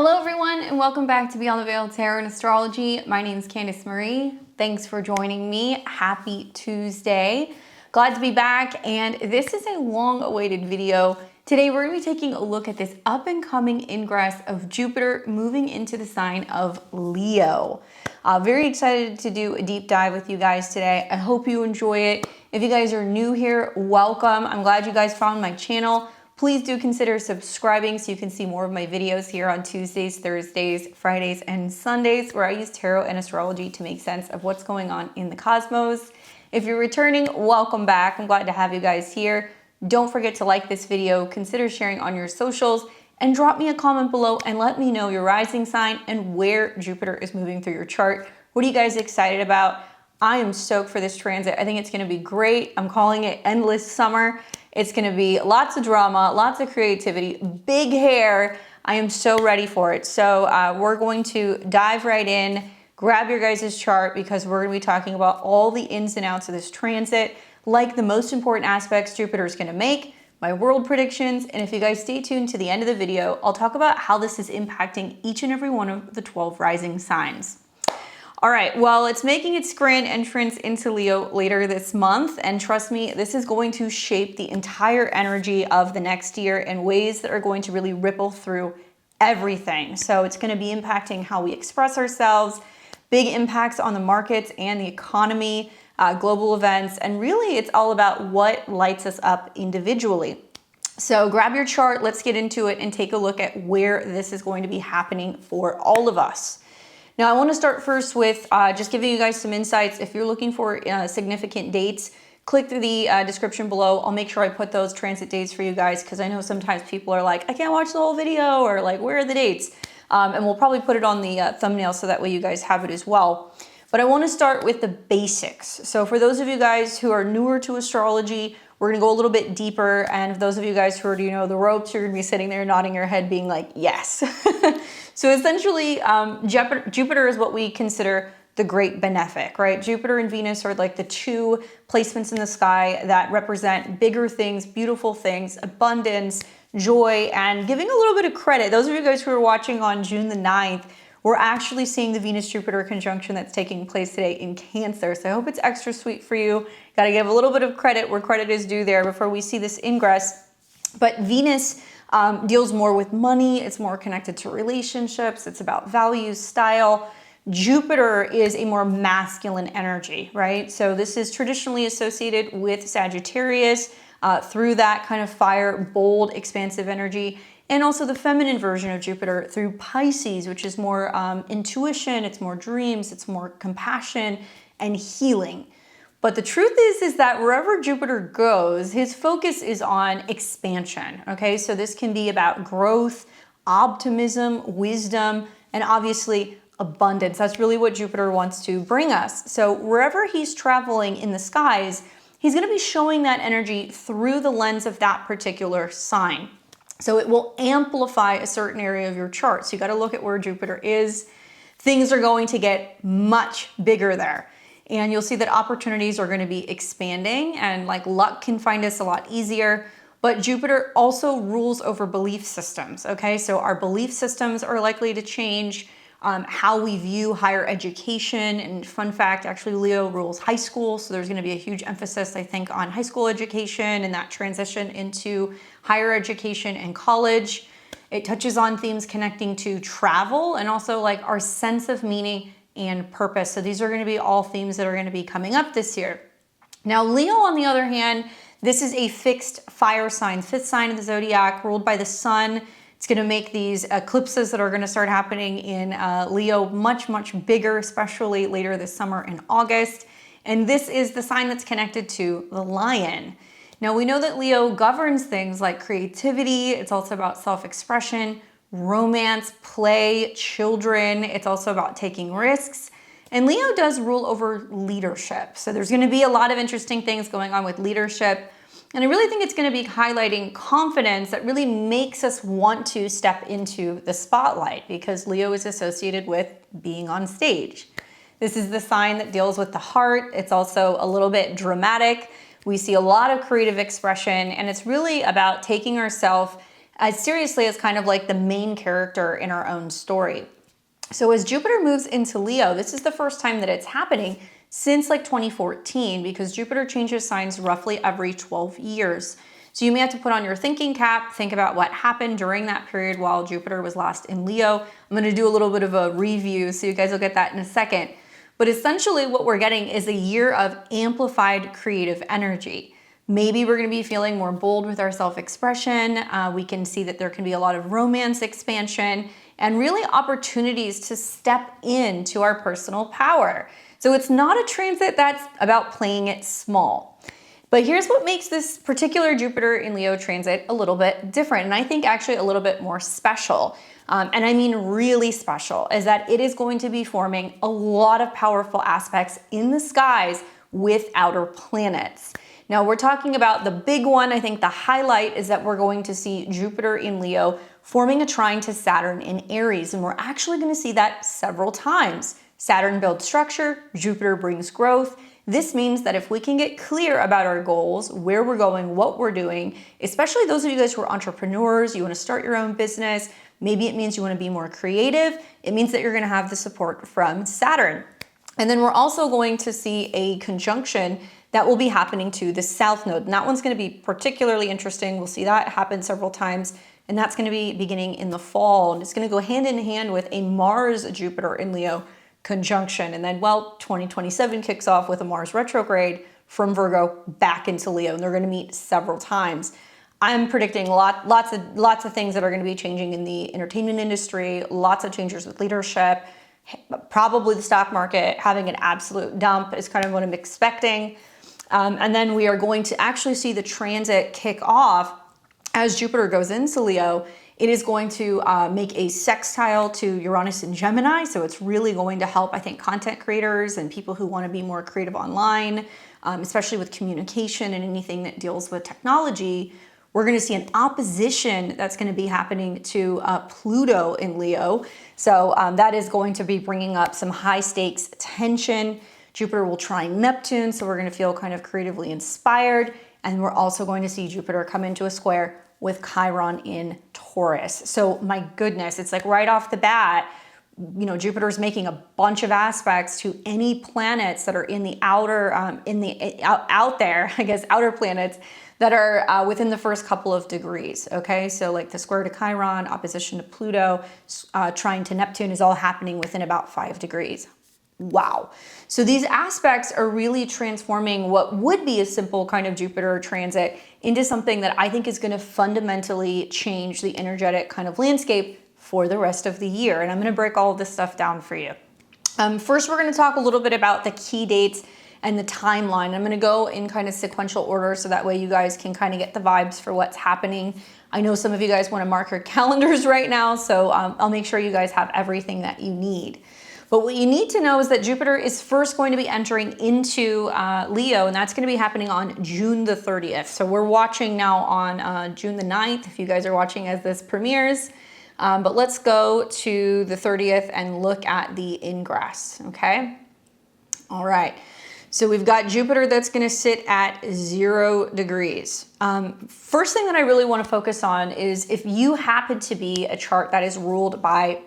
Hello everyone and welcome back to Beyond the Veil Tarot and Astrology. My name is Candice Marie. Thanks for joining me. Happy Tuesday. Glad to be back, and this is a long-awaited video. Today we're going to be taking a look at this up-and-coming ingress of Jupiter moving into the sign of Leo. Very excited to do a deep dive with you guys today. I hope you enjoy it. If you guys are new here, welcome. I'm glad you guys found my channel. Please do consider subscribing so you can see more of my videos here on Tuesdays, Thursdays, Fridays, and Sundays, where I use tarot and astrology to make sense of what's going on in the cosmos. If you're returning, welcome back. I'm glad to have you guys here. Don't forget to like this video, consider sharing on your socials, and drop me a comment below and let me know your rising sign and where Jupiter is moving through your chart. What are you guys excited about? I am stoked for this transit. I think it's going to be great. I'm calling it endless summer. It's going to be lots of drama, lots of creativity, big hair. I am so ready for it. So we're going to dive right in, grab your guys' chart, because we're going to be talking about all the ins and outs of this transit, like the most important aspects Jupiter is going to make, my world predictions, and if you guys stay tuned to the end of the video, I'll talk about how this is impacting each and every one of the 12 rising signs. All right, well, it's making its grand entrance into Leo later this month, and trust me, this is going to shape the entire energy of the next year in ways that are going to really ripple through everything. So it's going to be impacting how we express ourselves, big impacts on the markets and the economy, global events, and really it's all about what lights us up individually. So grab your chart, let's get into it and take a look at where this is going to be happening for all of us. Now, I want to start first with just giving you guys some insights. If you're looking for significant dates, click through the description below. I'll make sure I put those transit dates for you guys, because I know sometimes people are like, I can't watch the whole video, or like, where are the dates? And we'll probably put it on the thumbnail so that way you guys have it as well. But I want to start with the basics. So for those of you guys who are newer to astrology, we're going to go a little bit deeper. And for those of you guys who already know the ropes, you're going to be sitting there nodding your head being like, yes. So essentially, Jupiter is what we consider the great benefic, right? Jupiter and Venus are like the two placements in the sky that represent bigger things, beautiful things, abundance, joy, and giving a little bit of credit. Those of you guys who are watching on June the 9th, we're actually seeing the Venus-Jupiter conjunction that's taking place today in Cancer. So I hope it's extra sweet for you. Got to give a little bit of credit where credit is due there before we see this ingress. But Venus deals more with money. It's more connected to relationships. It's about values, style. Jupiter is a more masculine energy, right? So this is traditionally associated with Sagittarius through that kind of fire, bold, expansive energy. And also the feminine version of Jupiter through Pisces, which is more intuition, it's more dreams, it's more compassion and healing. But the truth is that wherever Jupiter goes, his focus is on expansion, okay? So this can be about growth, optimism, wisdom, and obviously abundance. That's really what Jupiter wants to bring us. So wherever he's traveling in the skies, he's gonna be showing that energy through the lens of that particular sign. So it will amplify a certain area of your chart. So you gotta look at where Jupiter is. Things are going to get much bigger there. And you'll see that opportunities are going to be expanding, and like luck can find us a lot easier. But Jupiter also rules over belief systems, okay? So our belief systems are likely to change, how we view higher education. And fun fact, actually Leo rules high school. So there's going to be a huge emphasis, I think, on high school education and that transition into higher education and college. It touches on themes connecting to travel and also like our sense of meaning and purpose. So these are going to be all themes that are going to be coming up this year. Now, Leo, on the other hand, this is a fixed fire sign, fifth sign of the Zodiac, ruled by the sun. It's going to make these eclipses that are going to start happening in Leo much, much bigger, especially later this summer in August. And this is the sign that's connected to the lion. Now, we know that Leo governs things like creativity. It's also about self-expression, romance, play, children. It's also about taking risks. And Leo does rule over leadership. So there's going to be a lot of interesting things going on with leadership. And I really think it's going to be highlighting confidence that really makes us want to step into the spotlight, because Leo is associated with being on stage. This is the sign that deals with the heart. It's also a little bit dramatic. We see a lot of creative expression, and it's really about taking ourselves as seriously as kind of like the main character in our own story. So as Jupiter moves into Leo, this is the first time that it's happening since like 2014, because Jupiter changes signs roughly every 12 years. So you may have to put on your thinking cap, think about what happened during that period while Jupiter was last in Leo. I'm going to do a little bit of a review, so you guys will get that in a second. But essentially what we're getting is a year of amplified creative energy. Maybe we're going to be feeling more bold with our self-expression. We can see that there can be a lot of romance expansion and really opportunities to step into our personal power. So it's not a transit that's about playing it small. But here's what makes this particular Jupiter in Leo transit a little bit different, and I think actually a little bit more special. And I mean really special, is that it is going to be forming a lot of powerful aspects in the skies with outer planets. Now we're talking about the big one. I think the highlight is that we're going to see Jupiter in Leo forming a trine to Saturn in Aries, and we're actually going to see that several times. Saturn builds structure, Jupiter brings growth. This means that if we can get clear about our goals, where we're going, what we're doing, especially those of you guys who are entrepreneurs, you want to start your own business, maybe it means you want to be more creative, it means that you're going to have the support from Saturn. And then we're also going to see a conjunction that will be happening to the South Node. And that one's going to be particularly interesting. We'll see that happen several times. And that's going to be beginning in the fall. And it's going to go hand in hand with a Mars-Jupiter in Leo conjunction. And then, well, 2027 kicks off with a Mars retrograde from Virgo back into Leo. And they're going to meet several times. I'm predicting lots of things that are going to be changing in the entertainment industry, lots of changes with leadership, probably the stock market having an absolute dump is kind of what I'm expecting. And then we are going to actually see the transit kick off as Jupiter goes into Leo. It is going to make a sextile to Uranus and Gemini. So it's really going to help, I think, content creators and people who want to be more creative online, especially with communication and anything that deals with technology. We're going to see an opposition that's going to be happening to Pluto in Leo. So that is going to be bringing up some high stakes tension. Jupiter will trine Neptune, so we're going to feel kind of creatively inspired. And we're also going to see Jupiter come into a square with Chiron in Taurus. So my goodness, it's like right off the bat, you know, Jupiter's making a bunch of aspects to any planets that are in the outer, out there, I guess, outer planets that are within the first couple of degrees, okay? So like the square to Chiron, opposition to Pluto, trine to Neptune is all happening within about 5 degrees. Wow. So these aspects are really transforming what would be a simple kind of Jupiter transit into something that I think is going to fundamentally change the energetic kind of landscape for the rest of the year. And I'm going to break all of this stuff down for you. First, we're going to talk a little bit about the key dates and the timeline. I'm going to go in kind of sequential order so that way you guys can kind of get the vibes for what's happening. I know some of you guys want to mark your calendars right now, so I'll make sure you guys have everything that you need. But what you need to know is that Jupiter is first going to be entering into Leo, and that's going to be happening on June the 30th. So we're watching now on June the 9th, if you guys are watching as this premieres. But let's go to the 30th and look at the ingress, okay? All right. So we've got Jupiter that's going to sit at 0 degrees. First thing that I really want to focus on is if you happen to be a chart that is ruled by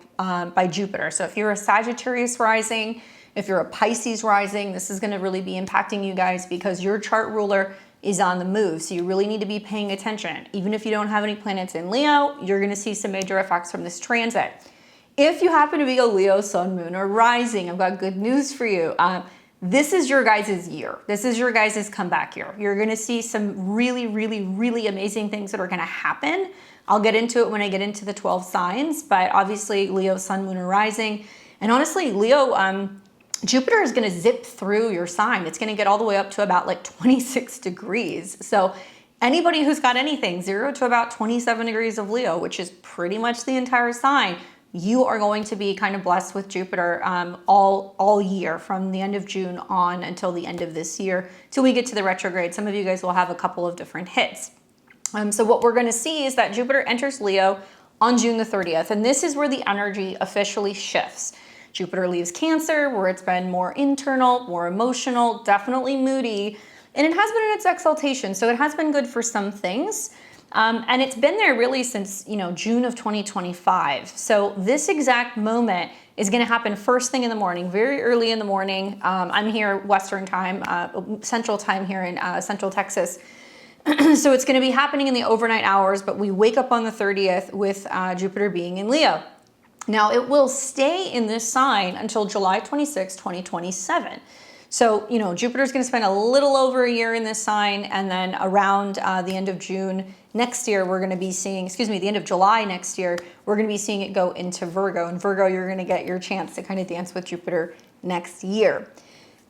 Jupiter. So if you're a Sagittarius rising, if you're a Pisces rising, this is going to really be impacting you guys because your chart ruler is on the move. So you really need to be paying attention. Even if you don't have any planets in Leo, you're going to see some major effects from this transit. If you happen to be a Leo sun, moon, or rising, I've got good news for you. This is your guys' year. This is your guys' comeback year. You're going to see some really, really, really amazing things that are going to happen. I'll get into it when I get into the 12 signs, but obviously Leo, sun, moon, or rising. And honestly, Leo, Jupiter is going to zip through your sign. It's going to get all the way up to about like 26 degrees. So anybody who's got anything 0 to about 27 degrees of Leo, which is pretty much the entire sign, you are going to be kind of blessed with Jupiter all year from the end of June on until the end of this year till we get to the retrograde. Some of you guys will have a couple of different hits. So what we're going to see is that Jupiter enters Leo on June the 30th, and this is where the energy officially shifts. Jupiter leaves Cancer, where it's been more internal, more emotional, definitely moody, and it has been in its exaltation, so it has been good for some things. And it's been there really since, June of 2025. So this exact moment is going to happen first thing in the morning, very early in the morning. I'm here Western time, Central time here in Central Texas. So it's going to be happening in the overnight hours, but we wake up on the 30th with Jupiter being in Leo. Now it will stay in this sign until July 26, 2027. So, Jupiter's going to spend a little over a year in this sign, and then around the end of June next year, we're going to be seeing, the end of July next year, we're going to be seeing it go into Virgo. And Virgo, you're going to get your chance to kind of dance with Jupiter next year.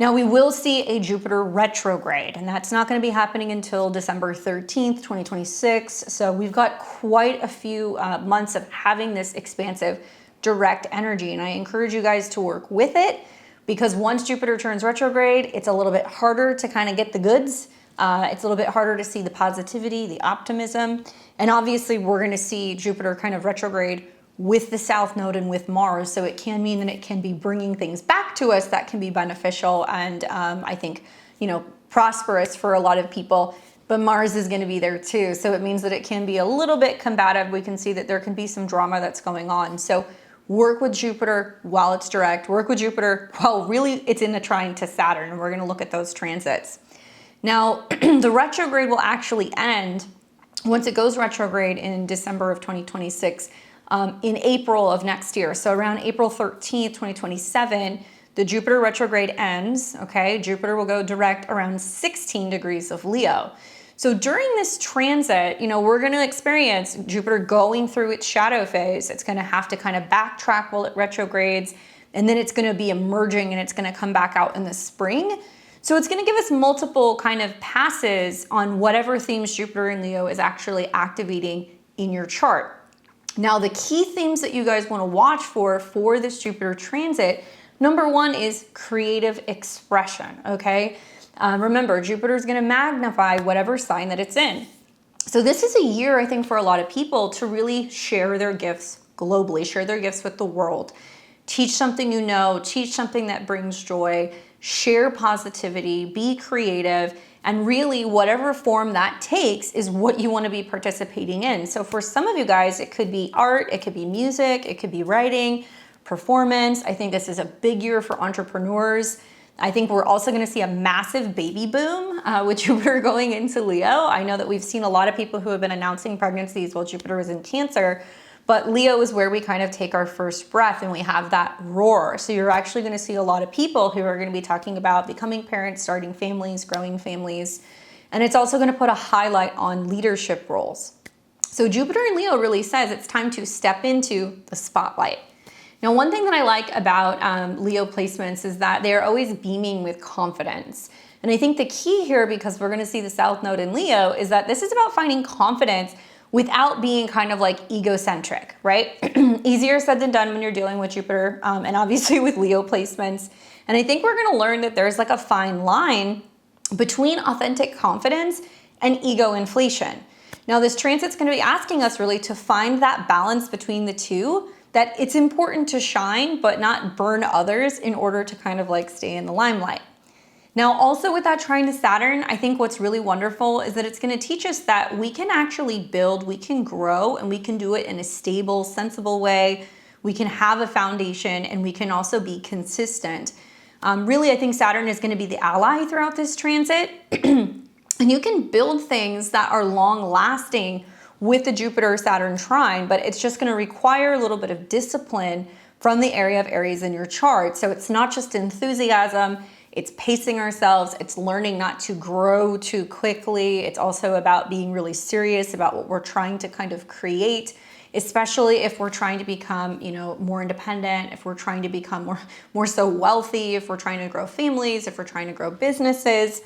Now, we will see a Jupiter retrograde, and that's not going to be happening until December 13th, 2026. So we've got quite a few months of having this expansive direct energy, and I encourage you guys to work with it. Because once Jupiter turns retrograde, it's a little bit harder to kind of get the goods. It's a little bit harder to see the positivity, the optimism. And obviously we're going to see Jupiter kind of retrograde with the South Node and with Mars. So it can mean that it can be bringing things back to us that can be beneficial and I think, prosperous for a lot of people. But Mars is going to be there too. So it means that it can be a little bit combative. We can see that there can be some drama that's going on. So work with Jupiter while it's direct. Work with Jupiter while really it's in the trine to Saturn. And we're going to look at those transits. Now, the retrograde will actually end once it goes retrograde in December of 2026, in April of next year. So around April 13th, 2027, the Jupiter retrograde ends. Okay, Jupiter will go direct around 16 degrees of Leo. So during this transit, we're going to experience Jupiter going through its shadow phase. It's going to have to kind of backtrack while it retrogrades, and then it's going to be emerging and it's going to come back out in the spring. So it's going to give us multiple kind of passes on whatever themes Jupiter in Leo is actually activating in your chart. Now, the key themes that you guys want to watch for this Jupiter transit, number one is creative expression, okay? Remember, Jupiter is going to magnify whatever sign that it's in. So this is a year, I think, for a lot of people to really share their gifts globally, share their gifts with the world. Teach something teach something that brings joy, share positivity, be creative, and really whatever form that takes is what you want to be participating in. So for some of you guys, it could be art, it could be music, it could be writing, performance. I think this is a big year for entrepreneurs. I think we're also going to see a massive baby boom with Jupiter going into Leo. I know that we've seen a lot of people who have been announcing pregnancies while Jupiter is in Cancer, but Leo is where we kind of take our first breath and we have that roar. So you're actually going to see a lot of people who are going to be talking about becoming parents, starting families, growing families. And it's also going to put a highlight on leadership roles. So Jupiter in Leo really says it's time to step into the spotlight. Now, one thing that I like about Leo placements is that they're always beaming with confidence. And I think the key here, because we're going to see the South Node in Leo, is that this is about finding confidence without being kind of like egocentric, right? Easier said than done when you're dealing with Jupiter and obviously with Leo placements. And I think we're going to learn that there's like a fine line between authentic confidence and ego inflation. Now, this transit's going to be asking us really to find that balance between the two, that it's important to shine, but not burn others in order to kind of like stay in the limelight. Now, also with that trine to Saturn, I think what's really wonderful is that it's going to teach us that we can actually build, we can grow, and we can do it in a stable, sensible way. We can have a foundation and we can also be consistent. Really, I think Saturn is going to be the ally throughout this transit. And you can build things that are long lasting with the Jupiter-Saturn trine, but it's just going to require a little bit of discipline from the area of Aries in your chart. So it's not just enthusiasm, it's pacing ourselves, it's learning not to grow too quickly. It's also about being really serious about what we're trying to kind of create, especially if we're trying to become, more independent, if we're trying to become more so wealthy, if we're trying to grow families, if we're trying to grow businesses.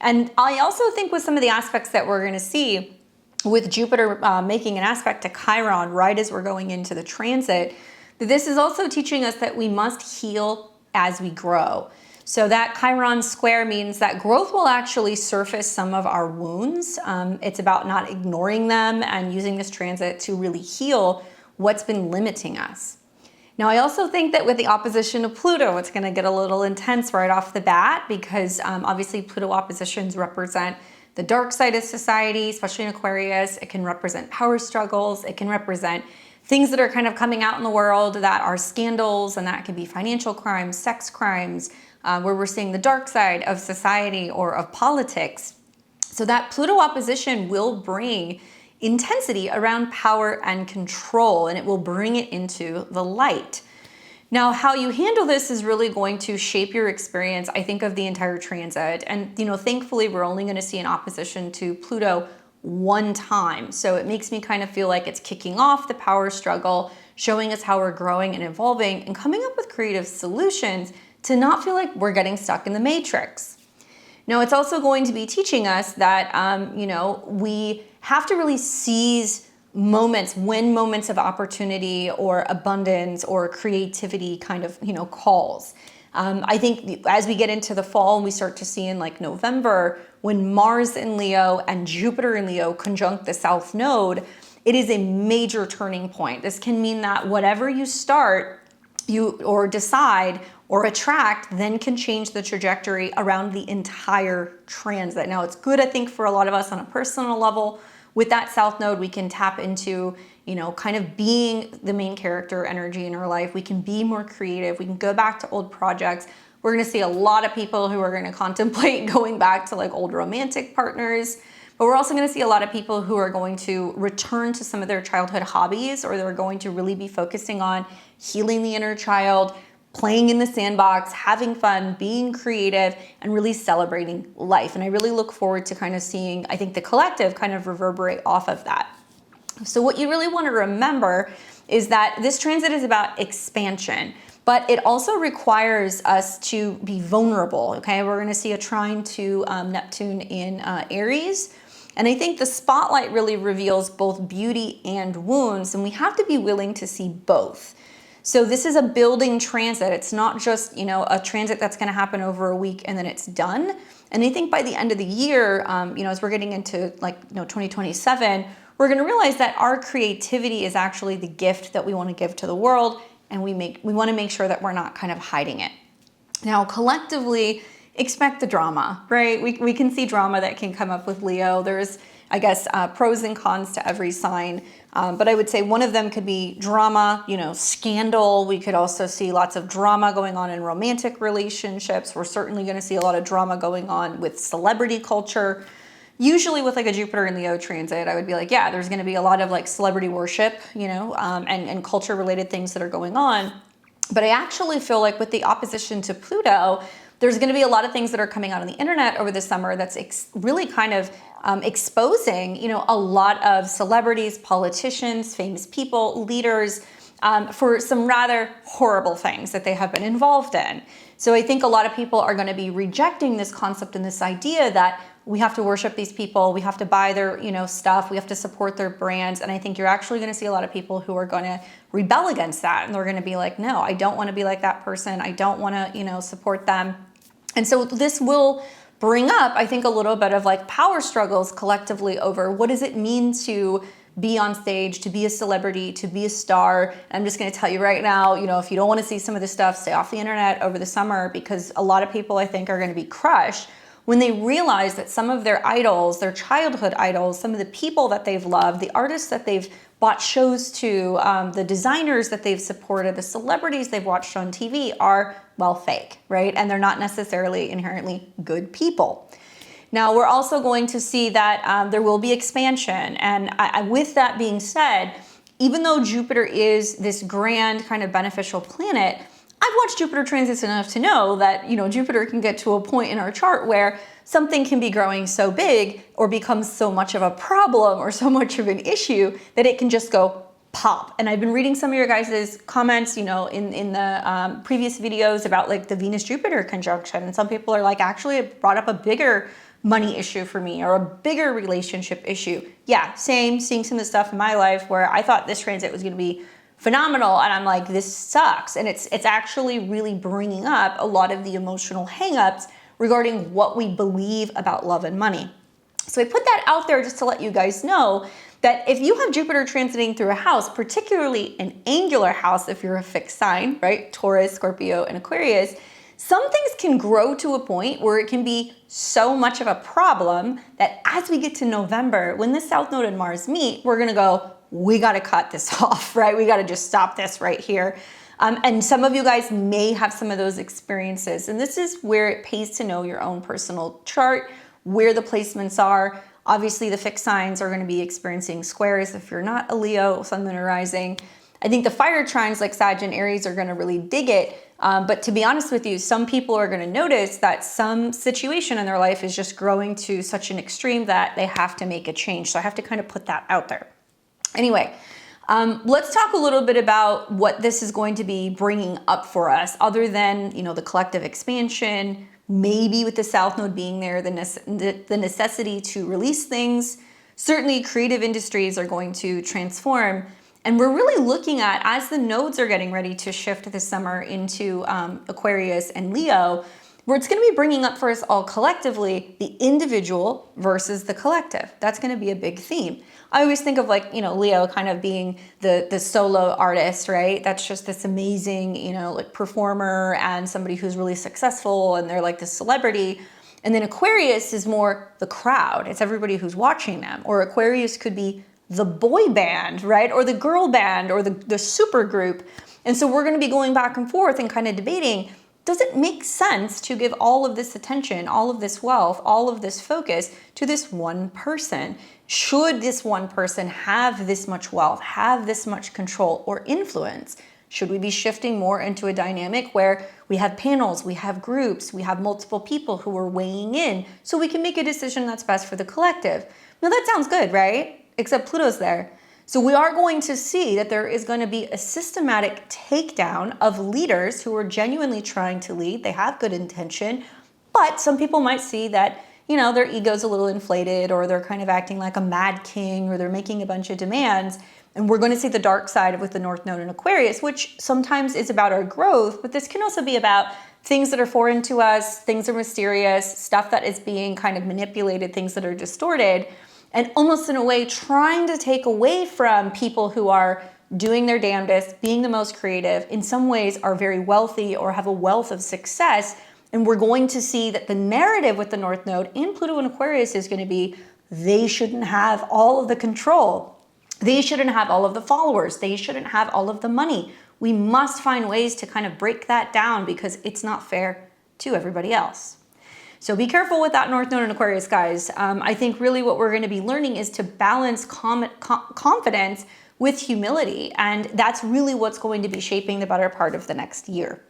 And I also think with some of the aspects that we're going to see with Jupiter making an aspect to Chiron right as we're going into the transit, this is also teaching us that we must heal as we grow. So that Chiron square means that growth will actually surface some of our wounds. It's about not ignoring them and using this transit to really heal what's been limiting us. Now, I also think that with the opposition of Pluto, it's going to get a little intense right off the bat because obviously Pluto oppositions represent the dark side of society, especially in Aquarius. It can represent power struggles. It can represent things that are kind of coming out in the world that are scandals, and that can be financial crimes, sex crimes, where we're seeing the dark side of society or of politics. So that Pluto opposition will bring intensity around power and control, and it will bring it into the light. Now, how you handle this is really going to shape your experience, I think, of the entire transit. And, thankfully, we're only going to see an opposition to Pluto one time. So it makes me kind of feel like it's kicking off the power struggle, showing us how we're growing and evolving and coming up with creative solutions to not feel like we're getting stuck in the matrix. Now, it's also going to be teaching us that, we have to really seize moments of opportunity or abundance or creativity kind of, calls. I think as we get into the fall and we start to see in like November, when Mars in Leo and Jupiter in Leo conjunct the South Node, it is a major turning point. This can mean that whatever you start, or decide or attract, then can change the trajectory around the entire transit. Now, it's good, I think, for a lot of us on a personal level. With that South Node, we can tap into, kind of being the main character energy in our life. We can be more creative. We can go back to old projects. We're going to see a lot of people who are going to contemplate going back to like old romantic partners. But we're also going to see a lot of people who are going to return to some of their childhood hobbies, or they're going to really be focusing on healing the inner child, playing in the sandbox, having fun, being creative, and really celebrating life. And I really look forward to kind of seeing, I think, the collective kind of reverberate off of that. So what you really want to remember is that this transit is about expansion, but it also requires us to be vulnerable, okay? We're going to see a trine to Neptune in Aries. And I think the spotlight really reveals both beauty and wounds, and we have to be willing to see both. So this is a building transit. It's not just, a transit that's going to happen over a week and then it's done. And I think by the end of the year, as we're getting into 2027, we're going to realize that our creativity is actually the gift that we want to give to the world. And we want to make sure that we're not kind of hiding it. Now, collectively, expect the drama, right? We can see drama that can come up with Leo. There's, I guess, pros and cons to every sign. But I would say one of them could be drama, scandal. We could also see lots of drama going on in romantic relationships. We're certainly going to see a lot of drama going on with celebrity culture. Usually with like a Jupiter in Leo transit, I would be like, yeah, there's going to be a lot of like celebrity worship, and culture related things that are going on. But I actually feel like with the opposition to Pluto, there's going to be a lot of things that are coming out on the internet over the summer that's really kind of exposing, a lot of celebrities, politicians, famous people, leaders, for some rather horrible things that they have been involved in. So I think a lot of people are going to be rejecting this concept and this idea that we have to worship these people, we have to buy their, stuff, we have to support their brands. And I think you're actually going to see a lot of people who are going to rebel against that. And they're going to be like, no, I don't want to be like that person. I don't want to, support them. And so this will bring up, I think, a little bit of like power struggles collectively over what does it mean to be on stage, to be a celebrity, to be a star. And I'm just going to tell you right now, if you don't want to see some of this stuff, stay off the internet over the summer, because a lot of people, I think, are going to be crushed when they realize that some of their idols, their childhood idols, some of the people that they've loved, the artists that they've bought shows to, the designers that they've supported, the celebrities they've watched on TV are, well, fake, right? And they're not necessarily inherently good people. Now, we're also going to see that there will be expansion. And with that being said, even though Jupiter is this grand kind of beneficial planet, I've watched Jupiter transits enough to know that, Jupiter can get to a point in our chart where something can be growing so big or become so much of a problem or so much of an issue that it can just go pop. And I've been reading some of your guys' comments, in the previous videos about like the Venus-Jupiter conjunction. And some people are like, actually, it brought up a bigger money issue for me or a bigger relationship issue. Yeah, same, seeing some of the stuff in my life where I thought this transit was going to be phenomenal. And I'm like, this sucks. And it's actually really bringing up a lot of the emotional hangups regarding what we believe about love and money. So I put that out there just to let you guys know that if you have Jupiter transiting through a house, particularly an angular house, if you're a fixed sign, right? Taurus, Scorpio, and Aquarius, some things can grow to a point where it can be so much of a problem that as we get to November, when the South Node and Mars meet, we're gonna go, we gotta cut this off, right? We gotta just stop this right here. And some of you guys may have some of those experiences. And this is where it pays to know your own personal chart, where the placements are. Obviously, the fixed signs are going to be experiencing squares if you're not a Leo, Sun, Moon, or Rising. I think the fire trines like Sag and Aries are going to really dig it. But to be honest with you, some people are going to notice that some situation in their life is just growing to such an extreme that they have to make a change. So I have to kind of put that out there. Anyway, let's talk a little bit about what this is going to be bringing up for us, other than, you know, the collective expansion, maybe with the South Node being there, the necessity to release things. Certainly creative industries are going to transform. And we're really looking at, as the nodes are getting ready to shift this summer into Aquarius and Leo, where it's going to be bringing up for us all collectively the individual versus the collective. That's going to be a big theme. I always think of, like, you know, Leo kind of being the solo artist, right? That's just this amazing, you know, like performer and somebody who's really successful and they're like this celebrity. And then Aquarius is more the crowd. It's everybody who's watching them. Or Aquarius could be the boy band, right? Or the girl band or the super group. And so we're going to be going back and forth and kind of debating, does it make sense to give all of this attention, all of this wealth, all of this focus to this one person? Should this one person have this much wealth, have this much control or influence? Should we be shifting more into a dynamic where we have panels, we have groups, we have multiple people who are weighing in so we can make a decision that's best for the collective? Now that sounds good, right? Except Pluto's there. So we are going to see that there is going to be a systematic takedown of leaders who are genuinely trying to lead. They have good intention, but some people might see that, you know, their ego's a little inflated, or they're kind of acting like a mad king, or they're making a bunch of demands. And we're going to see the dark side with the North Node in Aquarius, which sometimes is about our growth, but this can also be about things that are foreign to us, things that are mysterious, stuff that is being kind of manipulated, things that are distorted, and almost in a way trying to take away from people who are doing their damnedest, being the most creative, in some ways are very wealthy or have a wealth of success. And we're going to see that the narrative with the North Node in Pluto and Aquarius is going to be, they shouldn't have all of the control. They shouldn't have all of the followers. They shouldn't have all of the money. We must find ways to kind of break that down because it's not fair to everybody else. So be careful with that North Node in Aquarius, guys. I think really what we're going to be learning is to balance confidence with humility. And that's really what's going to be shaping the better part of the next year.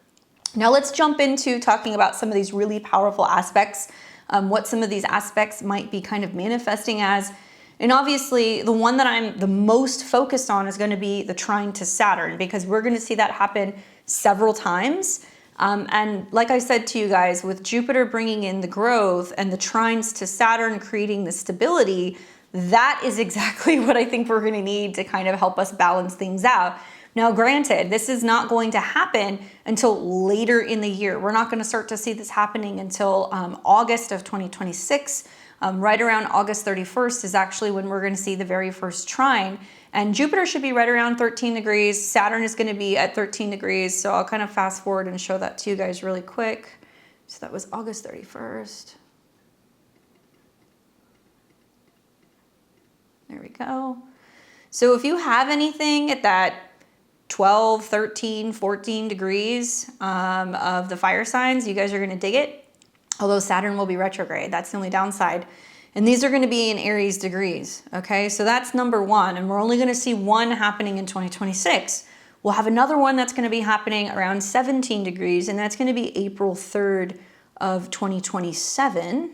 Now let's jump into talking about some of these really powerful aspects, what some of these aspects might be kind of manifesting as. And obviously the one that I'm the most focused on is going to be the trine to Saturn, because we're going to see that happen several times. And like I said to you guys, with Jupiter bringing in the growth and the trines to Saturn creating the stability, that is exactly what I think we're going to need to kind of help us balance things out. Now, granted, this is not going to happen until later in the year. We're not going to start to see this happening until August of 2026. Right around August 31st is actually when we're going to see the very first trine. And Jupiter should be right around 13 degrees. Saturn is going to be at 13 degrees. So I'll kind of fast forward and show that to you guys really quick. So that was August 31st. There we go. So if you have anything at that 12, 13, 14 degrees of the fire signs, you guys are going to dig it. Although Saturn will be retrograde. That's the only downside. And these are going to be in Aries degrees. Okay, so that's number one. And we're only going to see one happening in 2026. We'll have another one that's going to be happening around 17 degrees. And that's going to be April 3rd of 2027.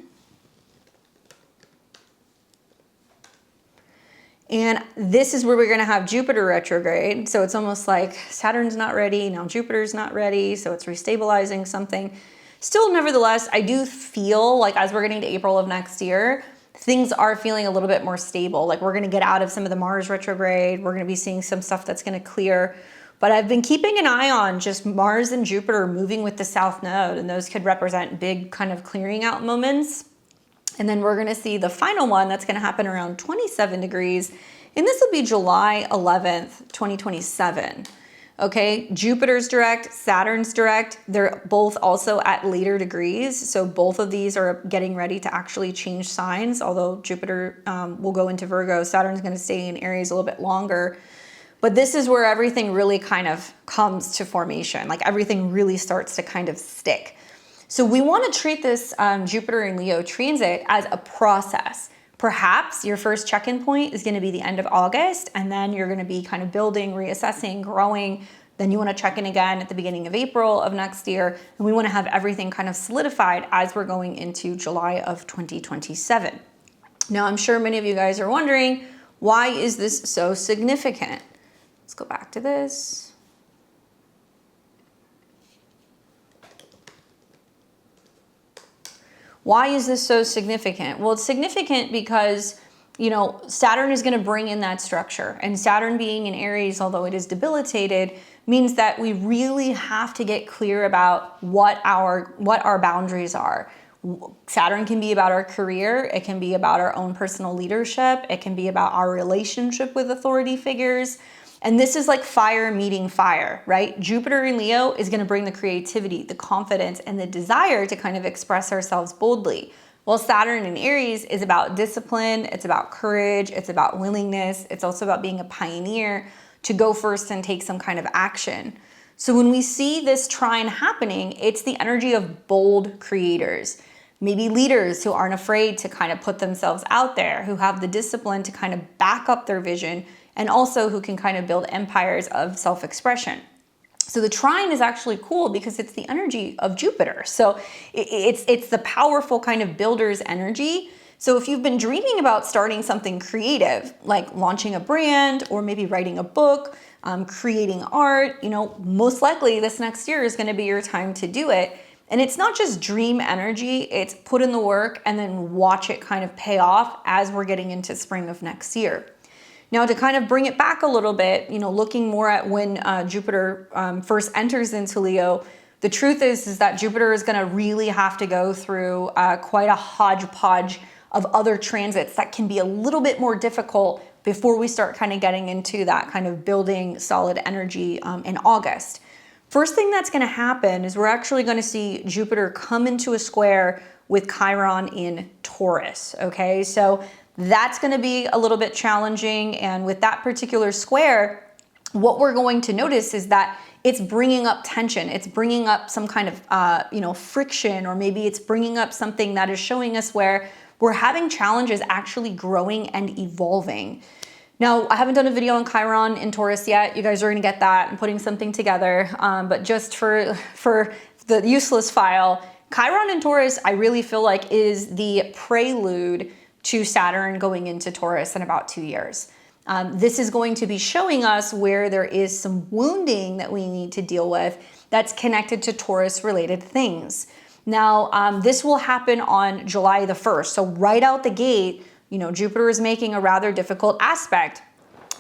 And this is where we're going to have Jupiter retrograde. So it's almost like Saturn's not ready. Now Jupiter's not ready. So it's restabilizing something. Still, nevertheless, I do feel like as we're getting to April of next year, things are feeling a little bit more stable. Like we're going to get out of some of the Mars retrograde. We're going to be seeing some stuff that's going to clear. But I've been keeping an eye on just Mars and Jupiter moving with the South Node. And those could represent big kind of clearing out moments. And then we're going to see the final one that's going to happen around 27 degrees. And this will be July 11th, 2027. Okay, Jupiter's direct, Saturn's direct. They're both also at later degrees. So both of these are getting ready to actually change signs. Although Jupiter will go into Virgo, Saturn's going to stay in Aries a little bit longer. But this is where everything really kind of comes to formation. Like everything really starts to kind of stick. So we want to treat this Jupiter and Leo transit as a process. Perhaps your first check-in point is going to be the end of August, and then you're going to be kind of building, reassessing, growing. Then you want to check in again at the beginning of April of next year, and we want to have everything kind of solidified as we're going into July of 2027. Now, I'm sure many of you guys are wondering, why is this so significant? Let's go back to this. Why is this so significant? Well, it's significant because, you know, Saturn is going to bring in that structure. And Saturn being in Aries, although it is debilitated, means that we really have to get clear about what our boundaries are. Saturn can be about our career. It can be about our own personal leadership. It can be about our relationship with authority figures. And this is like fire meeting fire, right? Jupiter in Leo is going to bring the creativity, the confidence, and the desire to kind of express ourselves boldly. While Saturn in Aries is about discipline, it's about courage, it's about willingness, it's also about being a pioneer to go first and take some kind of action. So when we see this trine happening, it's the energy of bold creators. Maybe leaders who aren't afraid to kind of put themselves out there, who have the discipline to kind of back up their vision, and also who can kind of build empires of self-expression. So the trine is actually cool because it's the energy of Jupiter. So it's the powerful kind of builder's energy. So if you've been dreaming about starting something creative, like launching a brand or maybe writing a book, creating art, you know, most likely this next year is going to be your time to do it. And it's not just dream energy, it's put in the work and then watch it kind of pay off as we're getting into spring of next year. Now, to kind of bring it back a little bit, you know, looking more at when Jupiter first enters into Leo, the truth is that Jupiter is going to really have to go through quite a hodgepodge of other transits that can be a little bit more difficult before we start kind of getting into that kind of building solid energy in August. First thing that's going to happen is we're actually going to see Jupiter come into a square with Chiron in Taurus, okay? So that's going to be a little bit challenging. And with that particular square, what we're going to notice is that it's bringing up tension. It's bringing up some kind of, friction, or maybe it's bringing up something that is showing us where we're having challenges actually growing and evolving. Now, I haven't done a video on Chiron in Taurus yet. You guys are going to get that. I'm putting something together. But just for the useless file, Chiron in Taurus, I really feel like is the prelude to Saturn going into Taurus in about 2 years. This is going to be showing us where there is some wounding that we need to deal with that's connected to Taurus related things. Now, this will happen on July the 1st. So right out the gate, you know, Jupiter is making a rather difficult aspect.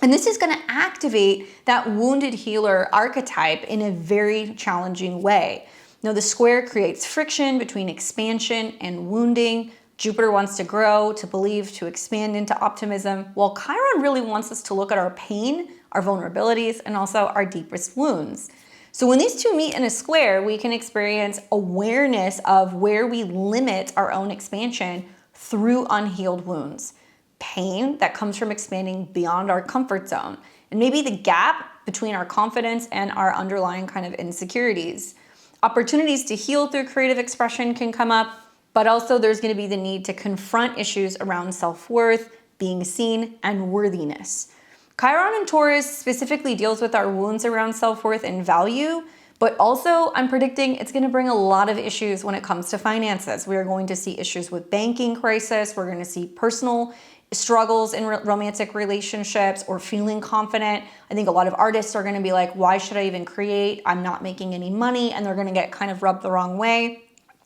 And this is going to activate that wounded healer archetype in a very challenging way. Now, the square creates friction between expansion and wounding. Jupiter wants to grow, to believe, to expand into optimism, while Chiron really wants us to look at our pain, our vulnerabilities, and also our deepest wounds. So when these two meet in a square, we can experience awareness of where we limit our own expansion through unhealed wounds. Pain that comes from expanding beyond our comfort zone, and maybe the gap between our confidence and our underlying kind of insecurities. Opportunities to heal through creative expression can come up, but also there's going to be the need to confront issues around self-worth, being seen, and worthiness. Chiron in Taurus specifically deals with our wounds around self-worth and value, but also I'm predicting it's going to bring a lot of issues when it comes to finances. We are going to see issues with banking crisis. We're going to see personal struggles in romantic relationships or feeling confident. I think a lot of artists are going to be like, why should I even create? I'm not making any money, and they're going to get kind of rubbed the wrong way.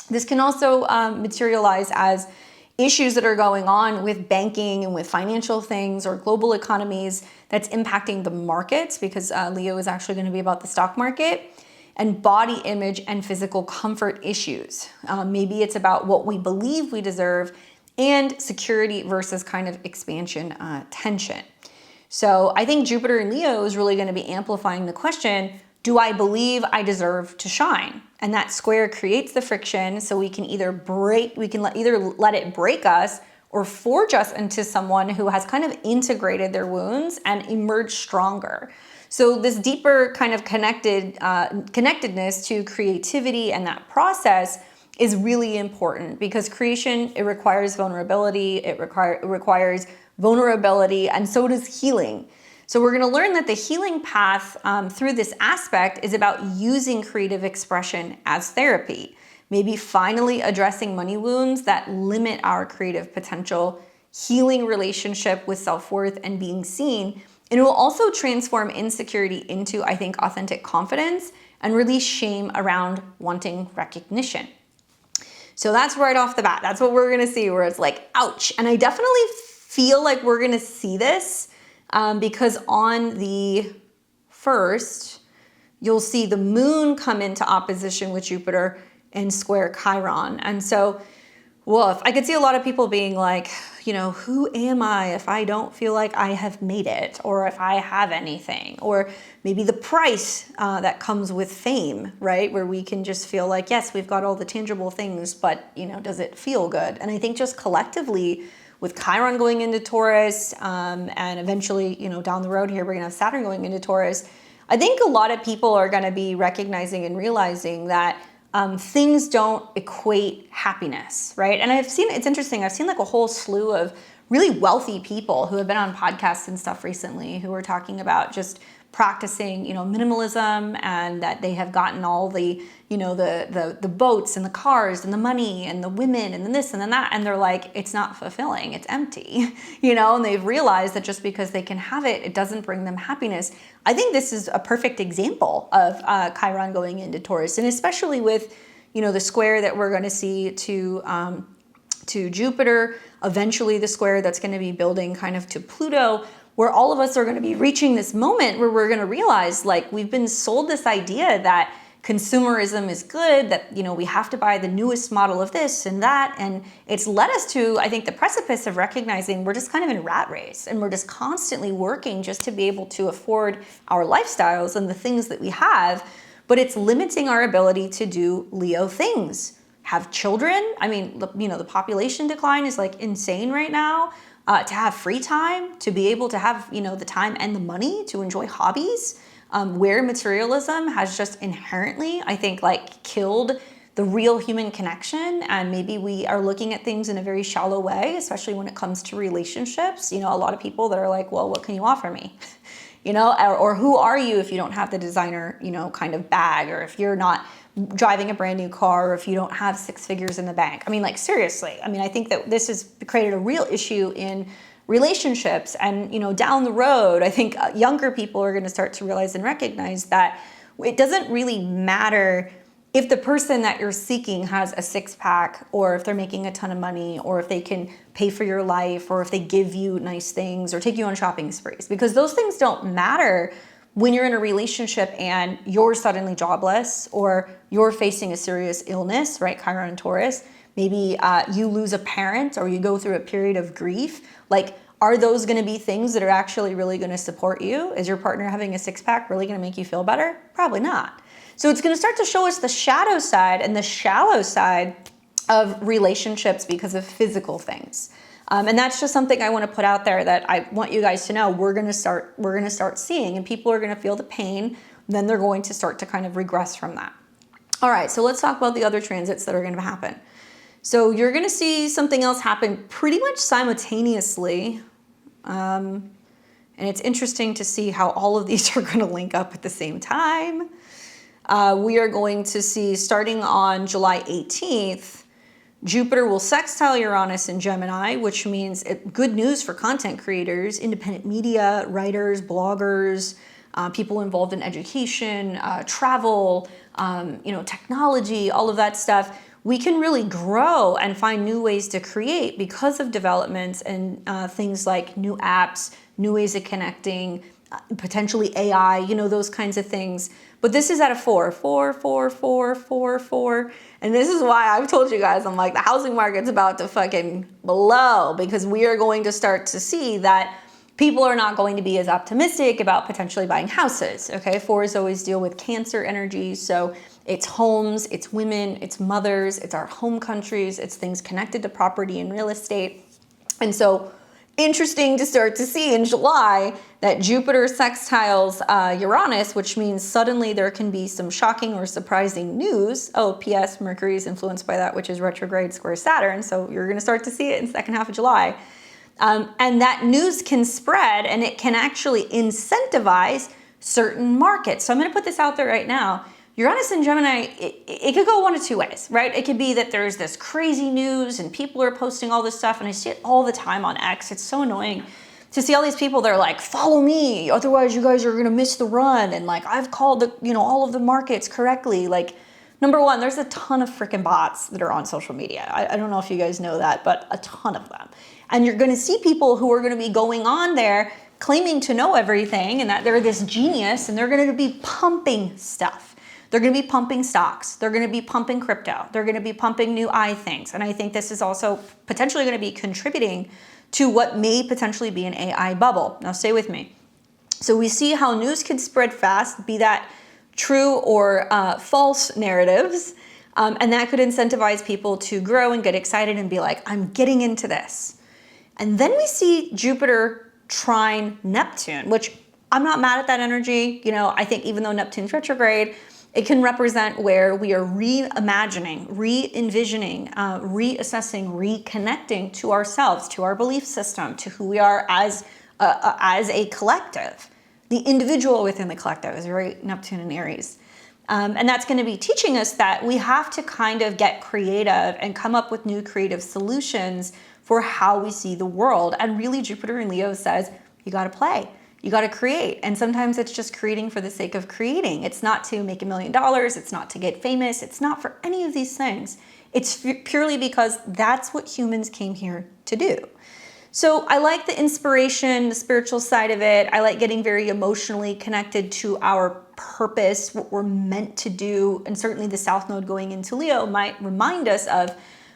This can also materialize as issues that are going on with banking and with financial things or global economies that's impacting the markets, because Leo is actually going to be about the stock market, and body image and physical comfort issues. Maybe it's about what we believe we deserve and security versus kind of expansion tension. So I think Jupiter in Leo is really going to be amplifying the question, do I believe I deserve to shine? And that square creates the friction, so we can either let it break us or forge us into someone who has kind of integrated their wounds and emerged stronger. So this deeper kind of connectedness to creativity and that process is really important, because creation, it requires vulnerability, it requires vulnerability, and so does healing. So we're going to learn that the healing path through this aspect is about using creative expression as therapy. Maybe finally addressing money wounds that limit our creative potential, healing relationship with self-worth and being seen. And it will also transform insecurity into, I think, authentic confidence and release shame around wanting recognition. So that's right off the bat. That's what we're going to see, where it's like, ouch. And I definitely feel like we're going to see this because on the 1st, you'll see the moon come into opposition with Jupiter and square Chiron. And so, woof, I could see a lot of people being like, you know, who am I if I don't feel like I have made it, or if I have anything, or maybe the price that comes with fame, right? Where we can just feel like, yes, we've got all the tangible things, but, you know, does it feel good? And I think just collectively with Chiron going into Taurus and eventually, you know, down the road here, we're gonna have Saturn going into Taurus. I think a lot of people are gonna be recognizing and realizing that things don't equate happiness, right? And it's interesting, I've seen like a whole slew of really wealthy people who have been on podcasts and stuff recently who are talking about just practicing, you know, minimalism, and that they have gotten all the, you know, the boats and the cars and the money and the women and then this and then that, and they're like, it's not fulfilling, it's empty, you know, and they've realized that just because they can have it, it doesn't bring them happiness. I think this is a perfect example of Chiron going into Taurus, and especially with, you know, the square that we're going to see to Jupiter, eventually the square that's going to be building kind of to Pluto, where all of us are going to be reaching this moment where we're going to realize, like, we've been sold this idea that consumerism is good, that, you know, we have to buy the newest model of this and that, and it's led us to, I think, the precipice of recognizing we're just kind of in a rat race, and we're just constantly working just to be able to afford our lifestyles and the things that we have, but it's limiting our ability to do Leo things. Have children. I mean, you know, the population decline is like insane right now. To have free time, to be able to have, you know, the time and the money to enjoy hobbies, where materialism has just inherently, I think, like, killed the real human connection. And maybe we are looking at things in a very shallow way, especially when it comes to relationships. You know, a lot of people that are like, well, what can you offer me? You know, or who are you if you don't have the designer, you know, kind of bag, or if you're not driving a brand new car, or if you don't have 6 figures in the bank. I mean, like, seriously. I mean, I think that this has created a real issue in relationships. And, you know, down the road, I think younger people are going to start to realize and recognize that it doesn't really matter if the person that you're seeking has a 6-pack, or if they're making a ton of money, or if they can pay for your life, or if they give you nice things or take you on shopping sprees, because those things don't matter when you're in a relationship and you're suddenly jobless, or you're facing a serious illness, right? Chiron and Taurus. Maybe you lose a parent, or you go through a period of grief. Like, are those going to be things that are actually really going to support you? Is your partner having a 6-pack really going to make you feel better? Probably not. So it's going to start to show us the shadow side and the shallow side of relationships because of physical things. And that's just something I want to put out there, that I want you guys to know we're going to start seeing, and people are going to feel the pain. Then they're going to start to kind of regress from that. All right, so let's talk about the other transits that are going to happen. So you're going to see something else happen pretty much simultaneously. And it's interesting to see how all of these are going to link up at the same time. We are going to see, starting on July 18th, Jupiter will sextile Uranus in Gemini, which means good news for content creators, independent media, writers, bloggers, people involved in education, travel, you know, technology, all of that stuff. We can really grow and find new ways to create because of developments and things like new apps, new ways of connecting, potentially AI, you know, those kinds of things. But this is at a 4. And this is why I've told you guys, I'm like, the housing market's about to fucking blow, because we are going to start to see that people are not going to be as optimistic about potentially buying houses, okay? Fours always deal with Cancer energy, so it's homes, it's women, it's mothers, it's our home countries, it's things connected to property and real estate. And so interesting to start to see in July that Jupiter sextiles Uranus, which means suddenly there can be some shocking or surprising news. Oh, P.S. Mercury is influenced by that, which is retrograde square Saturn. So you're going to start to see it in the second half of July. And that news can spread and it can actually incentivize certain markets. So I'm going to put this out there right now. Uranus and Gemini, it could go one of two ways, right? It could be that there's this crazy news and people are posting all this stuff, and I see it all the time on X. It's so annoying to see all these people that are like, follow me, otherwise you guys are gonna miss the run. And like, I've called all of the markets correctly. Like, number one, there's a ton of freaking bots that are on social media. I don't know if you guys know that, but a ton of them. And you're gonna see people who are gonna be going on there claiming to know everything and that they're this genius, and they're gonna be pumping stuff. They're going to be pumping stocks. They're going to be pumping crypto. They're going to be pumping new things. And I think this is also potentially going to be contributing to what may potentially be an AI bubble. Now stay with me. So we see how news can spread fast, be that true or false narratives. And that could incentivize people to grow and get excited and be like, I'm getting into this. And then we see Jupiter trine Neptune, which I'm not mad at that energy. I think even though Neptune's retrograde, it can represent where we are reimagining, re-envisioning, reassessing, reconnecting to ourselves, to our belief system, to who we are as a collective. The individual within the collective is very Neptune and Aries. And that's going to be teaching us that we have to kind of get creative and come up with new creative solutions for how we see the world. And really, Jupiter in Leo says, you got to play. You got to create. And sometimes it's just creating for the sake of creating. It's not to make $1 million. It's not to get famous. It's not for any of these things. It's purely because that's what humans came here to do. So I like the inspiration, the spiritual side of it. I like getting very emotionally connected to our purpose, what we're meant to do. And certainly the South Node going into Leo might remind us of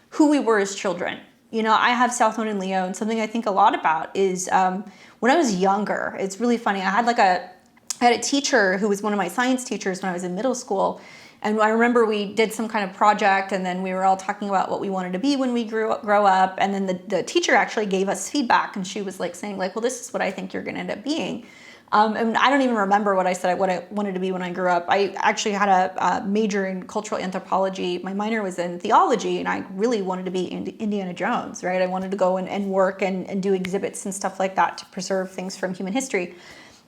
who we were as children. I have South Node in Leo, and something I think a lot about is when I was younger, it's really funny. I had a teacher who was one of my science teachers when I was in middle school. And I remember we did some kind of project, and then we were all talking about what we wanted to be when we grow up. And then the teacher actually gave us feedback, and she was like saying like, well, this is what I think you're going to end up being. And I don't even remember what I said, what I wanted to be when I grew up. I actually had a major in cultural anthropology. My minor was in theology, and I really wanted to be Indiana Jones, right? I wanted to go and work and do exhibits and stuff like that to preserve things from human history.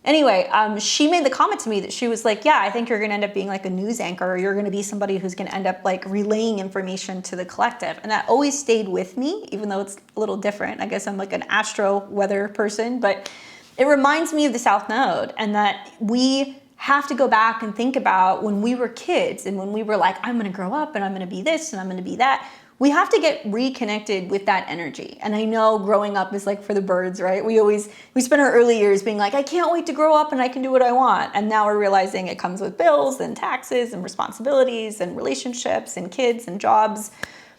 Anyway, she made the comment to me that she was like, yeah, I think you're going to end up being like a news anchor, or you're going to be somebody who's going to end up like relaying information to the collective. And that always stayed with me, even though it's a little different. I guess I'm like an astro weather person, but it reminds me of the South Node, and that we have to go back and think about when we were kids and when we were like, I'm going to grow up and I'm going to be this and I'm going to be that. We have to get reconnected with that energy. And I know growing up is like for the birds, right? We spend our early years being like, I can't wait to grow up and I can do what I want. And now we're realizing it comes with bills and taxes and responsibilities and relationships and kids and jobs.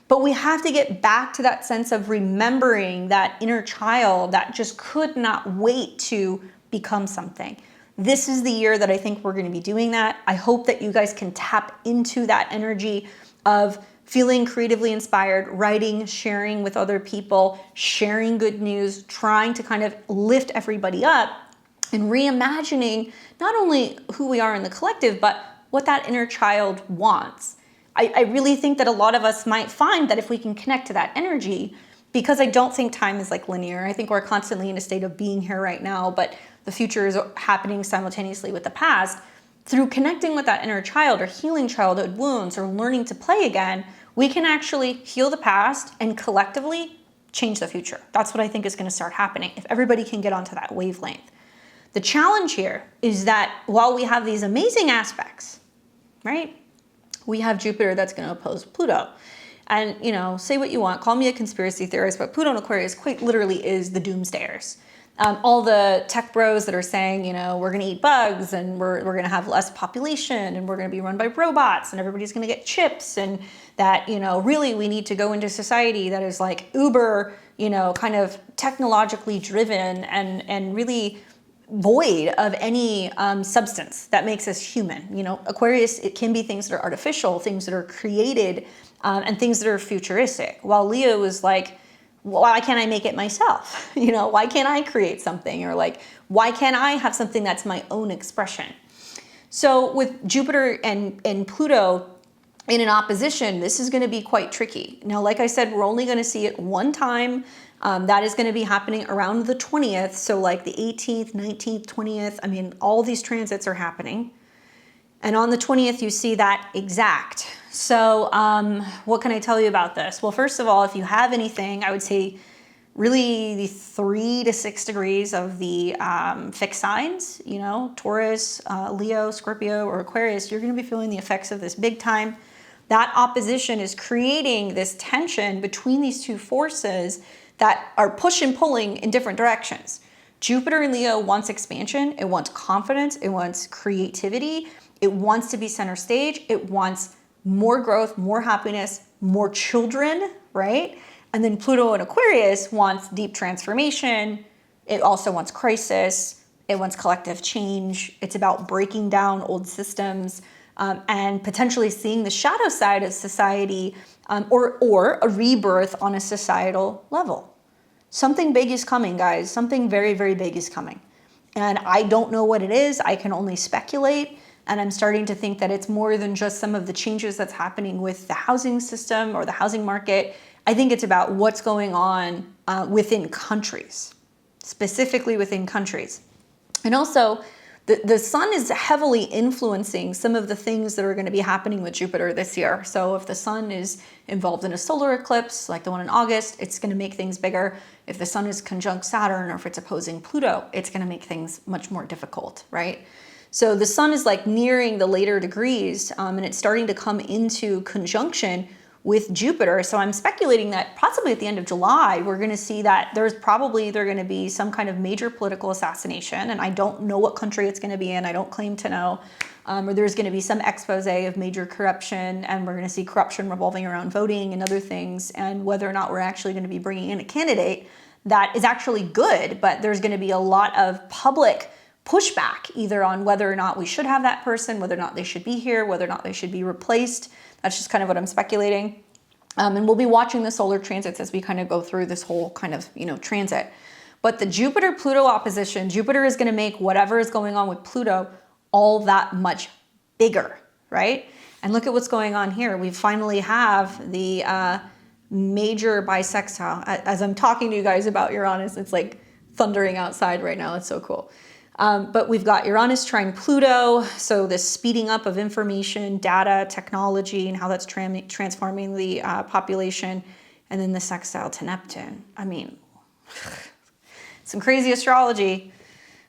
But we have to get back to that sense of remembering that inner child that just could not wait to become something. This is the year that I think we're going to be doing that. I hope that you guys can tap into that energy of feeling creatively inspired, writing, sharing with other people, sharing good news, trying to kind of lift everybody up and reimagining not only who we are in the collective, but what that inner child wants. I really think that a lot of us might find that if we can connect to that energy, because I don't think time is like linear. I think we're constantly in a state of being here right now, but the future is happening simultaneously with the past. Through connecting with that inner child or healing childhood wounds or learning to play again, we can actually heal the past and collectively change the future. That's what I think is going to start happening if everybody can get onto that wavelength. The challenge here is that while we have these amazing aspects, right? We have Jupiter that's going to oppose Pluto. And, say what you want, call me a conspiracy theorist, but Pluto in Aquarius quite literally is the doomsdayers. All the tech bros that are saying, we're going to eat bugs and we're going to have less population and we're going to be run by robots and everybody's going to get chips, and that, really we need to go into society that is like uber kind of technologically driven and really void of any substance that makes us human. Aquarius, it can be things that are artificial, things that are created, and things that are futuristic. While Leo is like, why can't I make it myself? Why can't I create something? Or like, why can't I have something that's my own expression? So with Jupiter and Pluto in an opposition, this is going to be quite tricky. Now, like I said, we're only going to see it one time. That is going to be happening around the 20th. So like the 18th, 19th, 20th. I mean, all these transits are happening. And on the 20th, you see that exact. So what can I tell you about this? Well, first of all, if you have anything, I would say really the 3 to 6 degrees of the fixed signs, Taurus, Leo, Scorpio, or Aquarius, you're going to be feeling the effects of this big time. That opposition is creating this tension between these two forces that are push and pulling in different directions. Jupiter in Leo wants expansion. It wants confidence. It wants creativity. It wants to be center stage. It wants more growth, more happiness, more children, right? And then Pluto in Aquarius wants deep transformation. It also wants crisis. It wants collective change. It's about breaking down old systems and potentially seeing the shadow side of society or a rebirth on a societal level. Something big is coming, guys. Something very, very big is coming. And I don't know what it is. I can only speculate. And I'm starting to think that it's more than just some of the changes that's happening with the housing system or the housing market. I think it's about what's going on within countries, specifically within countries. And also, the sun is heavily influencing some of the things that are going to be happening with Jupiter this year. So if the sun is involved in a solar eclipse, like the one in August, it's going to make things bigger. If the sun is conjunct Saturn or if it's opposing Pluto, it's going to make things much more difficult, right? So the sun is like nearing the later degrees and it's starting to come into conjunction with Jupiter. So I'm speculating that possibly at the end of July, we're going to see that there's probably either going to be some kind of major political assassination, and I don't know what country it's going to be in. I don't claim to know. Or there's going to be some expose of major corruption, and we're going to see corruption revolving around voting and other things, and whether or not we're actually going to be bringing in a candidate that is actually good, but there's going to be a lot of public pushback either on whether or not we should have that person, whether or not they should be here, whether or not they should be replaced. That's just kind of what I'm speculating. And we'll be watching the solar transits as we kind of go through this whole kind of, transit. But the Jupiter-Pluto opposition, Jupiter is going to make whatever is going on with Pluto all that much bigger, right? And look at what's going on here. We finally have the major bisextile. As I'm talking to you guys about Uranus, it's like thundering outside right now. It's so cool. But we've got Uranus trine Pluto, so this speeding up of information, data, technology, and how that's transforming the population, and then the sextile to Neptune. I mean, some crazy astrology.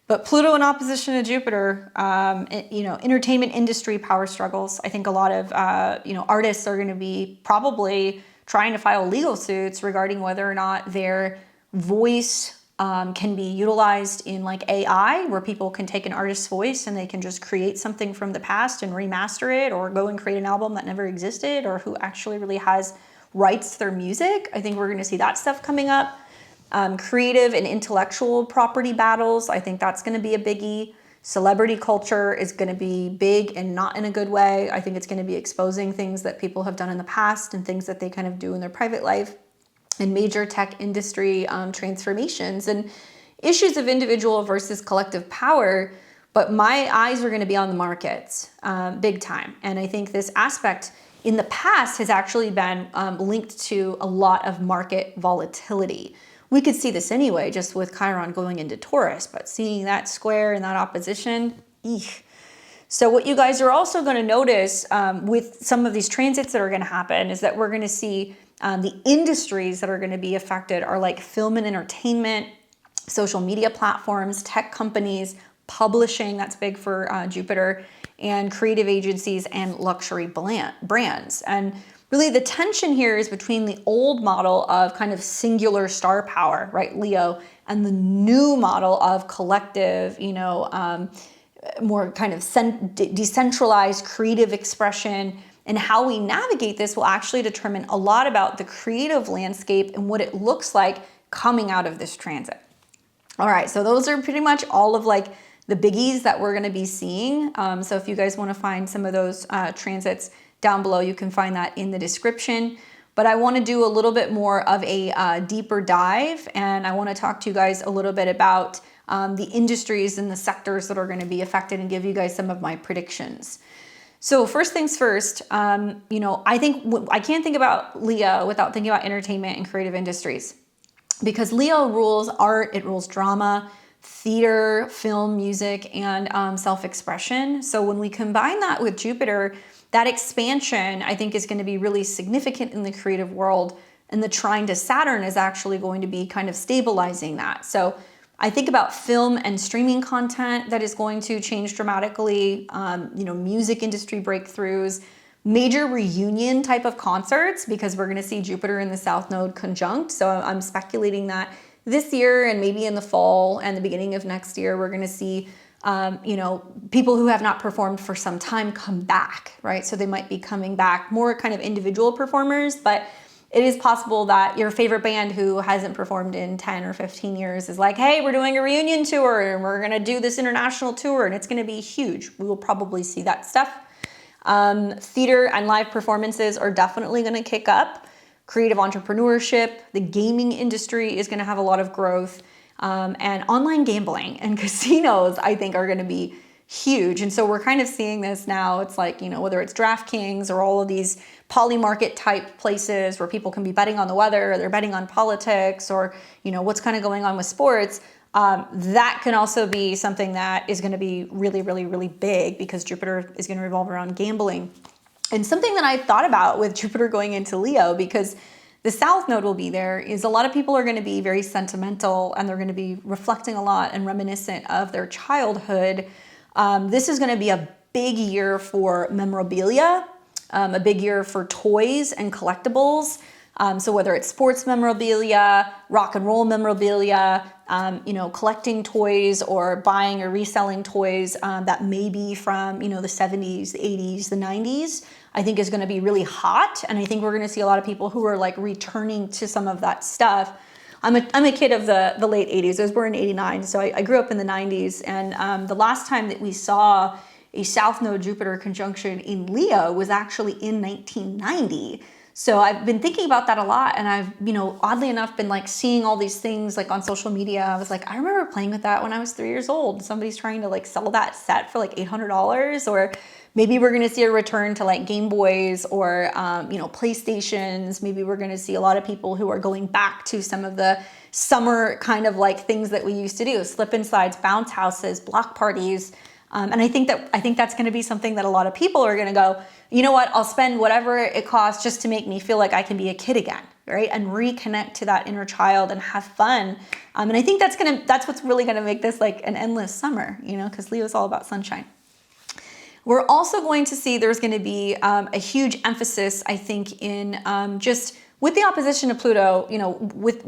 But Pluto in opposition to Jupiter, entertainment industry power struggles. I think a lot of artists are going to be probably trying to file legal suits regarding whether or not their voice can be utilized in like AI, where people can take an artist's voice and they can just create something from the past and remaster it, or go and create an album that never existed, or who actually really has rights to their music. I think we're going to see that stuff coming up. Creative and intellectual property battles, I think that's going to be a biggie. Celebrity culture is going to be big and not in a good way. I think it's going to be exposing things that people have done in the past and things that they kind of do in their private life. And major tech industry transformations and issues of individual versus collective power. But my eyes are going to be on the markets big time. And I think this aspect in the past has actually been linked to a lot of market volatility. We could see this anyway, just with Chiron going into Taurus, but seeing that square and that opposition, eesh. So what you guys are also going to notice with some of these transits that are going to happen is that we're going to see the industries that are going to be affected are like film and entertainment, social media platforms, tech companies, publishing, that's big for Jupiter, and creative agencies and luxury brands. And really the tension here is between the old model of kind of singular star power, right, Leo, and the new model of collective, more kind of decentralized creative expression. And how we navigate this will actually determine a lot about the creative landscape and what it looks like coming out of this transit. All right, so those are pretty much all of like the biggies that we're gonna be seeing. So if you guys wanna find some of those transits down below, you can find that in the description. But I wanna do a little bit more of a deeper dive, and I wanna talk to you guys a little bit about the industries and the sectors that are gonna be affected and give you guys some of my predictions. So first things first, you know, I can't think about Leo without thinking about entertainment and creative industries, because Leo rules art, it rules drama, theater, film, music, and self-expression. So when we combine that with Jupiter, that expansion, I think, is going to be really significant in the creative world, and the trine to Saturn is actually going to be kind of stabilizing that. So I think about film and streaming content that is going to change dramatically, you know, music industry breakthroughs, major reunion type of concerts, because we're going to see Jupiter in the South Node conjunct. So I'm speculating that this year and maybe in the fall and the beginning of next year, we're going to see, you know, people who have not performed for some time come back, right? So they might be coming back, more kind of individual performers, but it is possible that your favorite band who hasn't performed in 10 or 15 years is like, hey, we're doing a reunion tour and we're going to do this international tour and it's going to be huge. We will probably see that stuff. Theater and live performances are definitely going to kick up. Creative entrepreneurship, the gaming industry is going to have a lot of growth. And online gambling and casinos, I think, are going to be huge. And so we're kind of seeing this now. It's like, you know, whether it's DraftKings or all of these polymarket type places where people can be betting on the weather, or they're betting on politics, or, you know, what's kind of going on with sports. That can also be something that is going to be really, really, really big, because Jupiter is going to revolve around gambling. And something that I thought about with Jupiter going into Leo, because the South Node will be there, is a lot of people are going to be very sentimental, and they're going to be reflecting a lot and reminiscent of their childhood. This is going to be a big year for memorabilia, a big year for toys and collectibles. So whether it's sports memorabilia, rock and roll memorabilia, you know, collecting toys or buying or reselling toys that may be from, you know, the 70s, the 80s, the 90s, I think is going to be really hot. And I think we're going to see a lot of people who are like returning to some of that stuff. I'm a kid of the late 80s. I was born in 89, so I grew up in the 90s. And the last time that we saw a South Node Jupiter conjunction in Leo was actually in 1990. So I've been thinking about that a lot, and I've, you know, oddly enough, been like seeing all these things like on social media. I was like, I remember playing with that when I was 3 years old. Somebody's trying to like sell that set for like $800, or maybe we're gonna see a return to like Game Boys or, you know, PlayStations. Maybe we're gonna see a lot of people who are going back to some of the summer kind of like things that we used to do, slip insides, bounce houses, block parties. And I think that's going to be something that a lot of people are going to go, you know what, I'll spend whatever it costs just to make me feel like I can be a kid again, right? And reconnect to that inner child and have fun. And I think that's what's really going to make this like an endless summer, you know, because Leo is all about sunshine. We're also going to see there's going to be a huge emphasis, I think, in just with the opposition to Pluto, you know, with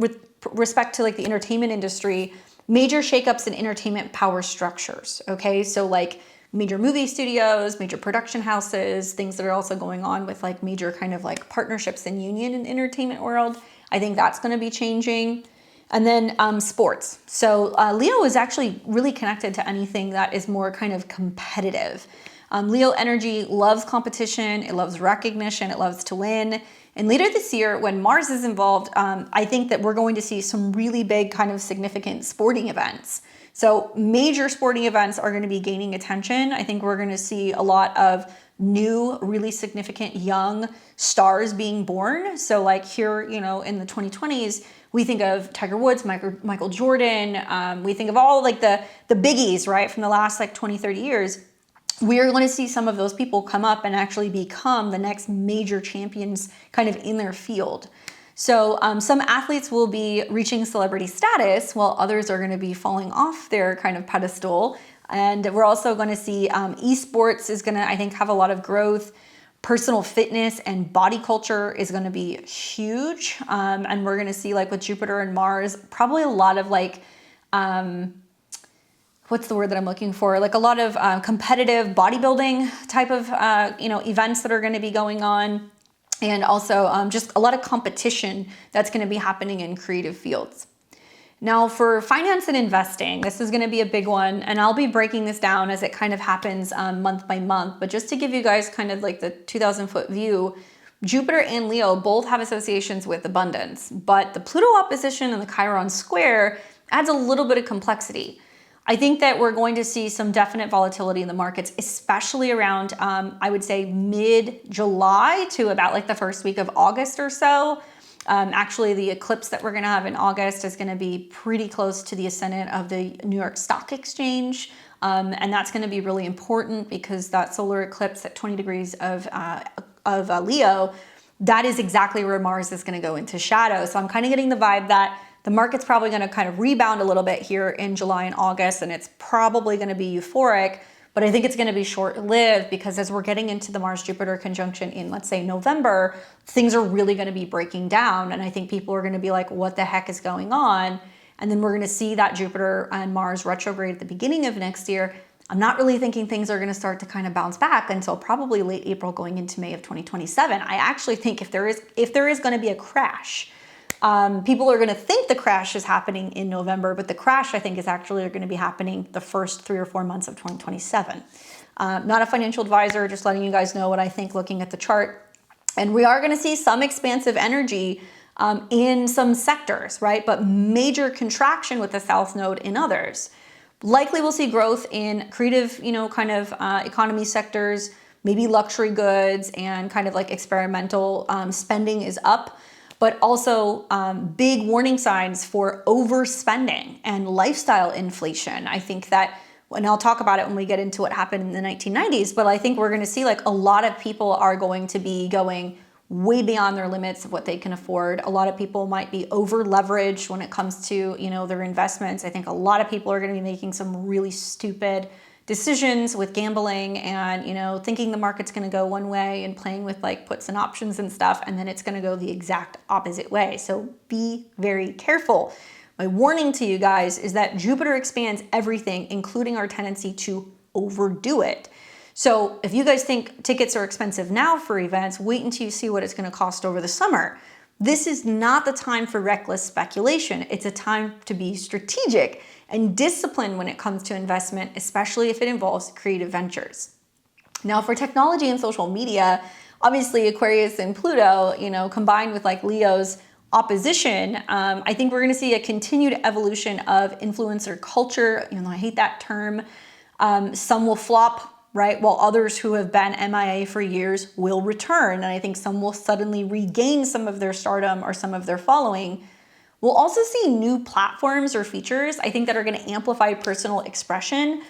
respect to like the entertainment industry, major shakeups in entertainment power structures, okay? So like major movie studios, major production houses, things that are also going on with like major kind of like partnerships and union in the entertainment world. I think that's gonna be changing. And then sports. So Leo is actually really connected to anything that is more kind of competitive. Leo energy loves competition, it loves recognition, it loves to win. And later this year, when Mars is involved, I think that we're going to see some really big kind of significant sporting events. So major sporting events are going to be gaining attention. I think we're going to see a lot of new, really significant young stars being born. So like here, you know, in the 2020s, we think of Tiger Woods, Michael Jordan. We think of all like the biggies, right, from the last like 20, 30 years. We are going to see some of those people come up and actually become the next major champions kind of in their field. So some athletes will be reaching celebrity status while others are going to be falling off their kind of pedestal. And we're also going to see esports is going to, I think, have a lot of growth. Personal fitness and body culture is going to be huge. And we're going to see, like with Jupiter and Mars, probably a lot of like, what's the word that I'm looking for? Like a lot of competitive bodybuilding type of, you know, events that are going to be going on. And also just a lot of competition that's going to be happening in creative fields. Now for finance and investing, this is going to be a big one, and I'll be breaking this down as it kind of happens month by month. But just to give you guys kind of like the 2,000-foot view, Jupiter and Leo both have associations with abundance, but the Pluto opposition and the Chiron square adds a little bit of complexity. I think that we're going to see some definite volatility in the markets, especially around, I would say mid-July to about like the first week of August or so. Actually, the eclipse that we're going to have in August is going to be pretty close to the ascendant of the New York Stock Exchange. And that's going to be really important because that solar eclipse at 20 degrees of Leo, that is exactly where Mars is going to go into shadow. So I'm kind of getting the vibe that the market's probably going to kind of rebound a little bit here in July and August, and it's probably going to be euphoric. But I think it's going to be short-lived because as we're getting into the Mars-Jupiter conjunction in, let's say, November, things are really going to be breaking down. And I think people are going to be like, what the heck is going on? And then we're going to see that Jupiter and Mars retrograde at the beginning of next year. I'm not really thinking things are going to start to kind of bounce back until probably late April going into May of 2027. I actually think if there is going to be a crash, people are going to think the crash is happening in November, but the crash I think is actually going to be happening the first 3 or 4 months of 2027. Not a financial advisor, just letting you guys know what I think looking at the chart. And we are going to see some expansive energy in some sectors, right? But major contraction with the South Node in others. Likely we'll see growth in creative, economy sectors, maybe luxury goods and kind of like experimental spending is up. But also big warning signs for overspending and lifestyle inflation. I think that, and I'll talk about it when we get into what happened in the 1990s, but I think we're going to see like a lot of people are going to be going way beyond their limits of what they can afford. A lot of people might be over leveraged when it comes to, their investments. I think a lot of people are going to be making some really stupid decisions with gambling and, thinking the market's going to go one way and playing with like puts and options and stuff. And then it's going to go the exact opposite way. So be very careful. My warning to you guys is that Jupiter expands everything, including our tendency to overdo it. So if you guys think tickets are expensive now for events, wait until you see what it's going to cost over the summer. This is not the time for reckless speculation. It's a time to be strategic and disciplined when it comes to investment, especially if it involves creative ventures. Now for technology and social media, obviously Aquarius and Pluto, combined with like Leo's opposition, I think we're going to see a continued evolution of influencer culture. I hate that term. Some will flop, right? While others who have been MIA for years will return. And I think some will suddenly regain some of their stardom or some of their following. We'll also see new platforms or features, I think, that are going to amplify personal expression,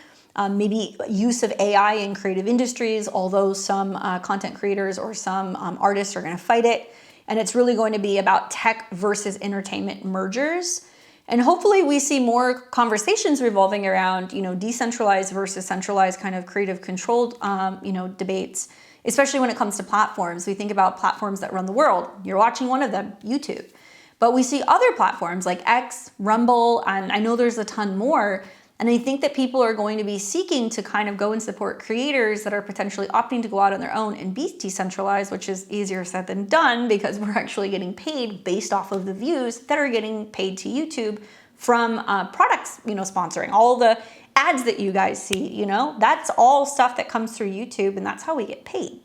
maybe use of AI in creative industries, although some content creators or some artists are going to fight it. And it's really going to be about tech versus entertainment mergers. And hopefully we see more conversations revolving around, decentralized versus centralized kind of creative controlled, debates, especially when it comes to platforms. We think about platforms that run the world. You're watching one of them, YouTube. But we see other platforms like X, Rumble, and I know there's a ton more. And I think that people are going to be seeking to kind of go and support creators that are potentially opting to go out on their own and be decentralized, which is easier said than done because we're actually getting paid based off of the views that are getting paid to YouTube from products, sponsoring. All the ads that you guys see, that's all stuff that comes through YouTube and that's how we get paid.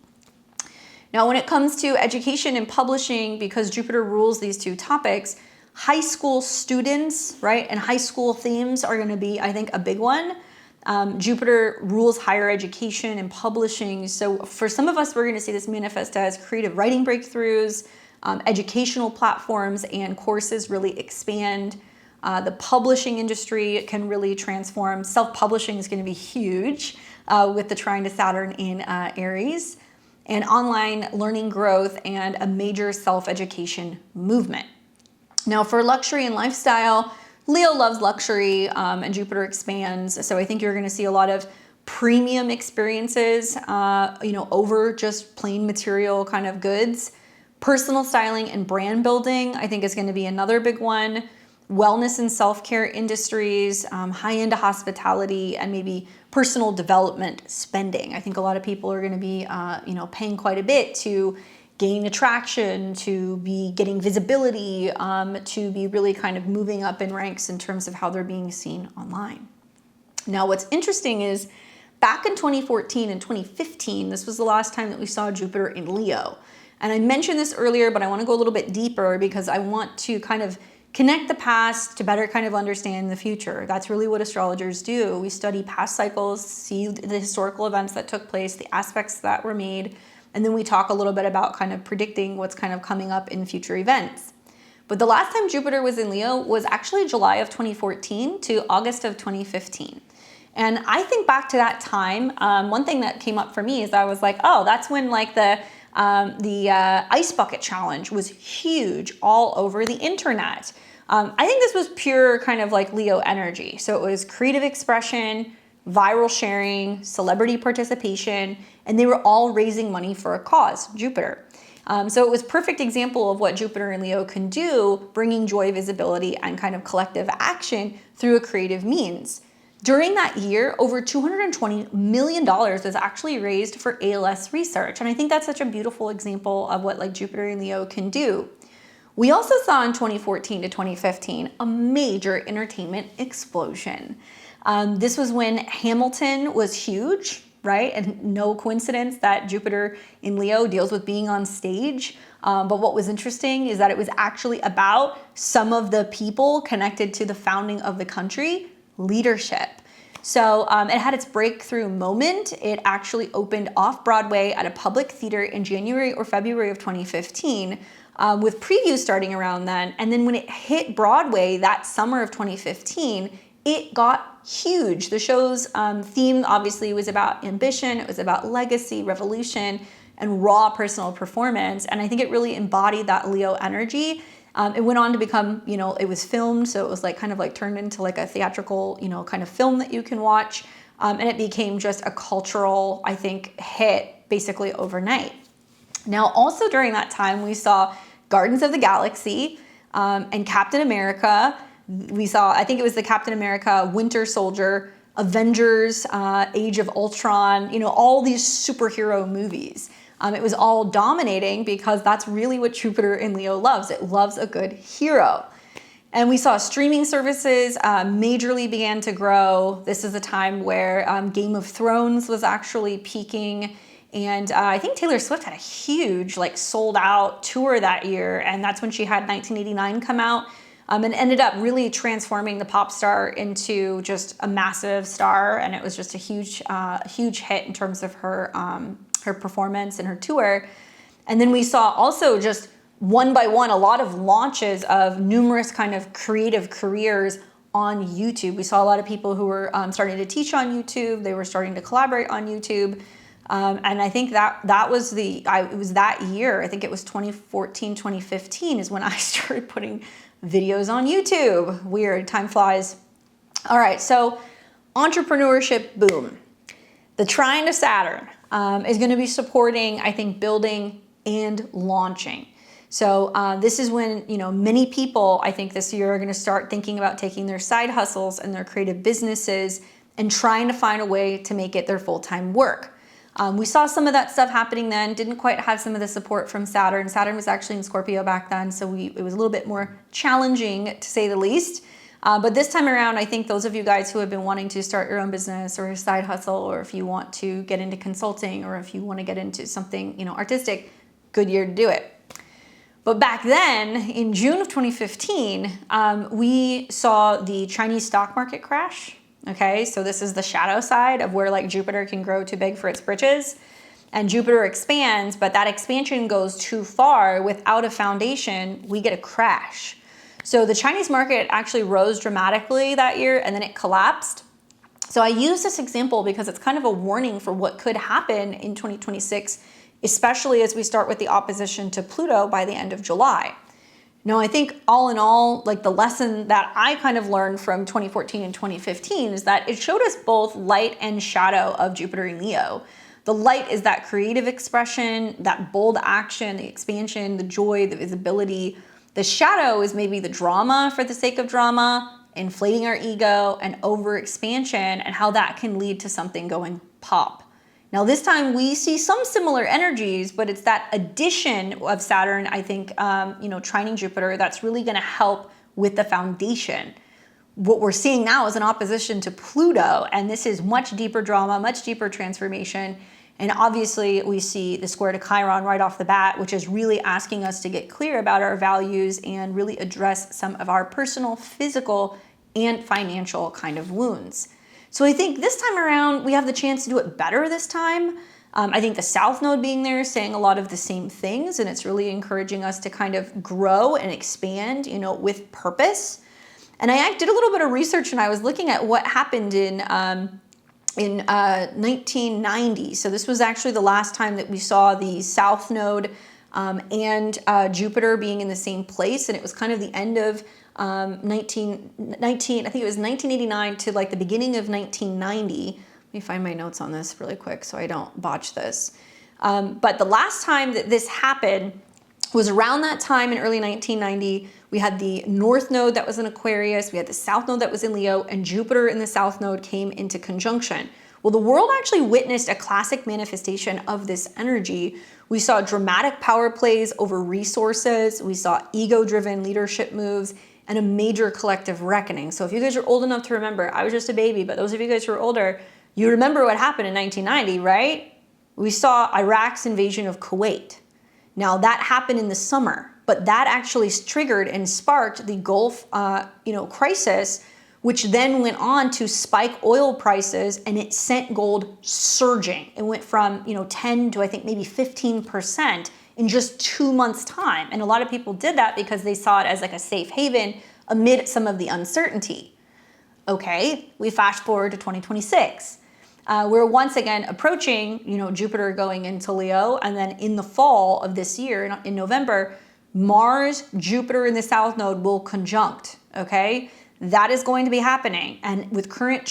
Now, when it comes to education and publishing, because Jupiter rules these two topics, high school students, right, and high school themes are going to be, I think, a big one. Jupiter rules higher education and publishing. So for some of us, we're going to see this manifest as creative writing breakthroughs, educational platforms and courses really expand. The publishing industry can really transform. Self-publishing is going to be huge with the trine to Saturn in Aries. And online learning growth and a major self-education movement. Now for luxury and lifestyle, Leo loves luxury and Jupiter expands. So I think you're going to see a lot of premium experiences, over just plain material kind of goods. Personal styling and brand building, I think is going to be another big one. Wellness and self-care industries, high-end hospitality, and maybe personal development spending. I think a lot of people are going to be, paying quite a bit to gain attraction, to be getting visibility, to be really kind of moving up in ranks in terms of how they're being seen online. Now, what's interesting is back in 2014 and 2015, this was the last time that we saw Jupiter in Leo. And I mentioned this earlier, but I want to go a little bit deeper because I want to kind of connect the past to better kind of understand the future. That's really what astrologers do. We study past cycles, see the historical events that took place, the aspects that were made, and then we talk a little bit about kind of predicting what's kind of coming up in future events. But the last time Jupiter was in Leo was actually July of 2014 to August of 2015. And I think back to that time, one thing that came up for me is I was like, oh, that's when like the ice bucket challenge was huge all over the internet. I think this was pure kind of like Leo energy. So it was creative expression, viral sharing, celebrity participation, and they were all raising money for a cause, Jupiter. So it was a perfect example of what Jupiter and Leo can do, bringing joy, visibility, and kind of collective action through a creative means. During that year, over $220 million was actually raised for ALS research. And I think that's such a beautiful example of what like Jupiter and Leo can do. We also saw in 2014 to 2015 a major entertainment explosion. This was when Hamilton was huge, right? And no coincidence that Jupiter in Leo deals with being on stage. But what was interesting is that it was actually about some of the people connected to the founding of the country, leadership. So it had its breakthrough moment. It actually opened off Broadway at a public theater in January or February of 2015, with previews starting around then. And then when it hit Broadway that summer of 2015, it got huge. The show's theme obviously was about ambition, it was about legacy, revolution, and raw personal performance. And I think it really embodied that Leo energy. It went on to become, it was filmed, so it was like kind of like turned into like a theatrical, kind of film that you can watch. And it became just a cultural, I think, hit basically overnight. Now, also during that time, we saw Guardians of the Galaxy and Captain America. We saw, I think it was the Captain America, Winter Soldier, Avengers, Age of Ultron, all these superhero movies. It was all dominating because that's really what Jupiter in Leo loves. It loves a good hero. And we saw streaming services majorly began to grow. This is a time where Game of Thrones was actually peaking. And I think Taylor Swift had a huge sold out tour that year. And that's when she had 1989 come out and ended up really transforming the pop star into just a massive star. And it was just a huge hit in terms of her performance and her tour. And then we saw also just one by one a lot of launches of numerous kind of creative careers on YouTube. We saw a lot of people who were starting to teach on YouTube. They were starting to collaborate on YouTube. And I think that was it was that year, I think it was 2014, 2015 is when I started putting videos on YouTube. Weird, time flies. All right, so entrepreneurship boom. The trine to Saturn is going to be supporting, I think, building and launching. So this is when, many people, I think this year are going to start thinking about taking their side hustles and their creative businesses and trying to find a way to make it their full-time work. We saw some of that stuff happening then, didn't quite have some of the support from Saturn. Saturn was actually in Scorpio back then, so it was a little bit more challenging to say the least. But this time around, I think those of you guys who have been wanting to start your own business or a side hustle, or if you want to get into consulting, or if you want to get into something, artistic, good year to do it. But back then, in June of 2015, we saw the Chinese stock market crash. Okay, so this is the shadow side of where Jupiter can grow too big for its britches. And Jupiter expands, but that expansion goes too far without a foundation, we get a crash. So the Chinese market actually rose dramatically that year and then it collapsed. So I use this example because it's kind of a warning for what could happen in 2026, especially as we start with the opposition to Pluto by the end of July. Now, I think all in all, the lesson that I kind of learned from 2014 and 2015 is that it showed us both light and shadow of Jupiter in Leo. The light is that creative expression, that bold action, the expansion, the joy, the visibility. The shadow is maybe the drama for the sake of drama, inflating our ego, and overexpansion, and how that can lead to something going pop. Now this time we see some similar energies, but it's that addition of Saturn, I think, trining Jupiter, that's really going to help with the foundation. What we're seeing now is an opposition to Pluto, and this is much deeper drama, much deeper transformation. And obviously we see the square to Chiron right off the bat, which is really asking us to get clear about our values and really address some of our personal, physical, and financial kind of wounds. So I think this time around, we have the chance to do it better this time. I think the South Node being there is saying a lot of the same things, and it's really encouraging us to kind of grow and expand, with purpose. And I did a little bit of research, and I was looking at what happened in 1990. So this was actually the last time that we saw the South Node and Jupiter being in the same place, and it was kind of the end of 19, I think it was 1989 to like the beginning of 1990. Let me find my notes on this really quick so I don't botch this. But the last time that this happened was around that time in early 1990. We had the North Node that was in Aquarius, we had the South Node that was in Leo, and Jupiter in the South Node came into conjunction. Well, the world actually witnessed a classic manifestation of this energy. We saw dramatic power plays over resources, we saw ego-driven leadership moves, and a major collective reckoning. So if you guys are old enough to remember, I was just a baby, but those of you guys who are older, you remember what happened in 1990, right? We saw Iraq's invasion of Kuwait. Now that happened in the summer, but that actually triggered and sparked the Gulf, crisis, which then went on to spike oil prices, and it sent gold surging. It went from 10 to I think maybe 15% in just 2 months' time. And a lot of people did that because they saw it as like a safe haven amid some of the uncertainty. Okay, we fast forward to 2026. We're once again approaching, Jupiter going into Leo, and then in the fall of this year, in November, Mars, Jupiter in the South Node will conjunct, okay? That is going to be happening. And with current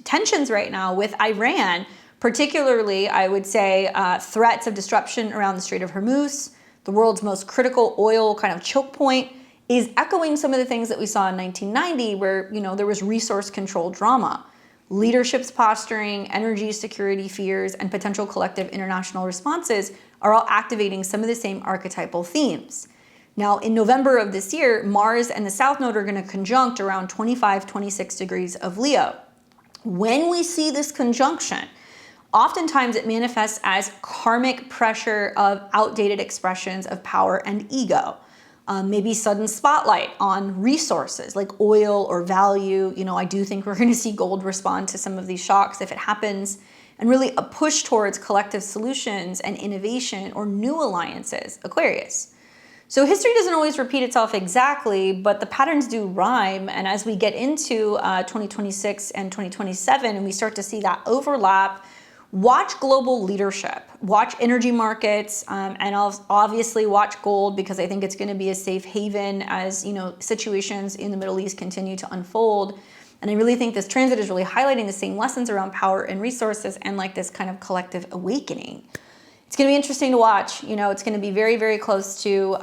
tensions right now with Iran, particularly, I would say, threats of disruption around the Strait of Hormuz, the world's most critical oil kind of choke point, is echoing some of the things that we saw in 1990 where, there was resource control drama. Leadership's posturing, energy security fears, and potential collective international responses are all activating some of the same archetypal themes. Now, in November of this year, Mars and the South Node are going to conjunct around 25, 26 degrees of Leo. When we see this conjunction, oftentimes it manifests as karmic pressure of outdated expressions of power and ego. Maybe sudden spotlight on resources like oil or value. I do think we're going to see gold respond to some of these shocks if it happens, and really a push towards collective solutions and innovation or new alliances, Aquarius. So history doesn't always repeat itself exactly, but the patterns do rhyme. And as we get into 2026 and 2027 and we start to see that overlap, watch global leadership, watch energy markets, and obviously watch gold, because I think it's going to be a safe haven as situations in the Middle East continue to unfold. And I really think this transit is really highlighting the same lessons around power and resources and like this kind of collective awakening. It's going to be interesting to watch. It's going to be very, very close to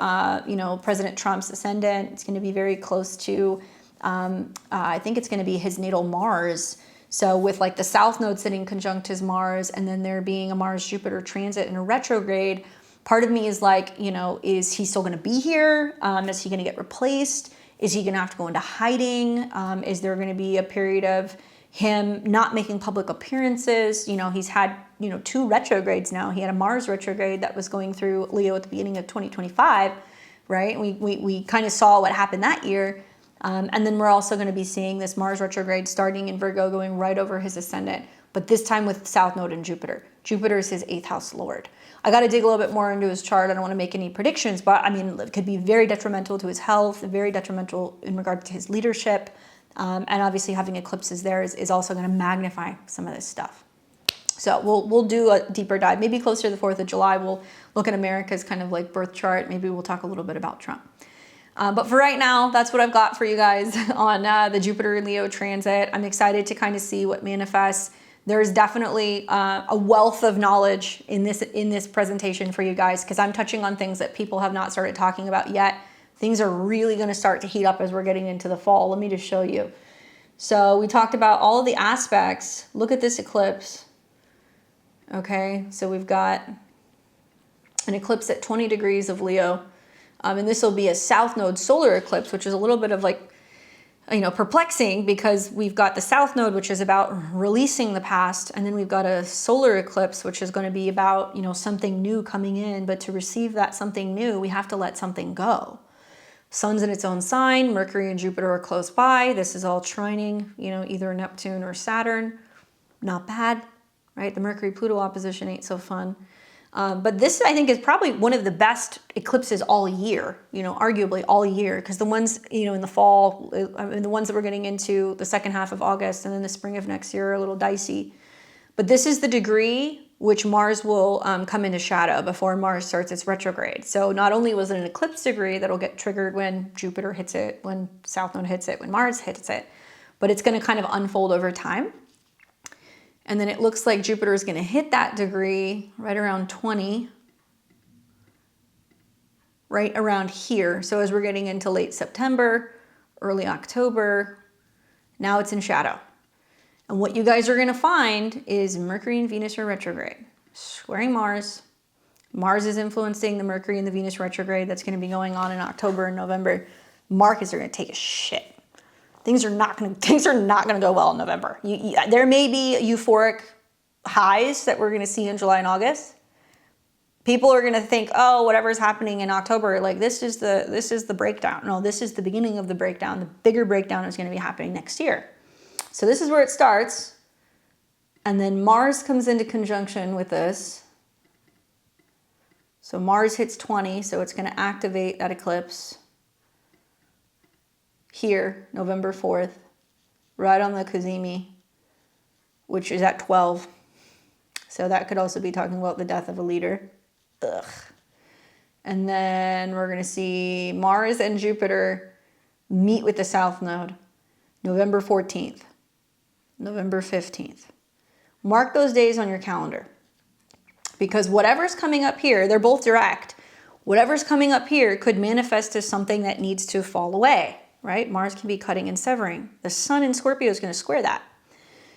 President Trump's ascendant. It's going to be very close to I think it's going to be his natal Mars. So with like the South Node sitting conjunct his Mars, and then there being a Mars-Jupiter transit in a retrograde, part of me is like, is he still going to be here? Is he going to get replaced? Is he going to have to go into hiding? Is there going to be a period of him not making public appearances? He's had, 2 retrogrades now. He had a Mars retrograde that was going through Leo at the beginning of 2025, right? We kind of saw what happened that year. And then we're also going to be seeing this Mars retrograde starting in Virgo, going right over his ascendant, but this time with South Node and Jupiter. Jupiter is his 8th house lord. I got to dig a little bit more into his chart. I don't want to make any predictions, but it could be very detrimental to his health, very detrimental in regard to his leadership. And obviously having eclipses there is also going to magnify some of this stuff. So we'll do a deeper dive, maybe closer to the 4th of July. We'll look at America's kind of like birth chart. Maybe we'll talk a little bit about Trump. But for right now, that's what I've got for you guys on the Jupiter and Leo transit. I'm excited to kind of see what manifests. There's definitely a wealth of knowledge in this presentation for you guys, because I'm touching on things that people have not started talking about yet. Things are really going to start to heat up as we're getting into the fall. Let me just show you. So we talked about all of the aspects. Look at this eclipse. Okay, so we've got an eclipse at 20 degrees of Leo. And this will be a south node solar eclipse, which is a little bit of like, perplexing, because we've got the south node, which is about releasing the past. And then we've got a solar eclipse, which is going to be about, something new coming in. But to receive that something new, we have to let something go. Sun's in its own sign. Mercury and Jupiter are close by. This is all trining, either Neptune or Saturn. Not bad, right? The Mercury-Pluto opposition ain't so fun. But this, I think, is probably one of the best eclipses all year, arguably all year, because the ones, in the fall, the ones that we're getting into the second half of August and then the spring of next year are a little dicey. But this is the degree which Mars will come into shadow before Mars starts its retrograde. So not only was it an eclipse degree that'll get triggered when Jupiter hits it, when South Node hits it, when Mars hits it, but it's going to kind of unfold over time. And then it looks like Jupiter is going to hit that degree right around 20, right around here. So as we're getting into late September, early October, now it's in shadow. And what you guys are going to find is Mercury and Venus are retrograde, squaring Mars. Mars is influencing the Mercury and the Venus retrograde that's going to be going on in October and November. Markets are going to take a shit. Things are not going to go well in November. There may be euphoric highs that we're going to see in July and August. People are going to think, oh, whatever's happening in October, like this is the breakdown. No, this is the beginning of the breakdown. The bigger breakdown is going to be happening next year. So this is where it starts. And then Mars comes into conjunction with this. So Mars hits 20, so it's going to activate that eclipse here, November 4th, right on the Cazimi, which is at 12. So that could also be talking about the death of a leader. Ugh. And then we're going to see Mars and Jupiter meet with the South Node, November 14th, November 15th. Mark those days on your calendar, because whatever's coming up here, they're both direct. Whatever's coming up here could manifest as something that needs to fall away. Right? Mars can be cutting and severing. The Sun in Scorpio is going to square that.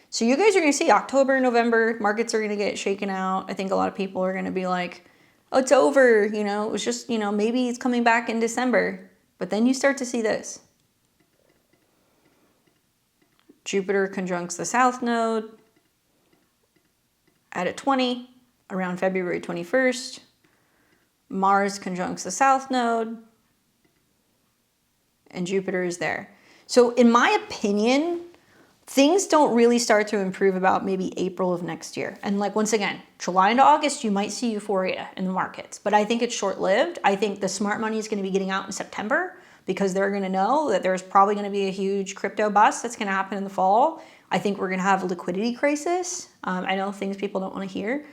So you guys are going to see October, November, markets are going to get shaken out. I think a lot of people are going to be like, oh, it's over. It was just, maybe it's coming back in December. But then you start to see this. Jupiter conjuncts the South Node at a 20 around February 21st. Mars conjuncts the South Node. And Jupiter is there. So in my opinion, things don't really start to improve about maybe April of next year. And like, once again, July into August, you might see euphoria in the markets, but I think it's short-lived. I think the smart money is going to be getting out in September, because they're going to know that there's probably going to be a huge crypto bust that's going to happen in the fall. I think we're going to have a liquidity crisis. I know things people don't want to hear.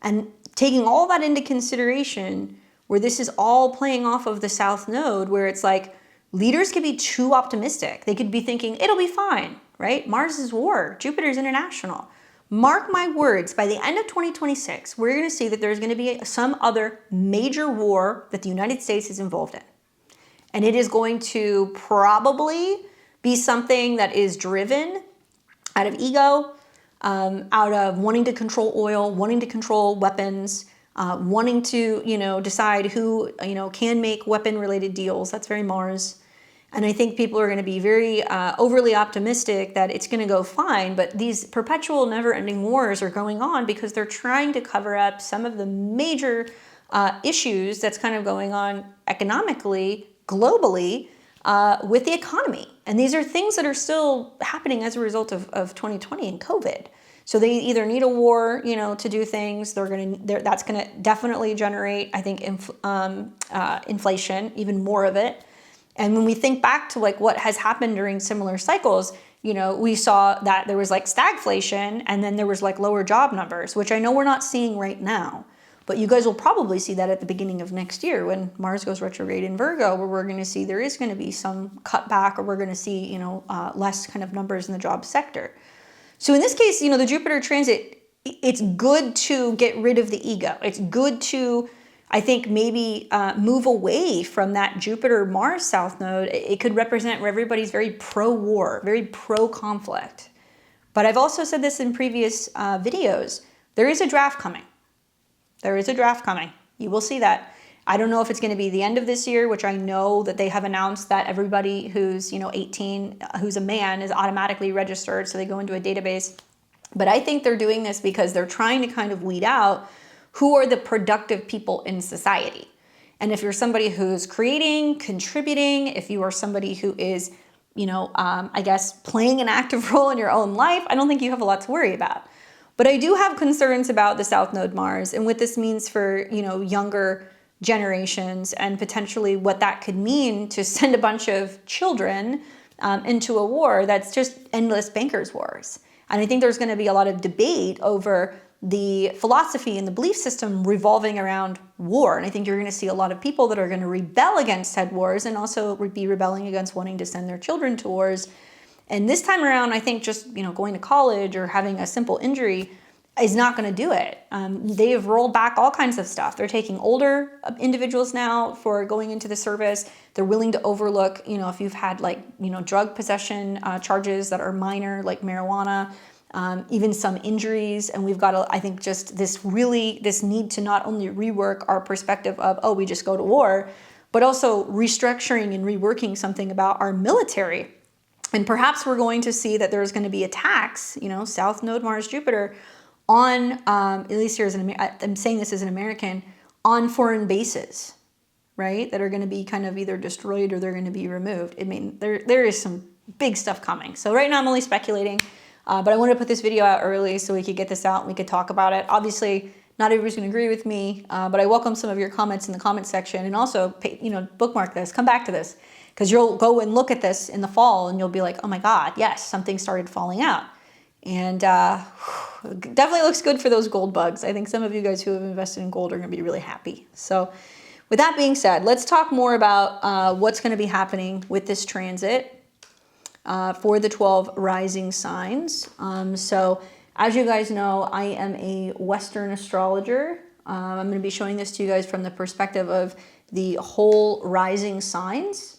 And taking all that into consideration, where this is all playing off of the South Node, where it's like, leaders could be too optimistic. They could be thinking, it'll be fine, right? Mars is war, Jupiter's international. Mark my words, by the end of 2026, we're going to see that there's going to be some other major war that the United States is involved in. And it is going to probably be something that is driven out of ego, out of wanting to control oil, wanting to control weapons, wanting to, decide who, can make weapon-related deals. That's very Mars. And I think people are going to be very overly optimistic that it's going to go fine, but these perpetual never-ending wars are going on because they're trying to cover up some of the major issues that's kind of going on economically, globally, with the economy. And these are things that are still happening as a result of 2020 and COVID. So they either need a war, to do things. That's going to definitely generate, I think, inflation, even more of it. And when we think back to like what has happened during similar cycles, we saw that there was like stagflation, and then there was like lower job numbers, which I know we're not seeing right now. But you guys will probably see that at the beginning of next year when Mars goes retrograde in Virgo, where we're going to see there is going to be some cutback, or we're going to see, less kind of numbers in the job sector. So in this case, the Jupiter transit, it's good to get rid of the ego. It's good to, I think, maybe move away from that Jupiter-Mars South Node. It could represent where everybody's very pro-war, very pro-conflict. But I've also said this in previous videos. There is a draft coming. There is a draft coming. You will see that. I don't know if it's going to be the end of this year, which I know that they have announced that everybody who's, 18, who's a man is automatically registered. So they go into a database. But I think they're doing this because they're trying to kind of weed out who are the productive people in society. And if you're somebody who's creating, contributing, if you are somebody who is, I guess playing an active role in your own life, I don't think you have a lot to worry about. But I do have concerns about the South Node Mars and what this means for, younger generations and potentially what that could mean to send a bunch of children into a war that's just endless bankers' wars. And I think there's going to be a lot of debate over the philosophy and the belief system revolving around war. And I think you're going to see a lot of people that are going to rebel against said wars and also be rebelling against wanting to send their children to wars. And this time around, I think just, going to college or having a simple injury is not going to do it. They have rolled back all kinds of stuff. They're taking older individuals now for going into the service. They're willing to overlook, if you've had drug possession charges that are minor, like marijuana, even some injuries. And we've got, I think, just this need to not only rework our perspective of, oh, we just go to war, but also restructuring and reworking something about our military. And perhaps we're going to see that there's going to be attacks, South Node, Mars, Jupiter, on, at least here I'm saying this as an American, on foreign bases, right? That are going to be kind of either destroyed or they're going to be removed. I mean, there is some big stuff coming. So right now I'm only speculating, but I wanted to put this video out early so we could get this out and we could talk about it. Obviously, not everybody's going to agree with me, but I welcome some of your comments in the comment section, and also, bookmark this, come back to this, because you'll go and look at this in the fall and you'll be like, oh my God, yes, something started falling out. And definitely looks good for those gold bugs. I think some of you guys who have invested in gold are going to be really happy. So with that being said, let's talk more about what's going to be happening with this transit for the 12 rising signs. So as you guys know, I am a Western astrologer. I'm going to be showing this to you guys from the perspective of the whole rising signs.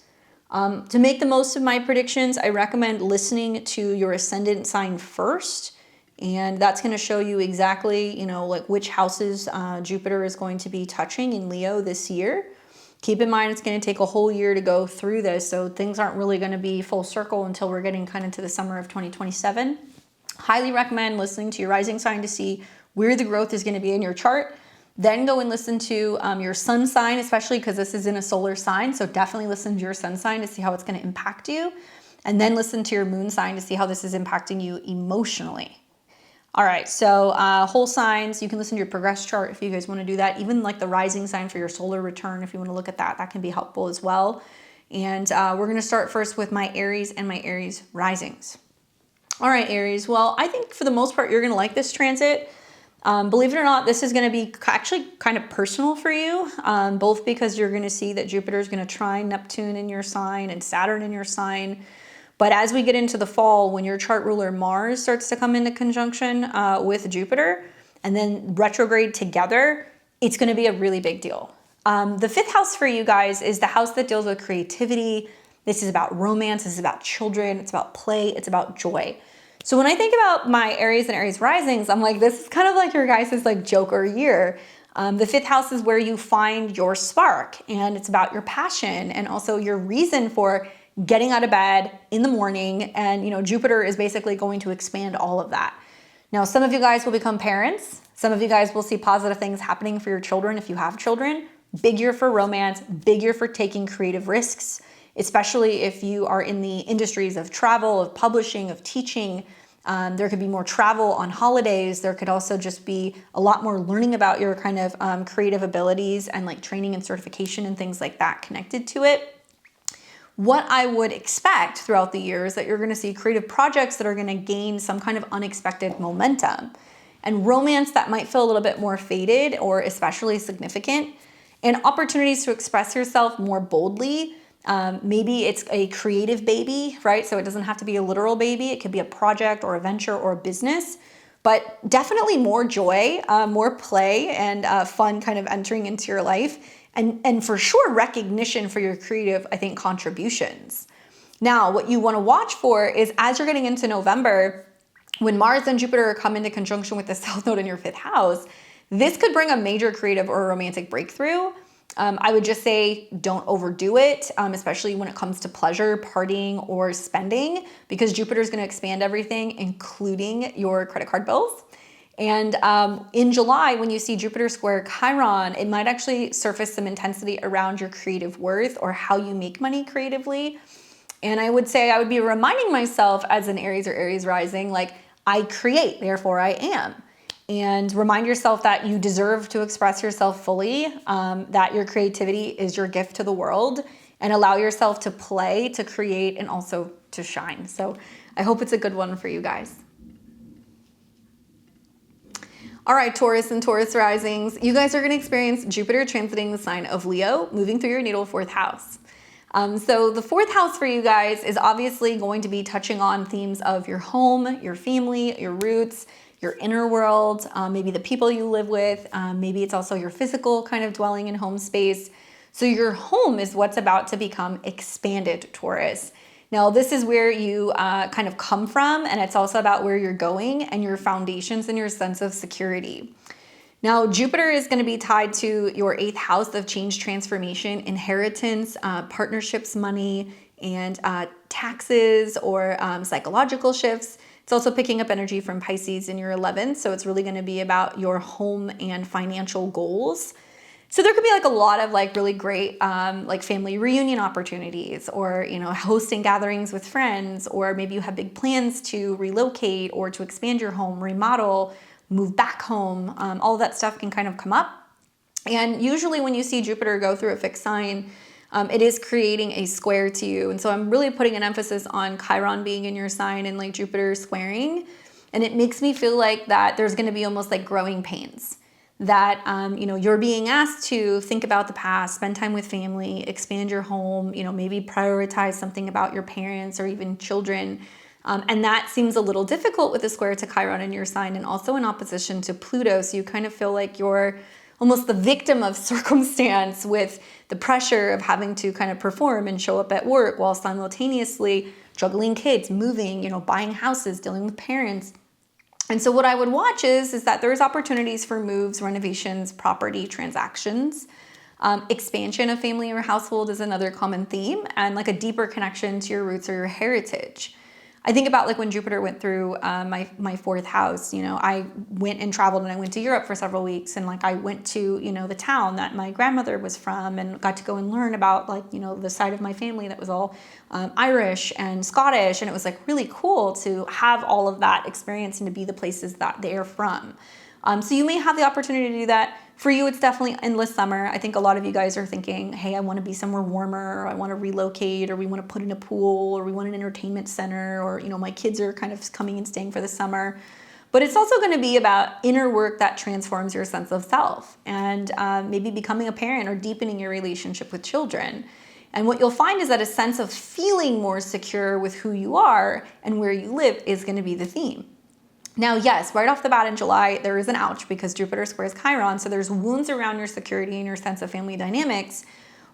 To make the most of my predictions, I recommend listening to your ascendant sign first. And that's going to show you exactly, which houses Jupiter is going to be touching in Leo this year. Keep in mind, it's going to take a whole year to go through this. So things aren't really going to be full circle until we're getting kind of to the summer of 2027. Highly recommend listening to your rising sign to see where the growth is going to be in your chart. Then go and listen to your sun sign, especially because this is in a solar sign. So definitely listen to your sun sign to see how it's going to impact you. And then listen to your moon sign to see how this is impacting you emotionally. All right, so whole signs, you can listen to your progress chart if you guys want to do that. Even like the rising sign for your solar return, if you want to look at that, that can be helpful as well. And we're going to start first with my Aries and my Aries risings. All right, Aries. Well, I think for the most part, you're going to like this transit. Believe it or not, this is going to be actually kind of personal for you, both because you're going to see that Jupiter is going to trine Neptune in your sign and Saturn in your sign. But as we get into the fall, when your chart ruler Mars starts to come into conjunction with Jupiter and then retrograde together, it's going to be a really big deal. The fifth house for you guys is the house that deals with creativity. This is about romance. This is about children. It's about play. It's about joy. So when I think about my Aries and Aries risings, I'm like, this is kind of like your guys' like Joker year. The fifth house is where you find your spark, and it's about your passion and also your reason for getting out of bed in the morning. And, Jupiter is basically going to expand all of that. Now, some of you guys will become parents. Some of you guys will see positive things happening for your children if you have children. Big year for romance, big year for taking creative risks, especially if you are in the industries of travel, of publishing, of teaching. There could be more travel on holidays. There could also just be a lot more learning about your kind of creative abilities and like training and certification and things like that connected to it. What I would expect throughout the year is that you're going to see creative projects that are going to gain some kind of unexpected momentum, and romance that might feel a little bit more faded or especially significant, and opportunities to express yourself more boldly. Maybe it's a creative baby, right? So it doesn't have to be a literal baby. It could be a project or a venture or a business, but definitely more joy, more play and fun kind of entering into your life. And for sure, recognition for your creative, I think, contributions. Now, what you want to watch for is as you're getting into November, when Mars and Jupiter come into conjunction with the South Node in your 5th house, this could bring a major creative or romantic breakthrough. I would just say don't overdo it, especially when it comes to pleasure, partying, or spending, because Jupiter is going to expand everything, including your credit card bills. And in July, when you see Jupiter square Chiron, it might actually surface some intensity around your creative worth or how you make money creatively. And I would say I would be reminding myself as an Aries or Aries rising, like, I create, therefore I am. And remind yourself that you deserve to express yourself fully, that your creativity is your gift to the world, and allow yourself to play, to create, and also to shine. So I hope it's a good one for you guys. All right, Taurus and Taurus risings, you guys are going to experience Jupiter transiting the sign of Leo, moving through your natal 4th house. So the 4th house for you guys is obviously going to be touching on themes of your home, your family, your roots, your inner world, maybe the people you live with, maybe it's also your physical kind of dwelling in home space. So your home is what's about to become expanded, Taurus. Now, this is where you kind of come from, and it's also about where you're going and your foundations and your sense of security. Now, Jupiter is going to be tied to your 8th house of change, transformation, inheritance, partnerships, money, and taxes or psychological shifts. It's also picking up energy from Pisces in your 11th. So it's really going to be about your home and financial goals. So there could be like a lot of like really great like family reunion opportunities, or, you know, hosting gatherings with friends, or maybe you have big plans to relocate or to expand your home, remodel, move back home. All of that stuff can kind of come up. And usually when you see Jupiter go through a fixed sign, it is creating a square to you. And so I'm really putting an emphasis on Chiron being in your sign and like Jupiter squaring. And it makes me feel like that there's going to be almost like growing pains, that, you know, you're being asked to think about the past, spend time with family, expand your home, you know, maybe prioritize something about your parents or even children. And that seems a little difficult with the square to Chiron in your sign, and also in opposition to Pluto. So you kind of feel like you're almost the victim of circumstance, with the pressure of having to kind of perform and show up at work while simultaneously juggling kids, moving, you know, buying houses, dealing with parents. And so what I would watch is that there's opportunities for moves, renovations, property transactions. Expansion of family or household is another common theme, and like a deeper connection to your roots or your heritage. I think about like when Jupiter went through my 4th house, you know, I went and traveled, and I went to Europe for several weeks, and like I went to, you know, the town that my grandmother was from, and got to go and learn about like, you know, the side of my family that was all Irish and Scottish. And it was like really cool to have all of that experience and to be the places that they're from. So you may have the opportunity to do that. For you, it's definitely endless summer. I think a lot of you guys are thinking, hey, I want to be somewhere warmer, or I want to relocate, or we want to put in a pool, or we want an entertainment center, or, you know, my kids are kind of coming and staying for the summer. But it's also going to be about inner work that transforms your sense of self, and maybe becoming a parent or deepening your relationship with children. And what you'll find is that a sense of feeling more secure with who you are and where you live is going to be the theme. Now, yes, right off the bat in July, there is an ouch because Jupiter squares Chiron. So there's wounds around your security and your sense of family dynamics.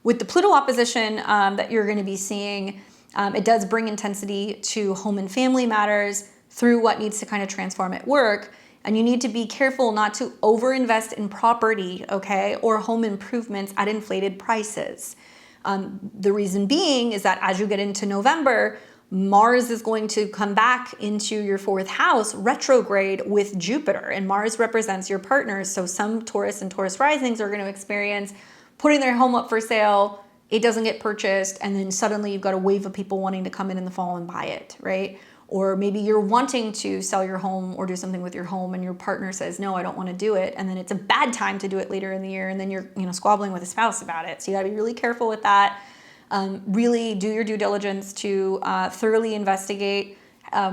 With the Pluto opposition that you're going to be seeing, it does bring intensity to home and family matters through what needs to kind of transform at work. And you need to be careful not to overinvest in property, okay, or home improvements at inflated prices. The reason being is that as you get into November, Mars is going to come back into your 4th house retrograde with Jupiter, and Mars represents your partners. So some Taurus and Taurus risings are going to experience putting their home up for sale, it doesn't get purchased, and then suddenly you've got a wave of people wanting to come in the fall and buy it, right? Or maybe you're wanting to sell your home or do something with your home, and your partner says, no, I don't want to do it. And then it's a bad time to do it later in the year, and then you're, you know, squabbling with a spouse about it. So you got to be really careful with that. Really do your due diligence to thoroughly investigate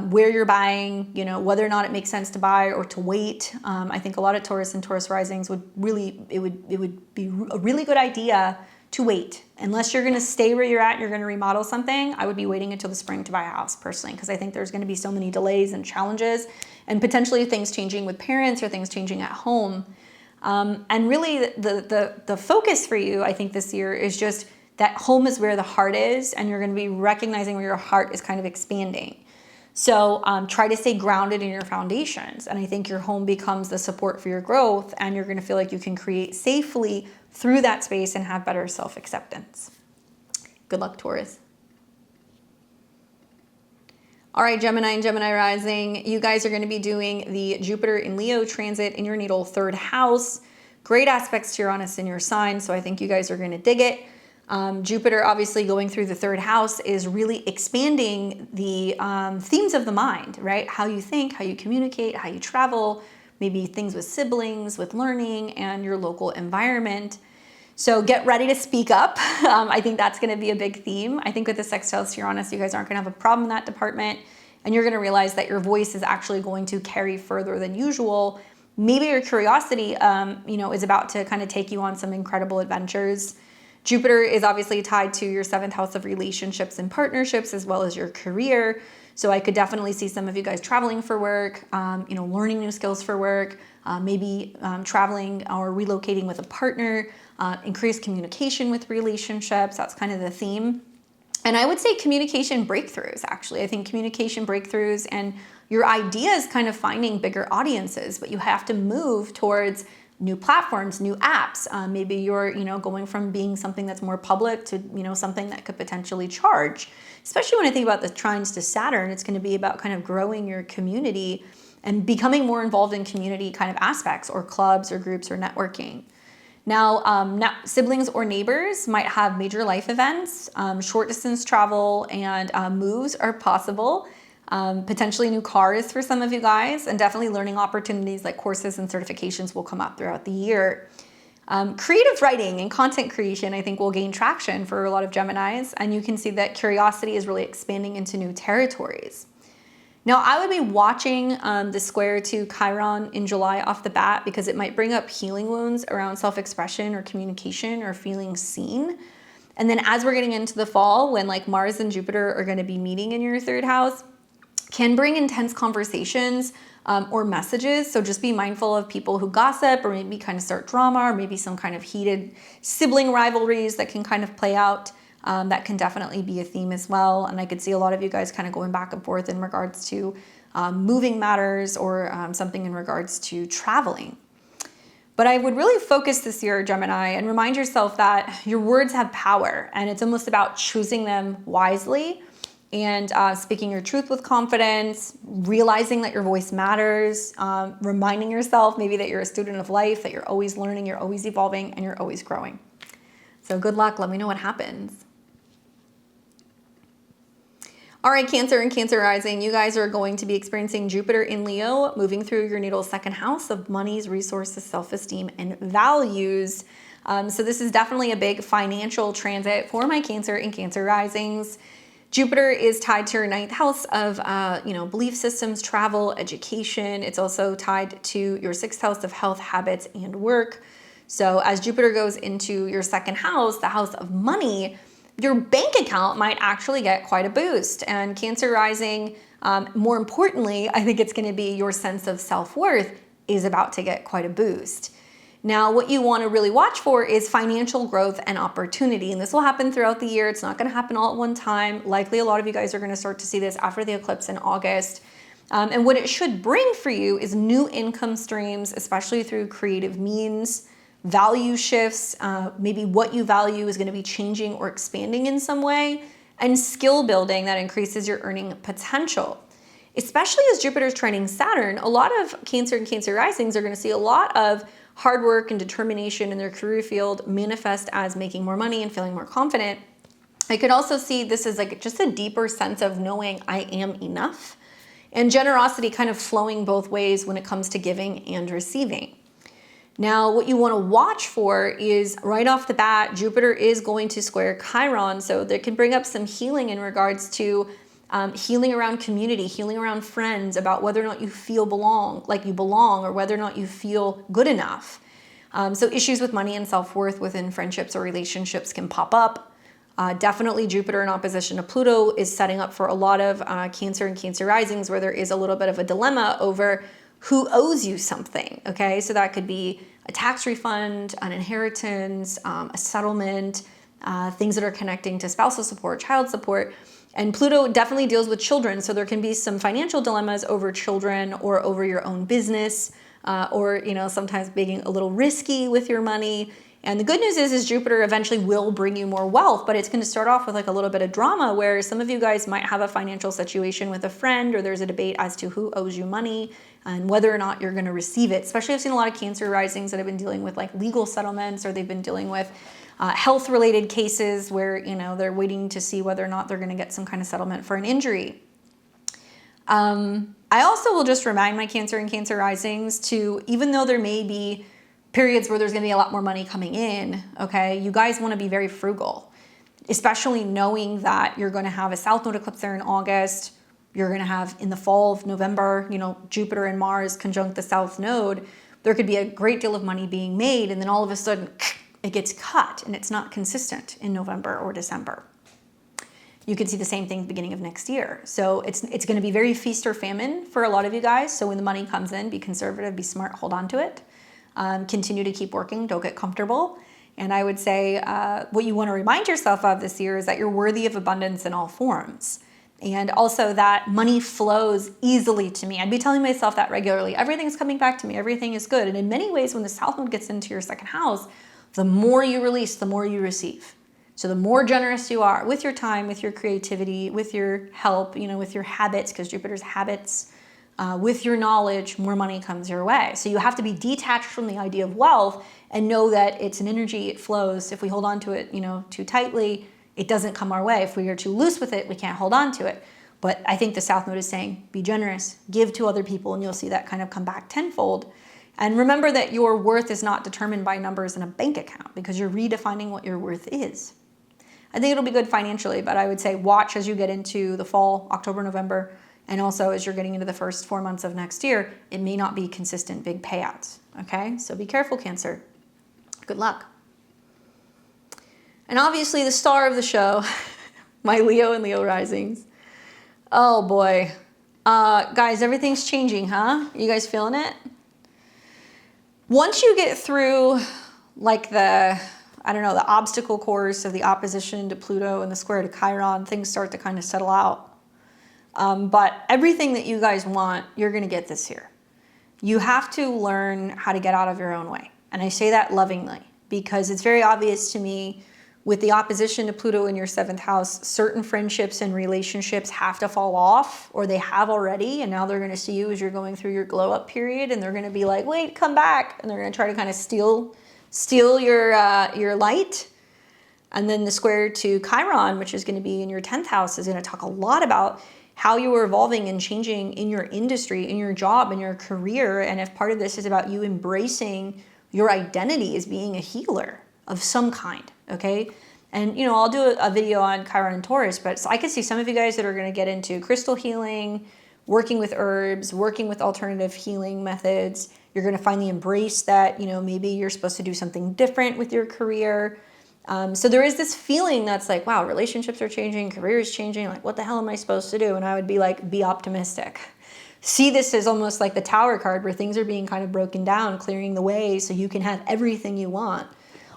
where you're buying, you know, whether or not it makes sense to buy or to wait. I think a lot of Taurus and Taurus risings would really, it would be a really good idea to wait. Unless you're going to stay where you're at and you're going to remodel something, I would be waiting until the spring to buy a house personally, because I think there's going to be so many delays and challenges, and potentially things changing with parents or things changing at home. And really the focus for you, I think this year, is just that home is where the heart is, and you're going to be recognizing where your heart is kind of expanding. So try to stay grounded in your foundations. And I think your home becomes the support for your growth, and you're going to feel like you can create safely through that space and have better self-acceptance. Good luck, Taurus. All right, Gemini and Gemini rising, you guys are going to be doing the Jupiter in Leo transit in your natal 3rd house. Great aspects to Uranus in your sign, so I think you guys are going to dig it. Jupiter obviously going through the 3rd house is really expanding the themes of the mind, right? How you think, how you communicate, how you travel, maybe things with siblings, with learning, and your local environment. So get ready to speak up. I think that's going to be a big theme. I think with the sextile to Uranus, you guys aren't going to have a problem in that department, and you're going to realize that your voice is actually going to carry further than usual. Maybe your curiosity, is about to kind of take you on some incredible adventures. Jupiter is obviously tied to your 7th house of relationships and partnerships, as well as your career. So I could definitely see some of you guys traveling for work, learning new skills for work, maybe traveling or relocating with a partner, increased communication with relationships. That's kind of the theme. And I would say communication breakthroughs, actually. I think communication breakthroughs and your ideas kind of finding bigger audiences, but you have to move towards new platforms, new apps. Maybe you're, going from being something that's more public to, something that could potentially charge. Especially when I think about the trines to Saturn, it's going to be about kind of growing your community and becoming more involved in community kind of aspects, or clubs or groups or networking. Now, siblings or neighbors might have major life events. Short distance travel and moves are possible. Potentially new cars for some of you guys, and definitely learning opportunities like courses and certifications will come up throughout the year. Creative writing and content creation, I think, will gain traction for a lot of Geminis, and you can see that curiosity is really expanding into new territories. Now, I would be watching the square to Chiron in July off the bat, because it might bring up healing wounds around self-expression or communication or feeling seen. And then as we're getting into the fall, when like Mars and Jupiter are going to be meeting in your 3rd house, can bring intense conversations or messages. So just be mindful of people who gossip, or maybe kind of start drama, or maybe some kind of heated sibling rivalries that can kind of play out. That can definitely be a theme as well. And I could see a lot of you guys kind of going back and forth in regards to moving matters, or something in regards to traveling. But I would really focus this year, Gemini, and remind yourself that your words have power, and it's almost about choosing them wisely and speaking your truth with confidence, realizing that your voice matters, reminding yourself maybe that you're a student of life, that you're always learning, you're always evolving, and you're always growing. So good luck. Let me know what happens. All right, Cancer and Cancer rising, you guys are going to be experiencing Jupiter in Leo, moving through your natal 2nd house of monies, resources, self-esteem, and values. So this is definitely a big financial transit for my Cancer and Cancer risings. Jupiter is tied to your 9th house of, belief systems, travel, education. It's also tied to your 6th house of health, habits, and work. So as Jupiter goes into your 2nd house, the house of money, your bank account might actually get quite a boost. And Cancer rising, more importantly, I think it's going to be your sense of self-worth is about to get quite a boost. Now, what you want to really watch for is financial growth and opportunity. And this will happen throughout the year. It's not going to happen all at one time. Likely a lot of you guys are going to start to see this after the eclipse in August. And what it should bring for you is new income streams, especially through creative means, value shifts, maybe what you value is going to be changing or expanding in some way, and skill building that increases your earning potential. Especially as Jupiter's trining Saturn, a lot of Cancer and Cancer risings are going to see a lot of hard work and determination in their career field manifest as making more money and feeling more confident. I could also see this as like just a deeper sense of knowing I am enough, and generosity kind of flowing both ways when it comes to giving and receiving. Now, what you want to watch for is right off the bat, Jupiter is going to square Chiron. So that can bring up some healing in regards to healing around community, healing around friends, about whether or not you feel like you belong, or whether or not you feel good enough. So issues with money and self-worth within friendships or relationships can pop up. Definitely Jupiter in opposition to Pluto is setting up for a lot of Cancer and Cancer risings where there is a little bit of a dilemma over who owes you something, okay? So that could be a tax refund, an inheritance, a settlement, things that are connecting to spousal support, child support. And Pluto definitely deals with children, so there can be some financial dilemmas over children or over your own business, or sometimes being a little risky with your money. And the good news is Jupiter eventually will bring you more wealth, but it's going to start off with like a little bit of drama where some of you guys might have a financial situation with a friend, or there's a debate as to who owes you money and whether or not you're going to receive it. Especially I've seen a lot of Cancer risings that have been dealing with like legal settlements, or they've been dealing with health related cases where, they're waiting to see whether or not they're going to get some kind of settlement for an injury. I also will just remind my Cancer and Cancer risings to, even though there may be periods where there's going to be a lot more money coming in, okay, you guys want to be very frugal, especially knowing that you're going to have a South Node eclipse there in August. You're going to have in the fall of November, Jupiter and Mars conjunct the South Node. There could be a great deal of money being made, and then all of a sudden it gets cut and it's not consistent in November or December. You could see the same thing at the beginning of next year. So it's going to be very feast or famine for a lot of you guys. So when the money comes in, be conservative, be smart, hold on to it. Continue to keep working, don't get comfortable. And I would say what you want to remind yourself of this year is that you're worthy of abundance in all forms. And also that money flows easily to me. I'd be telling myself that regularly. Everything's coming back to me. Everything is good. And in many ways, when the South Node gets into your second house, the more you release, the more you receive. So the more generous you are with your time, with your creativity, with your help, with your habits, because Jupiter's habits, with your knowledge, more money comes your way. So you have to be detached from the idea of wealth and know that it's an energy, it flows. If we hold on to it, too tightly, it doesn't come our way. If we are too loose with it, we can't hold on to it. But I think the South Node is saying, be generous, give to other people, and you'll see that kind of come back tenfold. And remember that your worth is not determined by numbers in a bank account, because you're redefining what your worth is. I think it'll be good financially, but I would say watch as you get into the fall, October, November, and also as you're getting into the first 4 months of next year, it may not be consistent big payouts, okay? So be careful, Cancer. Good luck. And obviously the star of the show, my Leo and Leo risings. Oh boy. Guys, everything's changing, huh? You guys feeling it? Once you get through like the obstacle course of the opposition to Pluto and the square to Chiron, things start to kind of settle out. But everything that you guys want, you're going to get this year. You have to learn how to get out of your own way. And I say that lovingly, because it's very obvious to me with the opposition to Pluto in your 7th house, certain friendships and relationships have to fall off, or they have already. And now they're going to see you as you're going through your glow up period. And they're going to be like, wait, come back. And they're going to try to kind of steal your light. And then the square to Chiron, which is going to be in your 10th house, is going to talk a lot about how you are evolving and changing in your industry, in your job, in your career. And if part of this is about you embracing your identity as being a healer of some kind, okay? And, I'll do a video on Chiron and Taurus, but I could see some of you guys that are going to get into crystal healing, working with herbs, working with alternative healing methods. You're going to finally embrace that, maybe you're supposed to do something different with your career. So there is this feeling that's like, wow, relationships are changing, career is changing. Like, what the hell am I supposed to do? And I would be like, be optimistic. See this as almost like the Tower card, where things are being kind of broken down, clearing the way so you can have everything you want.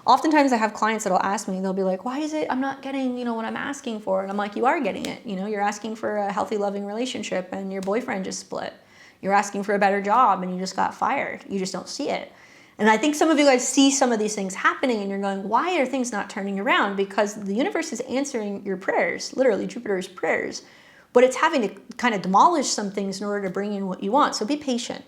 Oftentimes I have clients that'll ask me, they'll be like, why is it I'm not getting, what I'm asking for? And I'm like, you are getting it. You're asking for a healthy, loving relationship and your boyfriend just split. You're asking for a better job and you just got fired. You just don't see it. And I think some of you guys see some of these things happening and you're going, why are things not turning around? Because the universe is answering your prayers, literally Jupiter's prayers, but it's having to kind of demolish some things in order to bring in what you want. So be patient.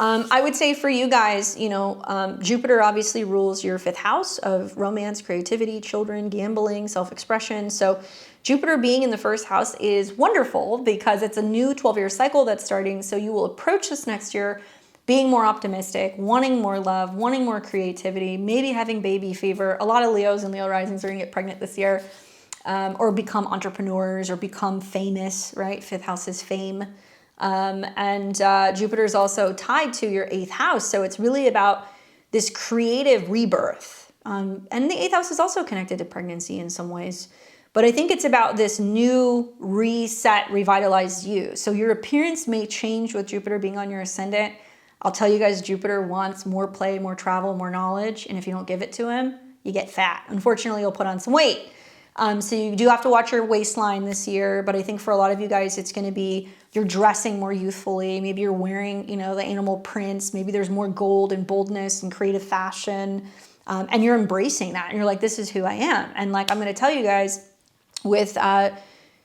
I would say for you guys, Jupiter obviously rules your 5th house of romance, creativity, children, gambling, self-expression. So Jupiter being in the 1st house is wonderful because it's a new 12-year cycle that's starting. So you will approach this next year being more optimistic, wanting more love, wanting more creativity, maybe having baby fever. A lot of Leos and Leo risings are going to get pregnant this year, or become entrepreneurs or become famous, right? 5th house is fame. And Jupiter is also tied to your 8th house. So it's really about this creative rebirth. And the 8th house is also connected to pregnancy in some ways. But I think it's about this new reset, revitalized you. So your appearance may change with Jupiter being on your ascendant. I'll tell you guys, Jupiter wants more play, more travel, more knowledge. And if you don't give it to him, you get fat. Unfortunately, you'll put on some weight. So you do have to watch your waistline this year, but I think for a lot of you guys, it's going to be you're dressing more youthfully. Maybe you're wearing, you know, the animal prints. Maybe there's more gold and boldness and creative fashion. And you're embracing that. And you're like, this is who I am. And like, I'm going to tell you guys with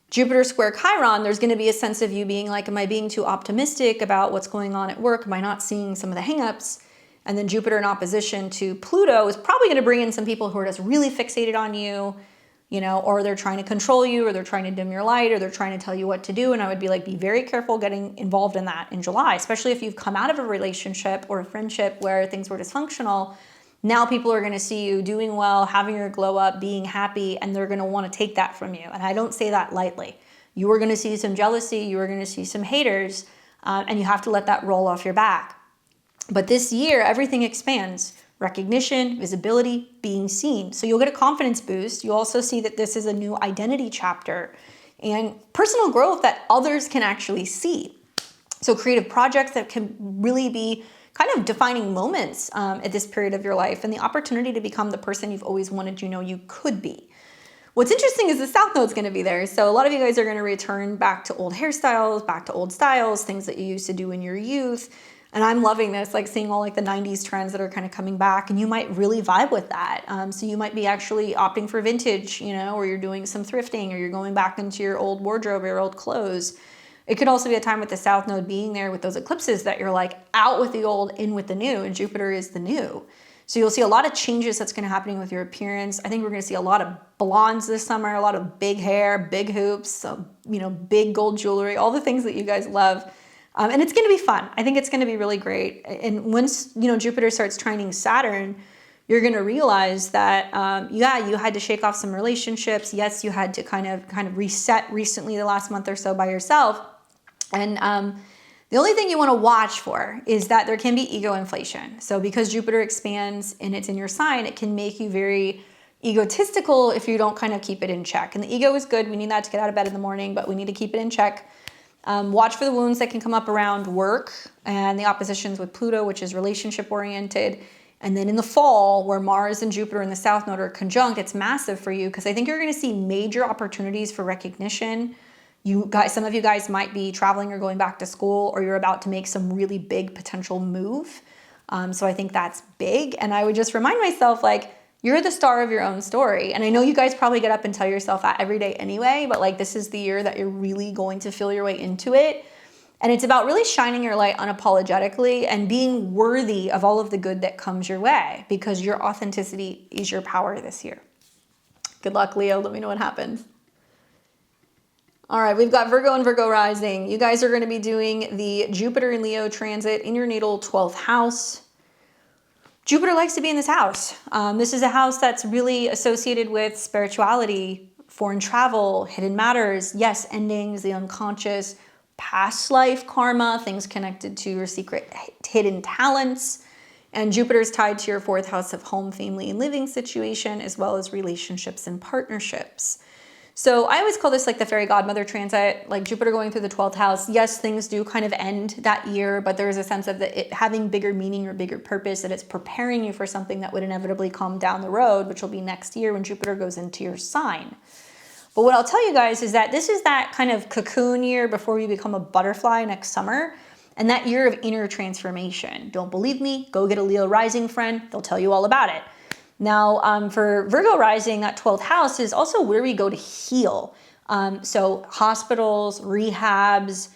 Jupiter square Chiron, there's going to be a sense of you being like, am I being too optimistic about what's going on at work? Am I not seeing some of the hangups? And then Jupiter in opposition to Pluto is probably going to bring in some people who are just really fixated on you, you know, or they're trying to control you, or they're trying to dim your light, or they're trying to tell you what to do. And I would be like, be very careful getting involved in that in July, especially if you've come out of a relationship or a friendship where things were dysfunctional. Now people are going to see you doing well, having your glow up, being happy, and they're going to want to take that from you. And I don't say that lightly. You are going to see some jealousy. You are going to see some haters, and you have to let that roll off your back. But this year, everything expands. Recognition, visibility, being seen. So you'll get a confidence boost. You'll also see that this is a new identity chapter and personal growth that others can actually see. So creative projects that can really be kind of defining moments at this period of your life, and the opportunity to become the person you've always wanted you know you could be. What's interesting is the South Node's going to be there. So a lot of you guys are going to return back to old hairstyles, back to old styles, things that you used to do in your youth. And I'm loving this, like seeing all like the 90s trends that are kind of coming back, and you might really vibe with that. So you might be actually opting for vintage, you know, or you're doing some thrifting, or you're going back into your old wardrobe or your old clothes. It could also be a time with the South Node being there with those eclipses that you're like out with the old, in with the new, and Jupiter is the new. So you'll see a lot of changes that's going to happen with your appearance. I think we're going to see a lot of blondes this summer, a lot of big hair, big hoops, you know, big gold jewelry, all the things that you guys love. And it's going to be fun. I think it's going to be really great. And once, you know, Jupiter starts trining Saturn, you're going to realize that, yeah, you had to shake off some relationships. Yes, you had to kind of reset recently the last month or so by yourself. And the only thing you want to watch for is that there can be ego inflation. So because Jupiter expands and it's in your sign, it can make you very egotistical if you don't kind of keep it in check. And the ego is good. We need that to get out of bed in the morning, but we need to keep it in check. Watch for the wounds that can come up around work and the oppositions with Pluto, which is relationship oriented. And then in the fall, where Mars and Jupiter in the South Node are conjunct, it's massive for you because I think you're going to see major opportunities for recognition. You guys, some of you guys might be traveling or going back to school, or you're about to make some really big potential move. So I think that's big. And I would just remind myself, like, you're the star of your own story. And I know you guys probably get up and tell yourself that every day anyway, but like this is the year that you're really going to feel your way into it. And it's about really shining your light unapologetically and being worthy of all of the good that comes your way, because your authenticity is your power this year. Good luck, Leo. Let me know what happens. All right, we've got Virgo and Virgo rising. You guys are going to be doing the Jupiter and Leo transit in your natal 12th house. Jupiter likes to be in this house. This is a house that's really associated with spirituality, foreign travel, hidden matters, yes, endings, the unconscious, past life karma, things connected to your secret hidden talents. And Jupiter's tied to your 4th house of home, family, and living situation, as well as relationships and partnerships. So I always call this like the fairy godmother transit, like Jupiter going through the 12th house. Yes, things do kind of end that year, but there is a sense of it having bigger meaning or bigger purpose, that it's preparing you for something that would inevitably come down the road, which will be next year when Jupiter goes into your sign. But what I'll tell you guys is that this is that kind of cocoon year before you become a butterfly next summer, and that year of inner transformation. Don't believe me? Go get a Leo rising friend. They'll tell you all about it. Now, for Virgo rising, that 12th house is also where we go to heal. So hospitals, rehabs,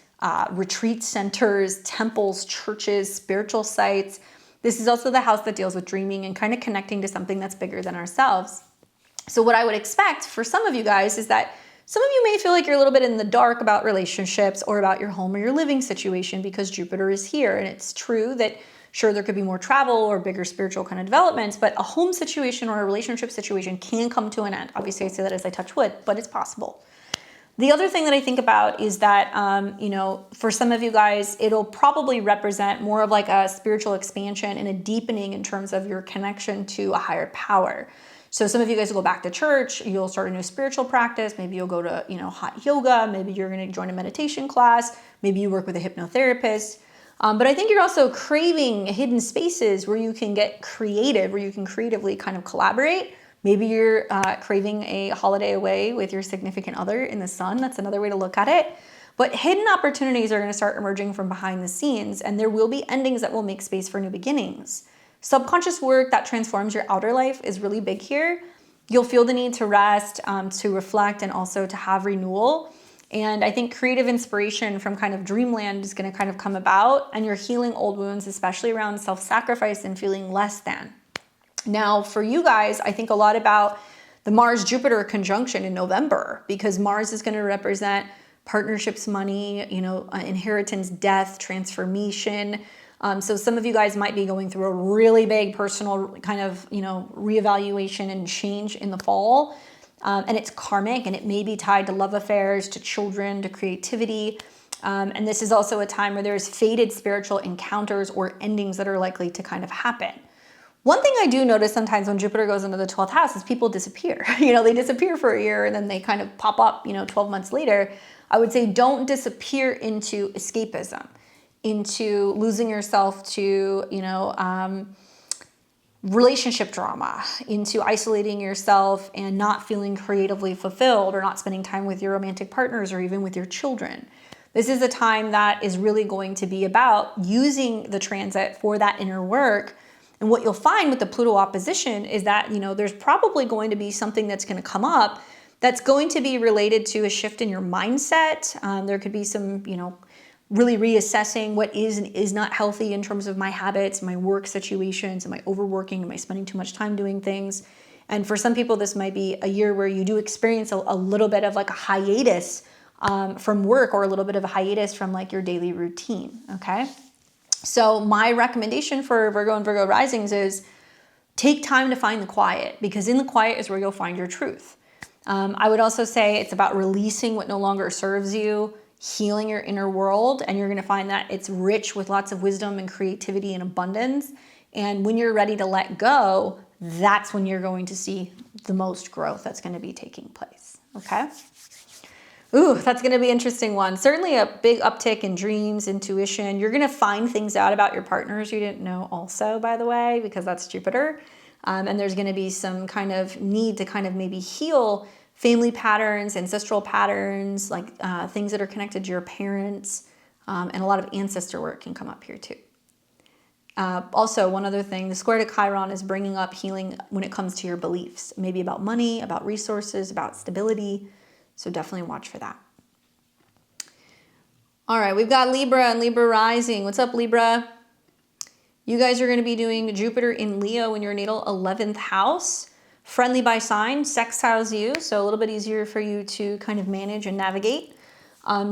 retreat centers, temples, churches, spiritual sites. This is also the house that deals with dreaming and kind of connecting to something that's bigger than ourselves. So what I would expect for some of you guys is that some of you may feel like you're a little bit in the dark about relationships or about your home or your living situation because Jupiter is here. And it's true that sure, there could be more travel or bigger spiritual kind of developments, but a home situation or a relationship situation can come to an end. Obviously, I say that as I touch wood, but it's possible. The other thing that I think about is that, you know, for some of you guys, it'll probably represent more of like a spiritual expansion and a deepening in terms of your connection to a higher power. So some of you guys will go back to church, you'll start a new spiritual practice, maybe you'll go to, you know, hot yoga, maybe you're going to join a meditation class, maybe you work with a hypnotherapist. But I think you're also craving hidden spaces where you can get creative, where you can creatively kind of collaborate. Maybe you're craving a holiday away with your significant other in the sun. That's another way to look at it. But hidden opportunities are going to start emerging from behind the scenes, and there will be endings that will make space for new beginnings. Subconscious work that transforms your outer life is really big here. You'll feel the need to rest, to reflect, and also to have renewal. And I think creative inspiration from kind of dreamland is going to kind of come about, and you're healing old wounds, especially around self-sacrifice and feeling less than. Now, for you guys, I think a lot about the Mars-Jupiter conjunction in November, because Mars is going to represent partnerships, money, inheritance, death, transformation. So some of you guys might be going through a really big personal kind of, reevaluation and change in the fall. And it's karmic, and it may be tied to love affairs, to children, to creativity. And this is also a time where there's fated spiritual encounters or endings that are likely to kind of happen. One thing I do notice sometimes when Jupiter goes into the 12th house is people disappear. They disappear for a year and then they kind of pop up, 12 months later. I would say don't disappear into escapism, into losing yourself to, relationship drama, into isolating yourself and not feeling creatively fulfilled, or not spending time with your romantic partners or even with your children. This is a time that is really going to be about using the transit for that inner work. And what you'll find with the Pluto opposition is that, there's probably going to be something that's going to come up that's going to be related to a shift in your mindset. There could be some, really reassessing what is and is not healthy in terms of my habits, my work situations, am I overworking, am I spending too much time doing things? And for some people, this might be a year where you do experience a little bit of like a hiatus from work, or a little bit of a hiatus from like your daily routine, okay? So my recommendation for Virgo and Virgo risings is take time to find the quiet, because in the quiet is where you'll find your truth. I would also say it's about releasing what no longer serves you, healing your inner world, and you're going to find that it's rich with lots of wisdom and creativity and abundance. And when you're ready to let go, that's when you're going to see the most growth that's going to be taking place, okay? Ooh, that's going to be an interesting one. Certainly a big uptick in dreams, intuition. You're going to find things out about your partners you didn't know also, by the way, because that's Jupiter. And there's going to be some kind of need to kind of maybe heal family patterns, ancestral patterns, like things that are connected to your parents. And a lot of ancestor work can come up here too. Also, one other thing, the square to Chiron is bringing up healing when it comes to your beliefs, maybe about money, about resources, about stability. So definitely watch for that. All right, we've got Libra and Libra rising. What's up, Libra? You guys are going to be doing Jupiter in Leo in your natal 11th house. Friendly by sign, sextiles you, so a little bit easier for you to kind of manage and navigate.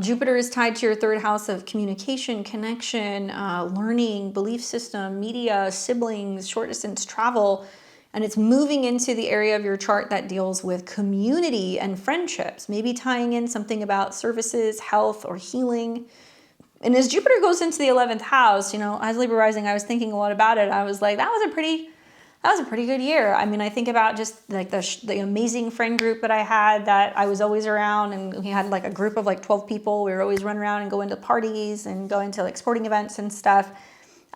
Jupiter is tied to your 3rd house of communication, connection, learning, belief system, media, siblings, short distance travel. And it's moving into the area of your chart that deals with community and friendships, maybe tying in something about services, health, or healing. And as Jupiter goes into the 11th house, as Libra rising, I was thinking a lot about it. I was like, that was a pretty good year. I mean, I think about just like the amazing friend group that I had, that I was always around, and we had like a group of like 12 people. We were always running around and going to parties and going to like sporting events and stuff.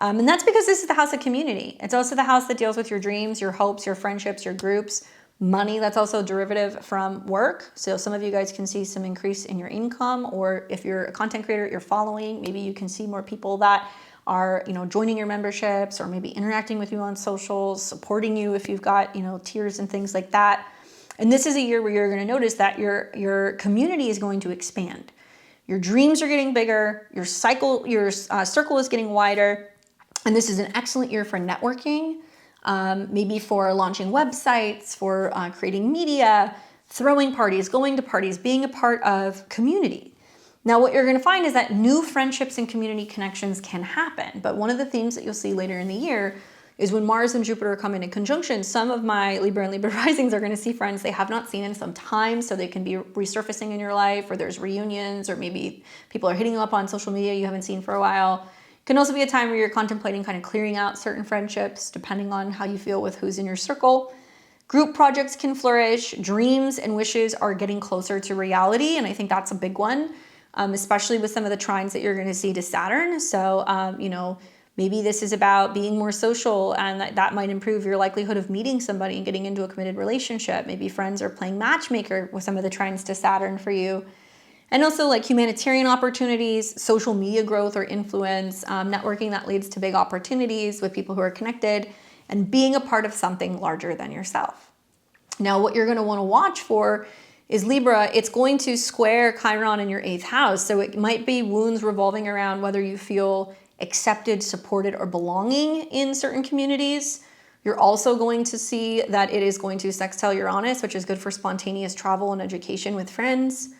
And that's because this is the house of community. It's also the house that deals with your dreams, your hopes, your friendships, your groups, money. That's also derivative from work. So some of you guys can see some increase in your income, or if you're a content creator, you're following, maybe you can see more people that are, joining your memberships, or maybe interacting with you on socials, supporting you if you've got, tiers and things like that. And this is a year where you're going to notice that your community is going to expand. Your dreams are getting bigger, your circle is getting wider. And this is an excellent year for networking, maybe for launching websites, for creating media, throwing parties, going to parties, being a part of community. Now, what you're going to find is that new friendships and community connections can happen. But one of the themes that you'll see later in the year is when Mars and Jupiter come into conjunction, some of my Libra and Libra risings are going to see friends they have not seen in some time, so they can be resurfacing in your life, or there's reunions, or maybe people are hitting you up on social media you haven't seen for a while. It can also be a time where you're contemplating kind of clearing out certain friendships, depending on how you feel with who's in your circle. Group projects can flourish. Dreams and wishes are getting closer to reality, and I think that's a big one. Especially with some of the trines that you're going to see to Saturn. So, Maybe this is about being more social, and that might improve your likelihood of meeting somebody and getting into a committed relationship. Maybe friends are playing matchmaker with some of the trines to Saturn for you. And also like humanitarian opportunities, social media growth or influence, networking that leads to big opportunities with people who are connected, and being a part of something larger than yourself. Now, what you're going to want to watch for is Libra. It's going to square Chiron in your 8th house. So it might be wounds revolving around whether you feel accepted, supported, or belonging in certain communities. You're also going to see that it is going to sextile Uranus, which is good for spontaneous travel and education with friends.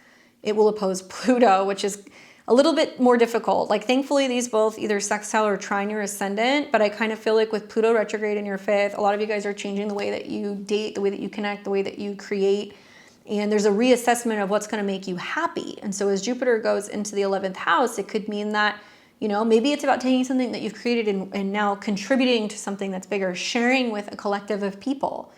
It will oppose Pluto, which is a little bit more difficult. Like thankfully these both either sextile or trine your ascendant, but I kind of feel like with Pluto retrograde in your 5th, a lot of you guys are changing the way that you date, the way that you connect, the way that you create. And there's a reassessment of what's going to make you happy. And so as Jupiter goes into the 11th house, it could mean that, you know, maybe it's about taking something that you've created and now contributing to something that's bigger, sharing with a collective of people.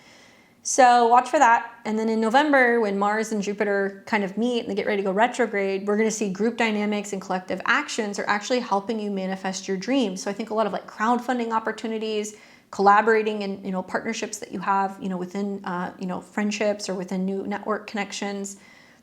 So watch for that. And then in November, when Mars and Jupiter kind of meet and they get ready to go retrograde, we're going to see group dynamics and collective actions are actually helping you manifest your dreams. So I think a lot of like crowdfunding opportunities, collaborating and, you know, partnerships that you have, you know, within, friendships or within new network connections.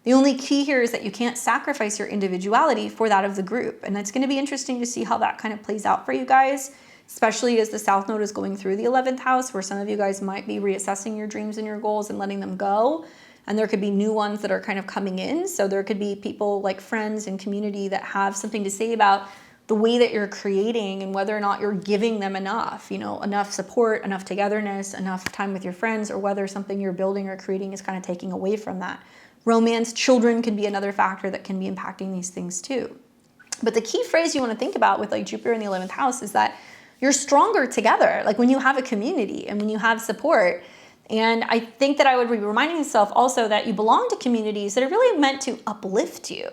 The only key here is that you can't sacrifice your individuality for that of the group. And it's going to be interesting to see how that kind of plays out for you guys, especially as the South Node is going through the 11th house, where some of you guys might be reassessing your dreams and your goals and letting them go. And there could be new ones that are kind of coming in. So there could be people like friends and community that have something to say about the way that you're creating and whether or not you're giving them enough, you know, enough support, enough togetherness, enough time with your friends, or whether something you're building or creating is kind of taking away from that. Romance, children can be another factor that can be impacting these things too. But the key phrase you want to think about with like Jupiter in the 11th house is that you're stronger together. Like when you have a community and when you have support. And I think that I would be reminding myself also that you belong to communities that are really meant to uplift you.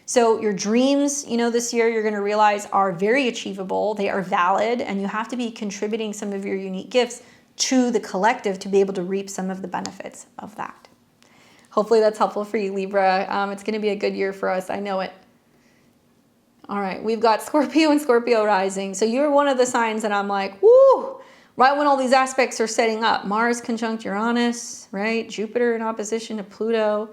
So your dreams, you know, this year you're going to realize are very achievable. They are valid, and you have to be contributing some of your unique gifts to the collective to be able to reap some of the benefits of that. Hopefully that's helpful for you, Libra. It's going to be a good year for us. I know it. All right, we've got Scorpio and Scorpio rising. So you're one of the signs that I'm like, woo, right when all these aspects are setting up. Mars conjunct Uranus, right? Jupiter in opposition to Pluto,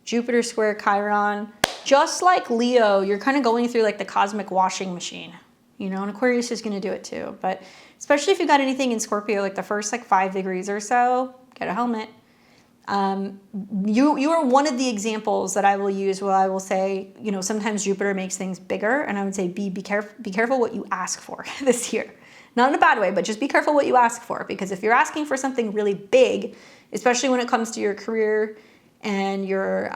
Jupiter square Chiron. Just like Leo, you're kind of going through like the cosmic washing machine, you know, and Aquarius is going to do it too. But especially if you got anything in Scorpio, like the first like 5 degrees or so, get a helmet. You are one of the examples that I will use where I will say, you know, sometimes Jupiter makes things bigger, and I would say be careful what you ask for this year. Not in a bad way, but just be careful what you ask for, because if you're asking for something really big, especially when it comes to your career and your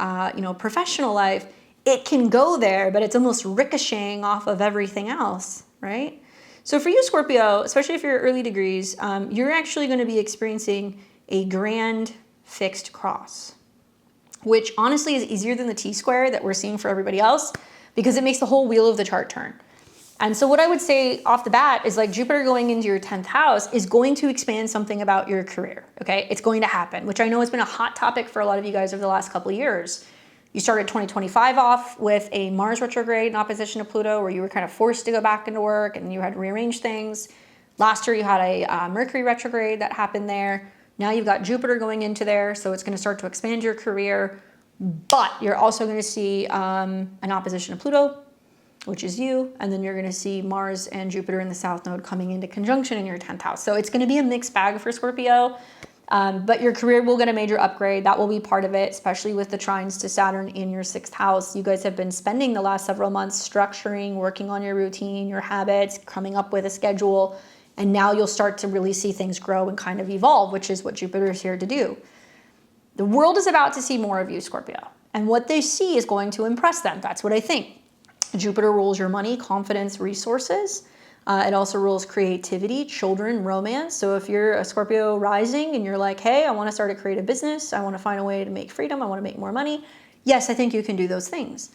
professional life, it can go there, but it's almost ricocheting off of everything else, right? So for you, Scorpio, especially if you're early degrees, you're actually going to be experiencing a grand fixed cross, which honestly is easier than the T-square that we're seeing for everybody else, because it makes the whole wheel of the chart turn. And so what I would say off the bat is like Jupiter going into your 10th house is going to expand something about your career, okay? It's going to happen, which I know has been a hot topic for a lot of you guys over the last couple of years. You started 2025 off with a Mars retrograde in opposition to Pluto, where you were kind of forced to go back into work and you had to rearrange things. Last year you had a Mercury retrograde that happened there. Now you've got Jupiter going into there, so it's going to start to expand your career. But you're also going to see an opposition to Pluto, which is you, and then you're going to see Mars and Jupiter in the South Node coming into conjunction in your 10th house. So it's going to be a mixed bag for Scorpio. But your career will get a major upgrade. That will be part of it, especially with the trines to Saturn in your 6th house. You guys have been spending the last several months structuring, working on your routine, your habits, coming up with a schedule. And now you'll start to really see things grow and kind of evolve, which is what Jupiter is here to do. The world is about to see more of you, Scorpio. And what they see is going to impress them. That's what I think. Jupiter rules your money, confidence, resources. It also rules creativity, children, romance. So if you're a Scorpio rising and you're like, hey, I want to start a creative business, I want to find a way to make freedom, I want to make more money, yes, I think you can do those things.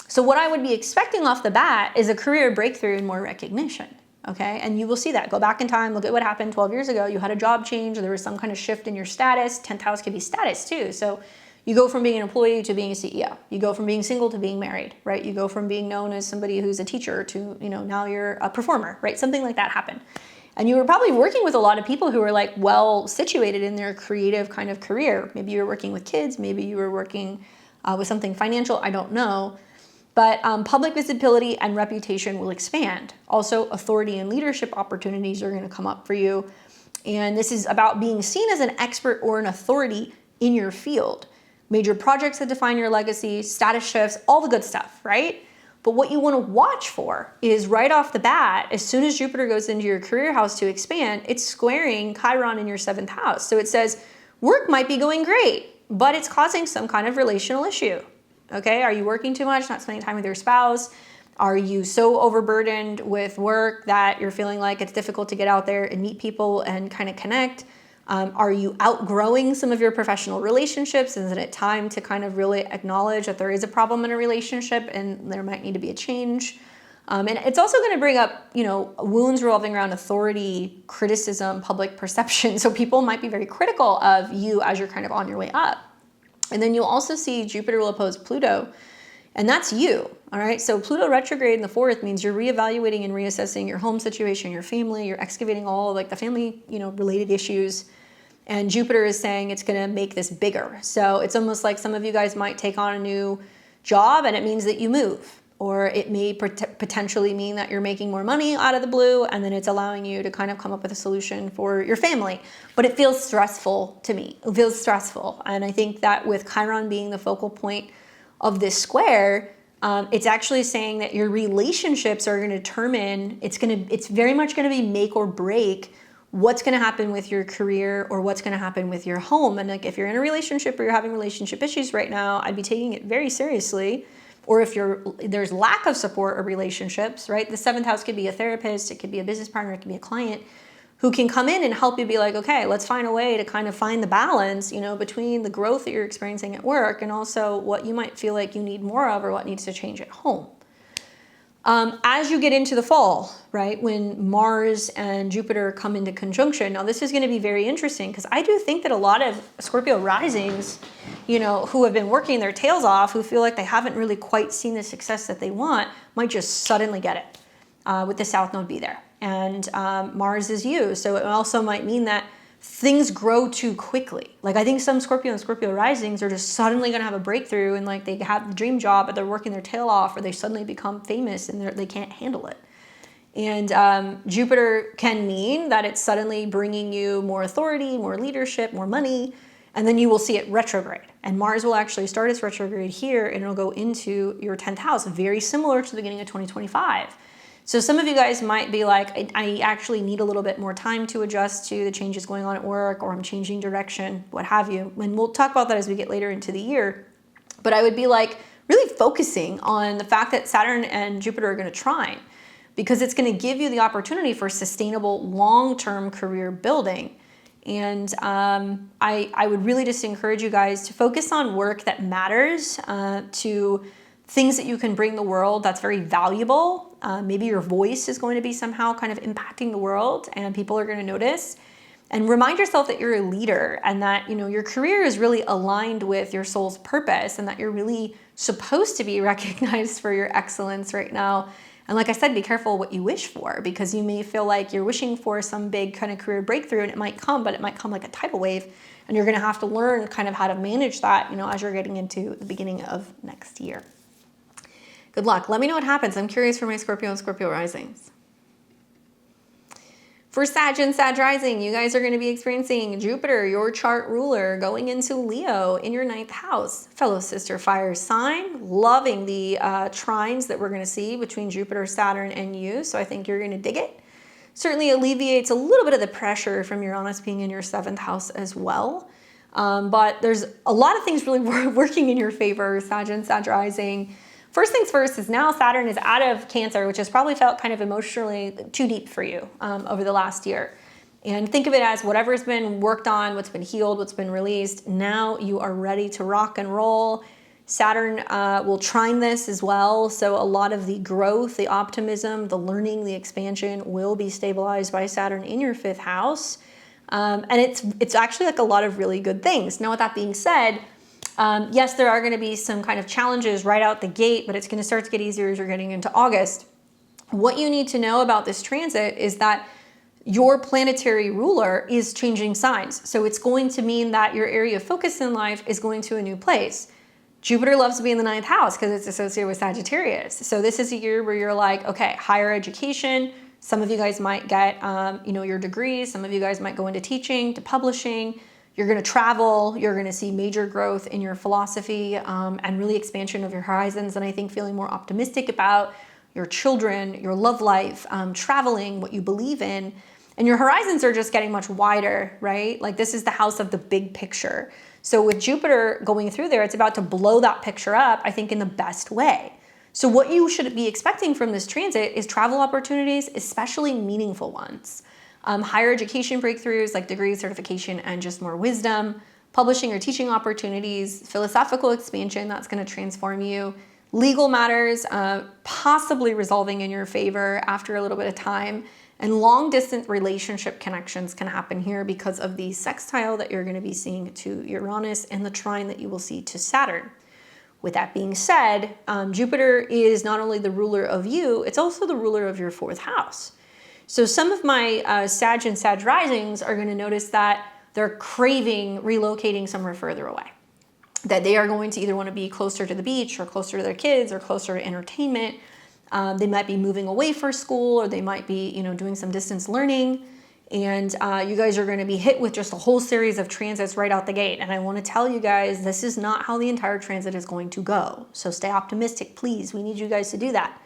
So what I would be expecting off the bat is a career breakthrough and more recognition, okay? And you will see that. Go back in time, look at what happened 12 years ago. You had a job change, or there was some kind of shift in your status. 10th house could be status too. So You go from being an employee to being a CEO. You go from being single to being married, right? You go from being known as somebody who's a teacher to, now you're a performer, right? Something like that happened. And you were probably working with a lot of people who are like well situated in their creative kind of career. Maybe you were working with kids, maybe you were working with something financial, I don't know. But public visibility and reputation will expand. Also, authority and leadership opportunities are going to come up for you. And this is about being seen as an expert or an authority in your field. Major projects that define your legacy, status shifts, all the good stuff, right? But what you want to watch for is right off the bat, as soon as Jupiter goes into your career house to expand, it's squaring Chiron in your 7th house. So it says work might be going great, but it's causing some kind of relational issue. Okay, are you working too much, not spending time with your spouse? Are you so overburdened with work that you're feeling like it's difficult to get out there and meet people and kind of connect? Are you outgrowing some of your professional relationships? Isn't it time to kind of really acknowledge that there is a problem in a relationship and there might need to be a change? And it's also going to bring up, wounds revolving around authority, criticism, public perception. So people might be very critical of you as you're kind of on your way up. And then you'll also see Jupiter will oppose Pluto, and that's you, all right? So Pluto retrograde in the 4th means you're reevaluating and reassessing your home situation, your family, you're excavating all like the family, related issues. And Jupiter is saying it's going to make this bigger. So it's almost like some of you guys might take on a new job and it means that you move. Or it may potentially mean that you're making more money out of the blue and then it's allowing you to kind of come up with a solution for your family. But it feels stressful to me. It feels stressful. And I think that with Chiron being the focal point of this square, it's actually saying that your relationships are going to determine, it's very much going to be make or break what's going to happen with your career or what's going to happen with your home. And like if you're in a relationship or you're having relationship issues right now, I'd be taking it very seriously. Or if there's lack of support or relationships, right? The 7th house could be a therapist, it could be a business partner, it could be a client who can come in and help you be like, okay, let's find a way to kind of find the balance, between the growth that you're experiencing at work and also what you might feel like you need more of or what needs to change at home. As you get into the fall, right, when Mars and Jupiter come into conjunction, now this is going to be very interesting because I do think that a lot of Scorpio risings, who have been working their tails off, who feel like they haven't really quite seen the success that they want, might just suddenly get it with the South Node be there. And Mars is you, so it also might mean that things grow too quickly. Like I think some Scorpio and Scorpio risings are just suddenly going to have a breakthrough and like they have the dream job but they're working their tail off or they suddenly become famous and they can't handle it. And Jupiter can mean that it's suddenly bringing you more authority, more leadership, more money, and then you will see it retrograde. And Mars will actually start its retrograde here and it'll go into your 10th house, very similar to the beginning of 2025. So some of you guys might be like, I actually need a little bit more time to adjust to the changes going on at work, or I'm changing direction, what have you. And we'll talk about that as we get later into the year. But I would be like really focusing on the fact that Saturn and Jupiter are going to trine, because it's going to give you the opportunity for sustainable long-term career building. And I would really just encourage you guys to focus on work that matters, to things that you can bring the world that's very valuable. Maybe your voice is going to be somehow kind of impacting the world and people are going to notice. And remind yourself that you're a leader and that, your career is really aligned with your soul's purpose and that you're really supposed to be recognized for your excellence right now. And like I said, be careful what you wish for, because you may feel like you're wishing for some big kind of career breakthrough and it might come, but it might come like a tidal wave. And you're going to have to learn kind of how to manage that, as you're getting into the beginning of next year. Good luck. Let me know what happens. I'm curious for my Scorpio and Scorpio risings. For Sag and Sag rising, you guys are going to be experiencing Jupiter, your chart ruler, going into Leo in your 9th house. Fellow sister fire sign, loving the trines that we're going to see between Jupiter, Saturn, and you. So I think you're going to dig it. Certainly alleviates a little bit of the pressure from Uranus being in your 7th house as well. But there's a lot of things really working in your favor, Sag and Sag rising. First things first is now Saturn is out of Cancer, which has probably felt kind of emotionally too deep for you over the last year. And think of it as whatever's been worked on, what's been healed, what's been released. Now you are ready to rock and roll. Saturn will trine this as well. So a lot of the growth, the optimism, the learning, the expansion will be stabilized by Saturn in your 5th house. And it's actually like a lot of really good things. Now, with that being said, Yes, there are going to be some kind of challenges right out the gate, but it's going to start to get easier as you're getting into August. What you need to know about this transit is that your planetary ruler is changing signs. So it's going to mean that your area of focus in life is going to a new place. Jupiter loves to be in the 9th house because it's associated with Sagittarius. So this is a year where you're like, okay, higher education. Some of you guys might get, your degrees. Some of you guys might go into teaching, to publishing. You're going to travel. You're going to see major growth in your philosophy and really expansion of your horizons. And I think feeling more optimistic about your children, your love life, traveling, what you believe in. And your horizons are just getting much wider, right? Like this is the house of the big picture. So with Jupiter going through there, it's about to blow that picture up, I think, in the best way. So what you should be expecting from this transit is travel opportunities, especially meaningful ones. Higher education breakthroughs like degree, certification, and just more wisdom. Publishing or teaching opportunities, philosophical expansion that's going to transform you. Legal matters, possibly resolving in your favor after a little bit of time. And long distance relationship connections can happen here because of the sextile that you're going to be seeing to Uranus and the trine that you will see to Saturn. With that being said, Jupiter is not only the ruler of you, it's also the ruler of your 4th house. So some of my Sag and Sag risings are going to notice that they're craving relocating somewhere further away. That they are going to either want to be closer to the beach or closer to their kids or closer to entertainment. They might be moving away for school, or they might be, doing some distance learning. And you guys are going to be hit with just a whole series of transits right out the gate. And I want to tell you guys, this is not how the entire transit is going to go. So stay optimistic, please. We need you guys to do that.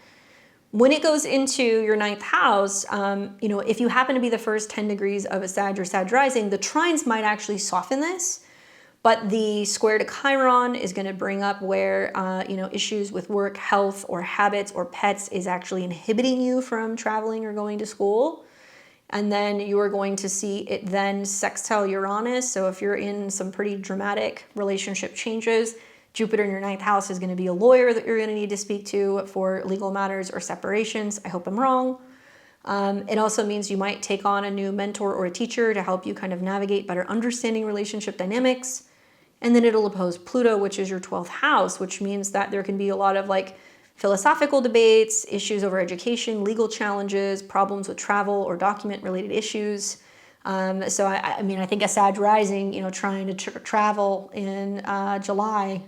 When it goes into your 9th house, if you happen to be the first 10 degrees of a Sag or Sag rising, the trines might actually soften this. But the square to Chiron is going to bring up where, issues with work, health, or habits, or pets is actually inhibiting you from traveling or going to school. And then you are going to see it then sextile Uranus. So if you're in some pretty dramatic relationship changes, Jupiter in your 9th house is going to be a lawyer that you're going to need to speak to for legal matters or separations. I hope I'm wrong. It also means you might take on a new mentor or a teacher to help you kind of navigate better understanding relationship dynamics. And then it'll oppose Pluto, which is your 12th house, which means that there can be a lot of like philosophical debates, issues over education, legal challenges, problems with travel or document related issues. So I think a Sag rising, trying to travel in July,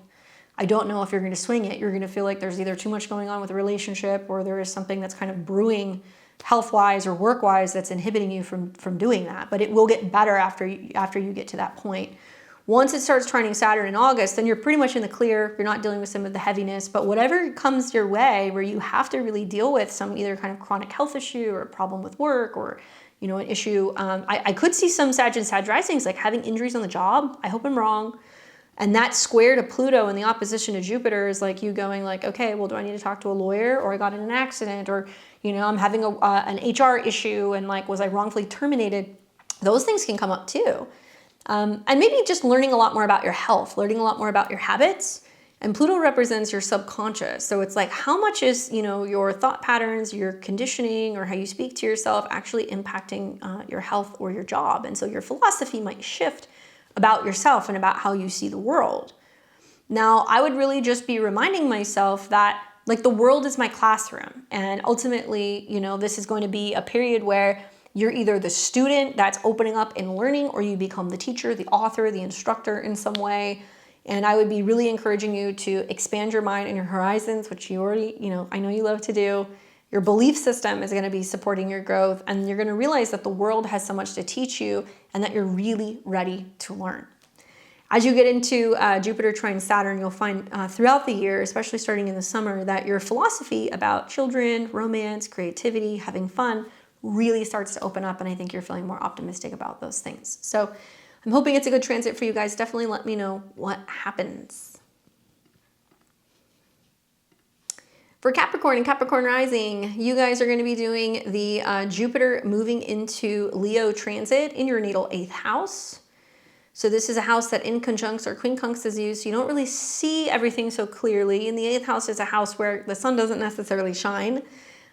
I don't know if you're going to swing it. You're going to feel like there's either too much going on with a relationship, or there is something that's kind of brewing health-wise or work-wise that's inhibiting you from doing that. But it will get better after you get to that point. Once it starts trining Saturn in August, then you're pretty much in the clear. You're not dealing with some of the heaviness, but whatever comes your way where you have to really deal with some either kind of chronic health issue or a problem with work or, an issue. I could see some Sag and Sag risings like having injuries on the job. I hope I'm wrong. And that square to Pluto and the opposition to Jupiter is like you going like, okay, well, do I need to talk to a lawyer, or I got in an accident, or, I'm having an HR issue and like, was I wrongfully terminated? Those things can come up too. And maybe just learning a lot more about your health, learning a lot more about your habits. And Pluto represents your subconscious. So it's like, how much is, your thought patterns, your conditioning, or how you speak to yourself actually impacting your health or your job? And so your philosophy might shift about yourself and about how you see the world. Now, I would really just be reminding myself that like the world is my classroom. And ultimately, this is going to be a period where you're either the student that's opening up and learning, or you become the teacher, the author, the instructor in some way. And I would be really encouraging you to expand your mind and your horizons, which you already, I know you love to do. Your belief system is going to be supporting your growth, and you're going to realize that the world has so much to teach you and that you're really ready to learn. As you get into Jupiter trine Saturn, you'll find throughout the year, especially starting in the summer, that your philosophy about children, romance, creativity, having fun really starts to open up, and I think you're feeling more optimistic about those things. So I'm hoping it's a good transit for you guys. Definitely let me know what happens. For Capricorn and Capricorn rising, you guys are going to be doing the Jupiter moving into Leo transit in your natal 8th house. So this is a house that inconjuncts or quincunxes you, so you don't really see everything so clearly. And the 8th house is a house where the sun doesn't necessarily shine.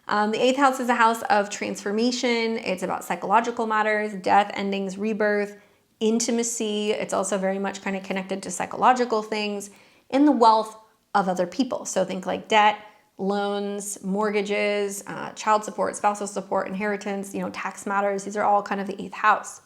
The 8th house is a house of transformation. It's about psychological matters, death, endings, rebirth, intimacy. It's also very much kind of connected to psychological things and the wealth of other people. So think like debt, loans, mortgages, child support, spousal support, inheritance, tax matters. These are all kind of the 8th house.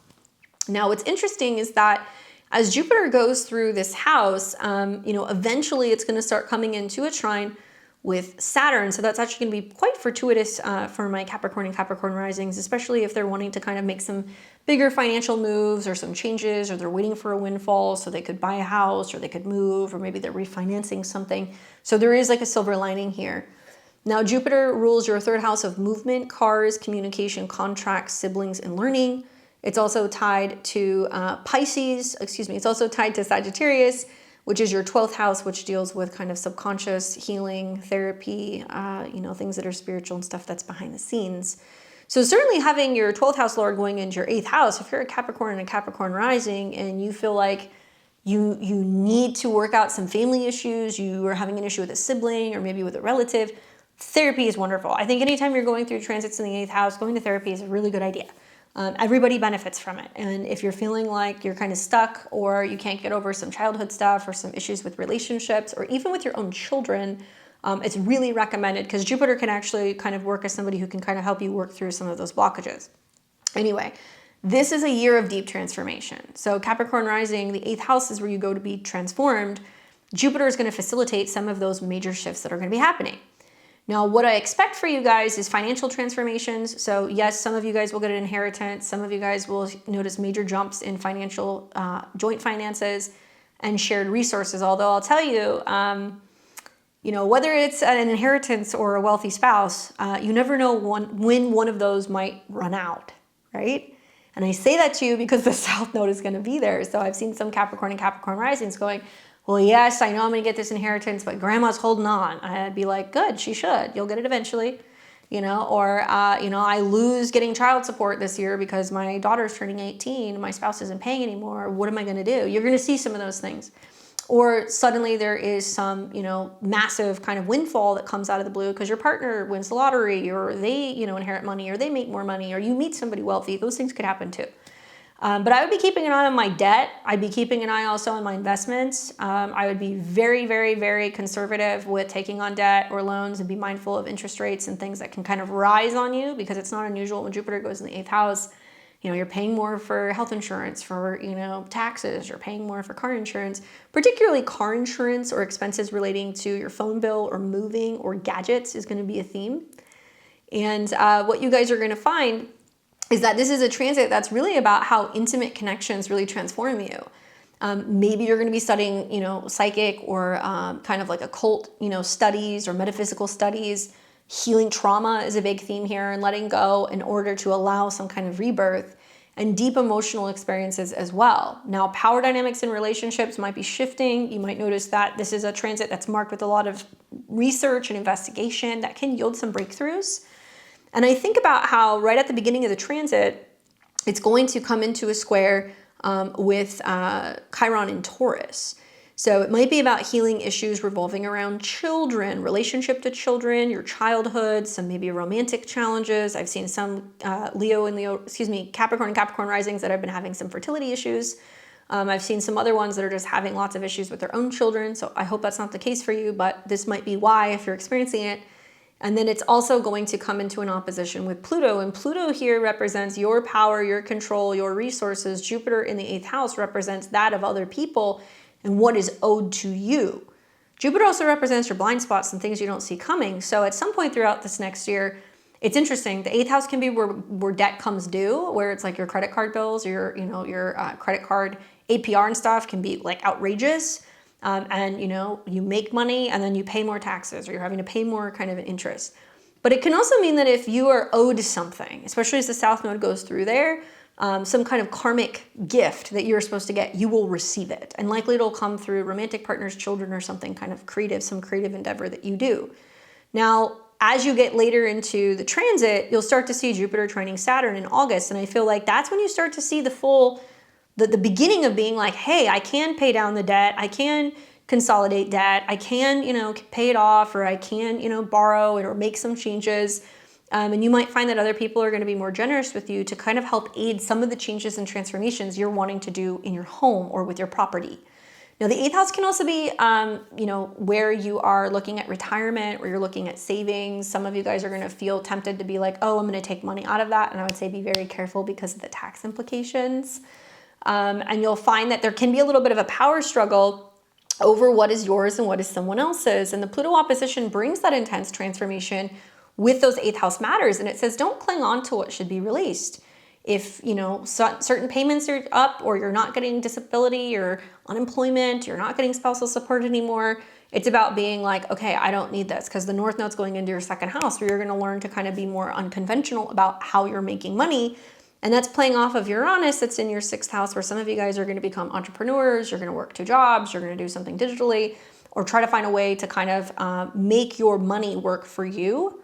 Now, what's interesting is that as Jupiter goes through this house, eventually it's going to start coming into a trine with Saturn. So that's actually going to be quite fortuitous for my Capricorn and Capricorn risings, especially if they're wanting to kind of make some bigger financial moves or some changes, or they're waiting for a windfall so they could buy a house or they could move, or maybe they're refinancing something. So there is like a silver lining here. Now, Jupiter rules your 3rd house of movement, cars, communication, contracts, siblings, and learning. It's also tied to it's also tied to Sagittarius, which is your 12th house, which deals with kind of subconscious healing, therapy, things that are spiritual and stuff that's behind the scenes. So certainly having your 12th house lord going into your 8th house, if you're a Capricorn and a Capricorn rising and you feel like you need to work out some family issues, you are having an issue with a sibling or maybe with a relative, therapy is wonderful. I think anytime you're going through transits in the 8th house, going to therapy is a really good idea. Everybody benefits from it. And if you're feeling like you're kind of stuck, or you can't get over some childhood stuff or some issues with relationships, or even with your own children, it's really recommended, because Jupiter can actually kind of work as somebody who can kind of help you work through some of those blockages. Anyway, this is a year of deep transformation. So Capricorn rising, the 8th house is where you go to be transformed. Jupiter is going to facilitate some of those major shifts that are going to be happening. Now, what I expect for you guys is financial transformations. So yes, some of you guys will get an inheritance. Some of you guys will notice major jumps in financial joint finances and shared resources. Although I'll tell you, whether it's an inheritance or a wealthy spouse, you never know when one of those might run out, right? And I say that to you because the South Node is going to be there. So I've seen some Capricorn and Capricorn risings going, well, yes, I know I'm going to get this inheritance, but grandma's holding on. I'd be like, good, she should. You'll get it eventually, I lose getting child support this year because my daughter's turning 18 and my spouse isn't paying anymore. What am I going to do? You're going to see some of those things. Or suddenly there is some, massive kind of windfall that comes out of the blue because your partner wins the lottery, or they, inherit money, or they make more money, or you meet somebody wealthy. Those things could happen too. But I would be keeping an eye on my debt. I'd be keeping an eye also on my investments. I would be very, very, very conservative with taking on debt or loans, and be mindful of interest rates and things that can kind of rise on you, because it's not unusual when Jupiter goes in the 8th house. You're paying more for health insurance, for, taxes, you're paying more for car insurance, particularly car insurance or expenses relating to your phone bill or moving or gadgets is going to be a theme. And what you guys are going to find is that this is a transit that's really about how intimate connections really transform you. Maybe you're going to be studying, psychic or kind of like occult, studies or metaphysical studies. Healing trauma is a big theme here, and letting go in order to allow some kind of rebirth, and deep emotional experiences as well. Now, power dynamics in relationships might be shifting. You might notice that this is a transit that's marked with a lot of research and investigation that can yield some breakthroughs. And I think about how right at the beginning of the transit, it's going to come into a square with Chiron in Taurus. So it might be about healing issues revolving around children, relationship to children, your childhood, some maybe romantic challenges. I've seen some Capricorn and Capricorn risings that have been having some fertility issues. I've seen some other ones that are just having lots of issues with their own children. So I hope that's not the case for you, but this might be why if you're experiencing it. And then it's also going to come into an opposition with Pluto. And Pluto here represents your power, your control, your resources. Jupiter in the 8th house represents that of other people and what is owed to you. Jupiter also represents your blind spots and things you don't see coming. So at some point throughout this next year, it's interesting. The 8th house can be where debt comes due, where it's like your credit card bills, your credit card APR and stuff can be like outrageous. And you make money and then you pay more taxes, or you're having to pay more kind of an interest. But it can also mean that if you are owed something, especially as the South Node goes through there, some kind of karmic gift that you're supposed to get, you will receive it. And likely it'll come through romantic partners, children, or something kind of creative, some creative endeavor that you do. Now, as you get later into the transit, you'll start to see Jupiter trining Saturn in August. And I feel like that's when you start to see the beginning of being like, hey, I can pay down the debt. I can consolidate debt. I can, pay it off, or I can, borrow it or make some changes. And you might find that other people are going to be more generous with you to kind of help aid some of the changes and transformations you're wanting to do in your home or with your property. Now, the eighth house can also be, where you are looking at retirement or you're looking at savings. Some of you guys are going to feel tempted to be like, oh, I'm going to take money out of that. And I would say be very careful because of the tax implications. And you'll find that there can be a little bit of a power struggle over what is yours and what is someone else's. And the Pluto opposition brings that intense transformation with those eighth house matters. And it says, don't cling on to what should be released. If, certain payments are up or you're not getting disability or unemployment, you're not getting spousal support anymore, it's about being like, okay, I don't need this, because the North Node's going into your second house where you're going to learn to kind of be more unconventional about how you're making money. And that's playing off of Uranus that's in your sixth house, where some of you guys are going to become entrepreneurs, you're going to work 2 jobs, you're going to do something digitally, or try to find a way to kind of make your money work for you.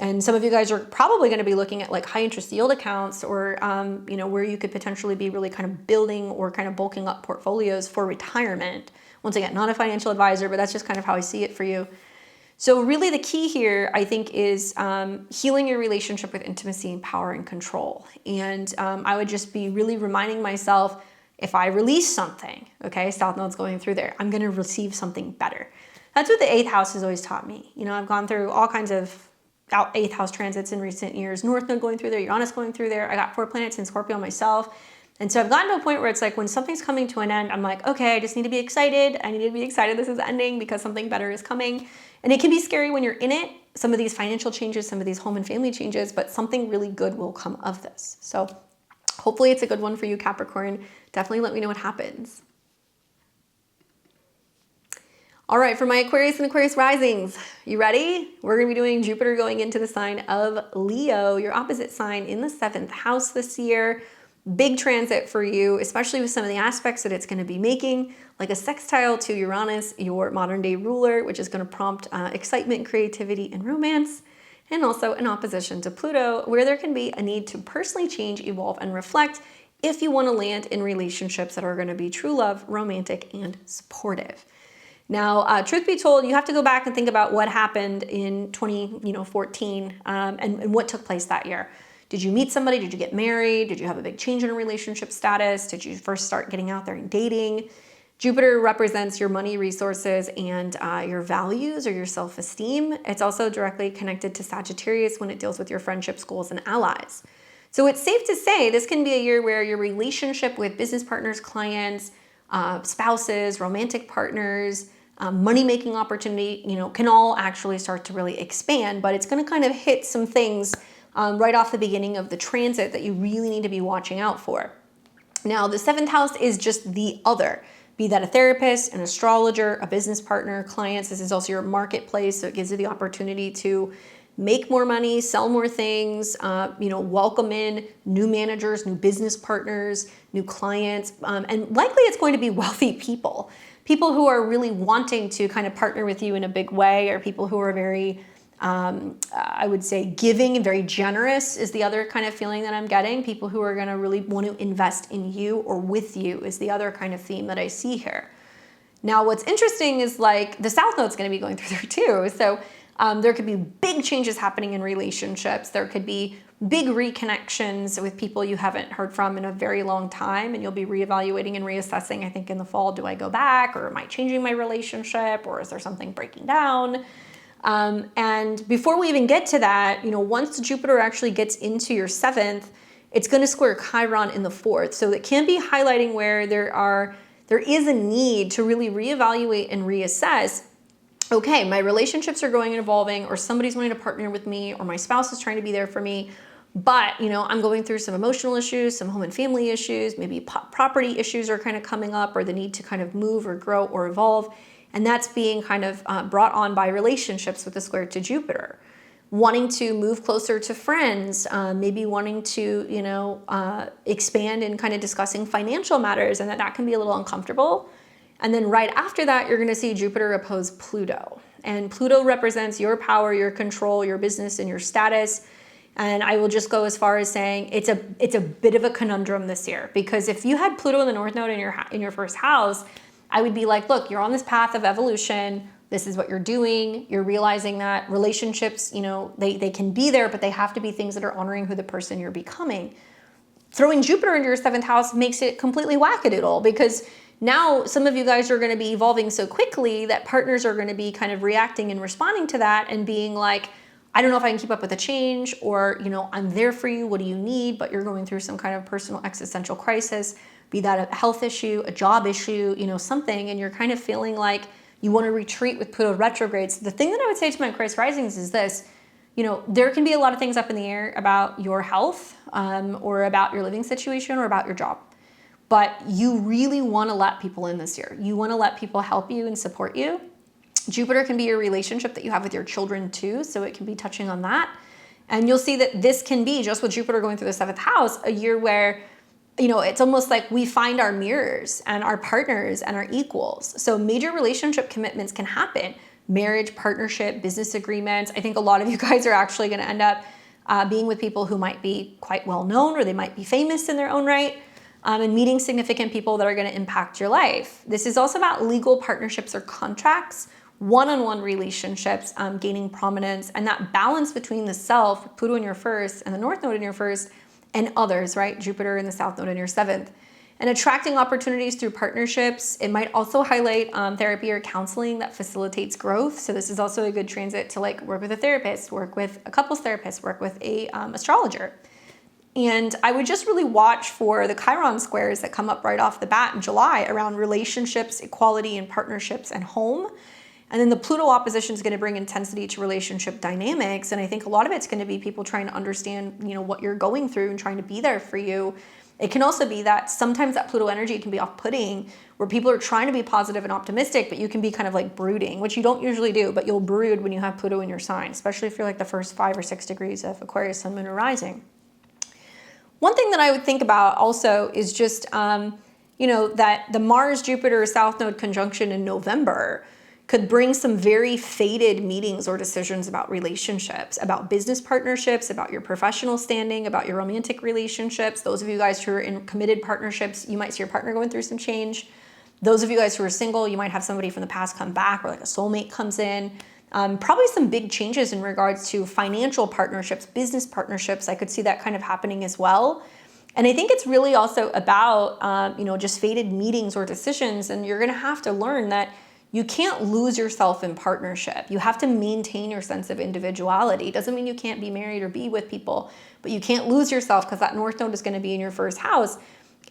And some of you guys are probably going to be looking at like high interest yield accounts or, where you could potentially be really kind of building or kind of bulking up portfolios for retirement. Once again, not a financial advisor, but that's just kind of how I see it for you. So really the key here, I think, is healing your relationship with intimacy and power and control. And I would just be really reminding myself, if I release something, okay, South Node's going through there, I'm going to receive something better. That's what the eighth house has always taught me. I've gone through all kinds of eighth house transits in recent years. North Node going through there, Uranus going through there. I got 4 planets in Scorpio myself. And so I've gotten to a point where it's like when something's coming to an end, I'm like, okay, I just need to be excited. I need to be excited this is ending because something better is coming. And it can be scary when you're in it, some of these financial changes, some of these home and family changes, but something really good will come of this. So hopefully it's a good one for you, Capricorn. Definitely let me know what happens. All right, for my Aquarius and Aquarius risings, you ready? We're going to be doing Jupiter going into the sign of Leo, your opposite sign in the 7th house this year. Big transit for you, especially with some of the aspects that it's going to be making, like a sextile to Uranus, your modern day ruler, which is going to prompt excitement, creativity, and romance, and also an opposition to Pluto, where there can be a need to personally change, evolve, and reflect if you want to land in relationships that are going to be true love, romantic, and supportive. Now, truth be told, you have to go back and think about what happened in 2014 and what took place that year. Did you meet somebody? Did you get married? Did you have a big change in a relationship status? Did you first start getting out there and dating? Jupiter represents your money, resources, and your values or your self-esteem. It's also directly connected to Sagittarius when it deals with your friendships, goals, and allies. So it's safe to say this can be a year where your relationship with business partners, clients, spouses, romantic partners, money-making opportunity, can all actually start to really expand, but it's going to kind of hit some things right off the beginning of the transit that you really need to be watching out for. Now, the 7th house is just the other, be that a therapist, an astrologer, a business partner, clients. This is also your marketplace, so it gives you the opportunity to make more money, sell more things, welcome in new managers, new business partners, new clients, and likely it's going to be wealthy people who are really wanting to kind of partner with you in a big way, or people who are very, I would say, giving and very generous is the other kind of feeling that I'm getting. People who are going to really want to invest in you or with you is the other kind of theme that I see here. Now, what's interesting is like the South Node's going to be going through there too. So there could be big changes happening in relationships. There could be big reconnections with people you haven't heard from in a very long time, and you'll be reevaluating and reassessing, I think, in the fall. Do I go back, or am I changing my relationship, or is there something breaking down? And before we even get to that, once Jupiter actually gets into your 7th, it's going to square Chiron in the 4th. So it can be highlighting where there is a need to really reevaluate and reassess. Okay, my relationships are going and evolving, or somebody's wanting to partner with me, or my spouse is trying to be there for me, but I'm going through some emotional issues, some home and family issues, maybe property issues are kind of coming up, or the need to kind of move or grow or evolve, and that's being kind of brought on by relationships with the square to Jupiter. Wanting to move closer to friends, maybe wanting to, expand and kind of discussing financial matters, and that can be a little uncomfortable. And then right after that, you're going to see Jupiter oppose Pluto. And Pluto represents your power, your control, your business, and your status. And I will just go as far as saying it's a bit of a conundrum this year, because if you had Pluto in the North Node in your first house, I would be like, look, you're on this path of evolution. This is what you're doing. You're realizing that relationships, you know, they can be there, but they have to be things that are honoring who the person you're becoming. Throwing Jupiter into your 7th house makes it completely wackadoodle, because now some of you guys are going to be evolving so quickly that partners are going to be kind of reacting and responding to that and being like, I don't know if I can keep up with the change, or, you know, I'm there for you. What do you need? But you're going through some kind of personal existential crisis, be that a health issue, a job issue, you know, something, and you're kind of feeling like you want to retreat with Pluto retrograde. So the thing that I would say to my Aquarius risings is this: you know, there can be a lot of things up in the air about your health, or about your living situation, or about your job. But you really want to let people in this year. You want to let people help you and support you. Jupiter can be your relationship that you have with your children too, so it can be touching on that. And you'll see that this can be, just with Jupiter going through the 7th house, a year where, you know, it's almost like we find our mirrors and our partners and our equals. So major relationship commitments can happen. Marriage, partnership, business agreements. I think a lot of you guys are actually going to end up being with people who might be quite well known, or they might be famous in their own right, and meeting significant people that are going to impact your life. This is also about legal partnerships or contracts, one-on-one relationships, gaining prominence, and that balance between the self, with Pluto in your 1st and the North Node in your 1st, and others, right? Jupiter in the South Node in your 7th. And attracting opportunities through partnerships. It might also highlight therapy or counseling that facilitates growth. So this is also a good transit to like work with a therapist, work with a couples therapist, work with a astrologer. And I would just really watch for the Chiron squares that come up right off the bat in July around relationships, equality, and partnerships, and home. And then the Pluto opposition is going to bring intensity to relationship dynamics. And I think a lot of it's going to be people trying to understand, you know, what you're going through and trying to be there for you. It can also be that sometimes that Pluto energy can be off-putting, where people are trying to be positive and optimistic, but you can be kind of like brooding, which you don't usually do, but you'll brood when you have Pluto in your sign, especially if you're like the first 5 or 6 degrees of Aquarius, Sun, Moon, or Rising. One thing that I would think about also is just, you know, that the Mars-Jupiter South Node conjunction in November could bring some very fated meetings or decisions about relationships, about business partnerships, about your professional standing, about your romantic relationships. Those of you guys who are in committed partnerships, you might see your partner going through some change. Those of you guys who are single, you might have somebody from the past come back, or like a soulmate comes in. Probably some big changes in regards to financial partnerships, business partnerships. I could see that kind of happening as well. And I think it's really also about, you know, just fated meetings or decisions. And you're going to have to learn that you can't lose yourself in partnership. You have to maintain your sense of individuality. It doesn't mean you can't be married or be with people, but you can't lose yourself, because that North Node is going to be in your 1st house.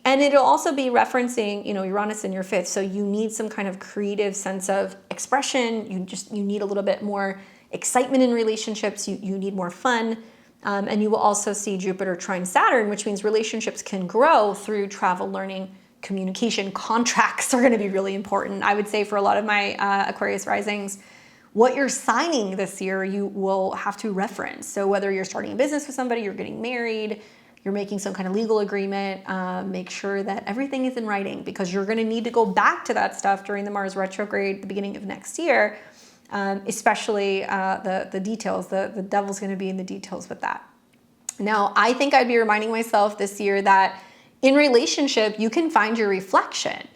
And it'll also be referencing, you know, Uranus in your 5th. So you need some kind of creative sense of expression. You need a little bit more excitement in relationships. You need more fun. And you will also see Jupiter trine Saturn, which means relationships can grow through travel, learning, communication. Contracts are going to be really important. I would say for a lot of my Aquarius risings, what you're signing this year, you will have to reference. So whether you're starting a business with somebody, you're getting married, you're making some kind of legal agreement, make sure that everything is in writing, because you're going to need to go back to that stuff during the Mars retrograde at the beginning of next year, especially the details. The devil's going to be in the details with that. Now, I think I'd be reminding myself this year that in relationship, you can find your reflection.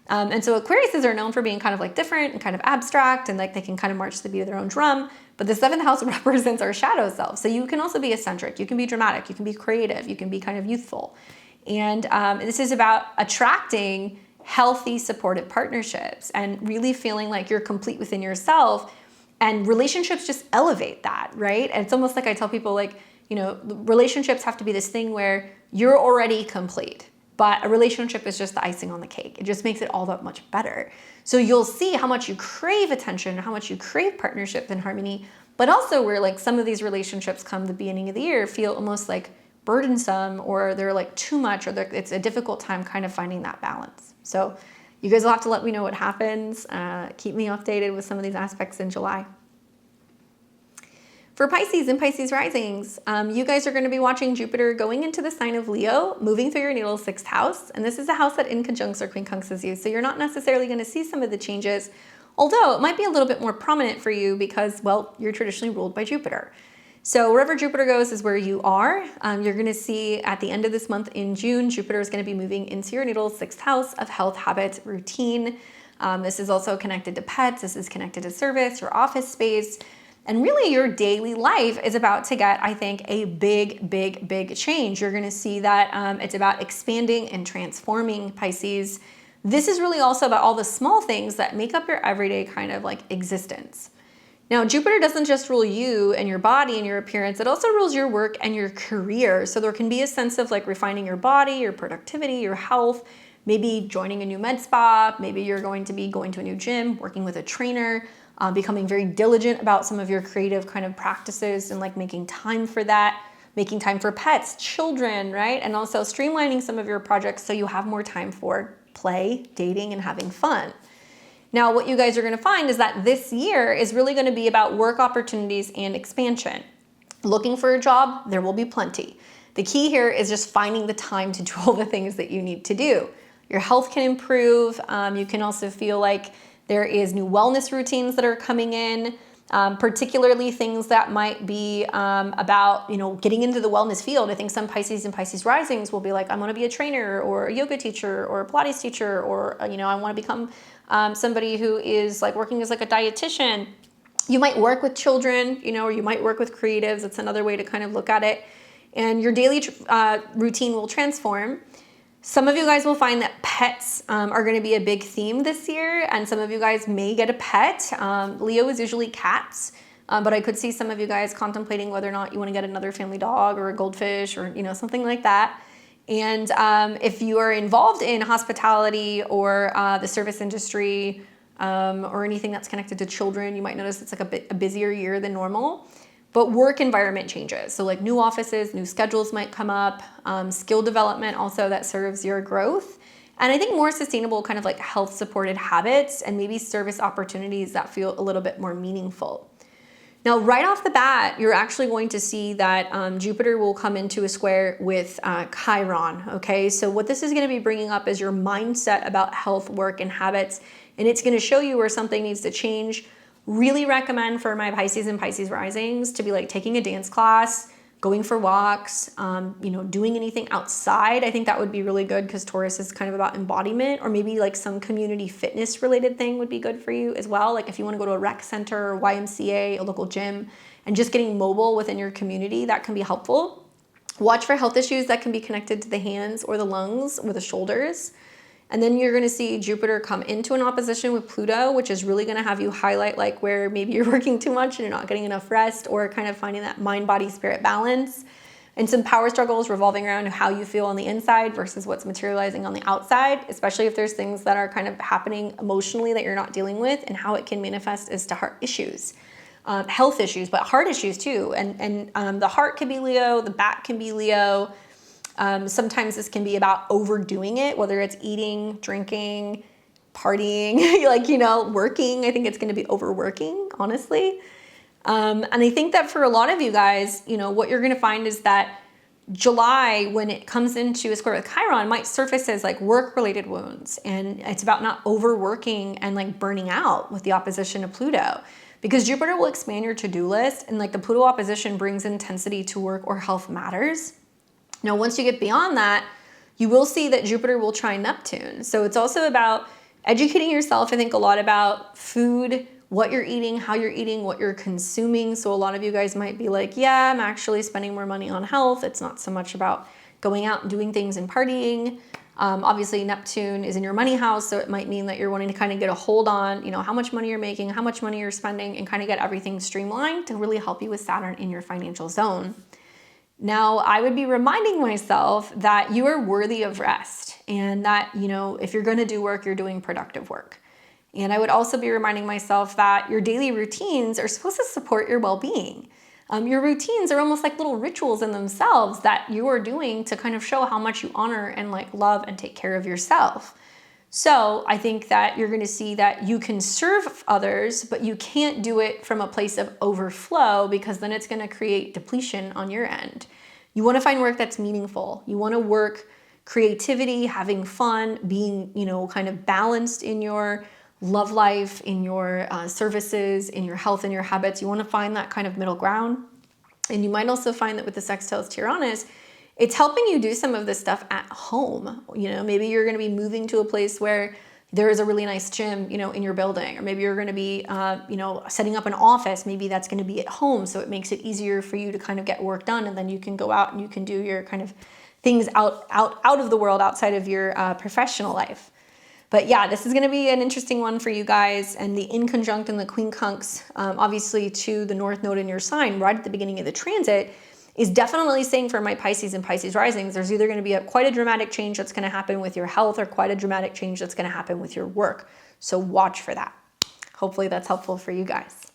And so Aquariuses are known for being kind of like different and kind of abstract, and like they can kind of march to the beat of their own drum. But the 7th house represents our shadow self. So you can also be eccentric, you can be dramatic, you can be creative, you can be kind of youthful. And this is about attracting healthy, supportive partnerships and really feeling like you're complete within yourself. And relationships just elevate that, right? And it's almost like I tell people, like, you know, relationships have to be this thing where you're already complete, but a relationship is just the icing on the cake. It just makes it all that much better. So you'll see how much you crave attention, how much you crave partnership and harmony, but also where like some of these relationships come the beginning of the year feel almost like burdensome, or they're like too much, or it's a difficult time kind of finding that balance. So you guys will have to let me know what happens. Keep me updated with some of these aspects in July. For Pisces and Pisces risings, you guys are going to be watching Jupiter going into the sign of Leo, moving through your natal 6th house. And this is a house that in conjuncts or quincunxes you. So you're not necessarily going to see some of the changes, although it might be a little bit more prominent for you because, well, you're traditionally ruled by Jupiter. So wherever Jupiter goes is where you are. You're going to see at the end of this month in June, Jupiter is going to be moving into your natal 6th house of health, habits, routine. This is also connected to pets. This is connected to service, your office space. And really your daily life is about to get, I think, a big change. You're gonna see that it's about expanding and transforming, Pisces. This is really also about all the small things that make up your everyday kind of like existence. Now, Jupiter doesn't just rule you and your body and your appearance, it also rules your work and your career. So there can be a sense of like refining your body, your productivity, your health, maybe joining a new med spa, maybe you're going to be going to a new gym, working with a trainer, becoming very diligent about some of your creative kind of practices and like making time for that, making time for pets, children, right? And also streamlining some of your projects so you have more time for play, dating, and having fun. Now, what you guys are going to find is that this year is really going to be about work opportunities and expansion. Looking for a job, there will be plenty. The key here is just finding the time to do all the things that you need to do. Your health can improve. You can also feel like there is new wellness routines that are coming in, particularly things that might be about, getting into the wellness field. I think some Pisces and Pisces risings will be like, I want to be a trainer or a yoga teacher or a Pilates teacher, or, I want to become somebody who is like working as like a dietitian. You might work with children, or you might work with creatives. It's another way to kind of look at it. And your daily routine will transform. Some of you guys will find that pets are going to be a big theme this year, and some of you guys may get a pet. Leo is usually cats, but I could see some of you guys contemplating whether or not you want to get another family dog or a goldfish or something like that. And if you are involved in hospitality or the service industry or anything that's connected to children, you might notice it's like a busier year than normal. But work environment changes. So like new offices, new schedules might come up, skill development also that serves your growth. And I think more sustainable kind of like health supported habits and maybe service opportunities that feel a little bit more meaningful. Now, right off the bat, you're actually going to see that Jupiter will come into a square with Chiron, okay? So what this is gonna be bringing up is your mindset about health, work, and habits, and it's gonna show you where something needs to change. Really recommend for my Pisces and Pisces risings to be like taking a dance class, going for walks, doing anything outside. I think that would be really good because Taurus is kind of about embodiment, or maybe like some community fitness related thing would be good for you as well. Like if you want to go to a rec center or YMCA, a local gym, and just getting mobile within your community, that can be helpful. Watch for health issues that can be connected to the hands or the lungs or the shoulders. And then you're going to see Jupiter come into an opposition with Pluto, which is really going to have you highlight like where maybe you're working too much and you're not getting enough rest, or kind of finding that mind, body, spirit balance. And some power struggles revolving around how you feel on the inside versus what's materializing on the outside, especially if there's things that are kind of happening emotionally that you're not dealing with, and how it can manifest as to heart issues. Health issues, but heart issues too. And the heart can be Leo, the back can be Leo. Sometimes this can be about overdoing it, whether it's eating, drinking, partying, working. I think it's going to be overworking, honestly. And I think that for a lot of you guys, what you're going to find is that July, when it comes into a square with Chiron, might surface as like work-related wounds. And it's about not overworking and like burning out with the opposition of Pluto. Because Jupiter will expand your to-do list, and like the Pluto opposition brings intensity to work or health matters. Now, once you get beyond that, you will see that Jupiter will trine Neptune. So it's also about educating yourself, I think, a lot about food, what you're eating, how you're eating, what you're consuming. So a lot of you guys might be like, yeah, I'm actually spending more money on health. It's not so much about going out and doing things and partying. Obviously, Neptune is in your money house, so it might mean that you're wanting to kind of get a hold on, how much money you're making, how much money you're spending, and kind of get everything streamlined to really help you with Saturn in your financial zone. Now, I would be reminding myself that you are worthy of rest, and that, if you're going to do work, you're doing productive work. And I would also be reminding myself that your daily routines are supposed to support your well-being. Your routines are almost like little rituals in themselves that you are doing to kind of show how much you honor and like love and take care of yourself. So I think that you're going to see that you can serve others, but you can't do it from a place of overflow, because then it's going to create depletion on your end. You want to find work that's meaningful. You want to work creativity, having fun, being, kind of balanced in your love life, in your services, in your health and your habits. You want to find that kind of middle ground. And you might also find that with the sextiles to Uranus, it's helping you do some of this stuff at home. Maybe you're going to be moving to a place where there is a really nice gym, in your building, or maybe you're going to be, setting up an office. Maybe that's going to be at home. So it makes it easier for you to kind of get work done. And then you can go out and you can do your kind of things out of the world, outside of your professional life. But yeah, this is going to be an interesting one for you guys. And the inconjunct and the quincunx, obviously to the North Node in your sign right at the beginning of the transit, is definitely saying for my Pisces and Pisces risings, there's either going to be quite a dramatic change that's going to happen with your health, or quite a dramatic change that's going to happen with your work. So watch for that. Hopefully that's helpful for you guys.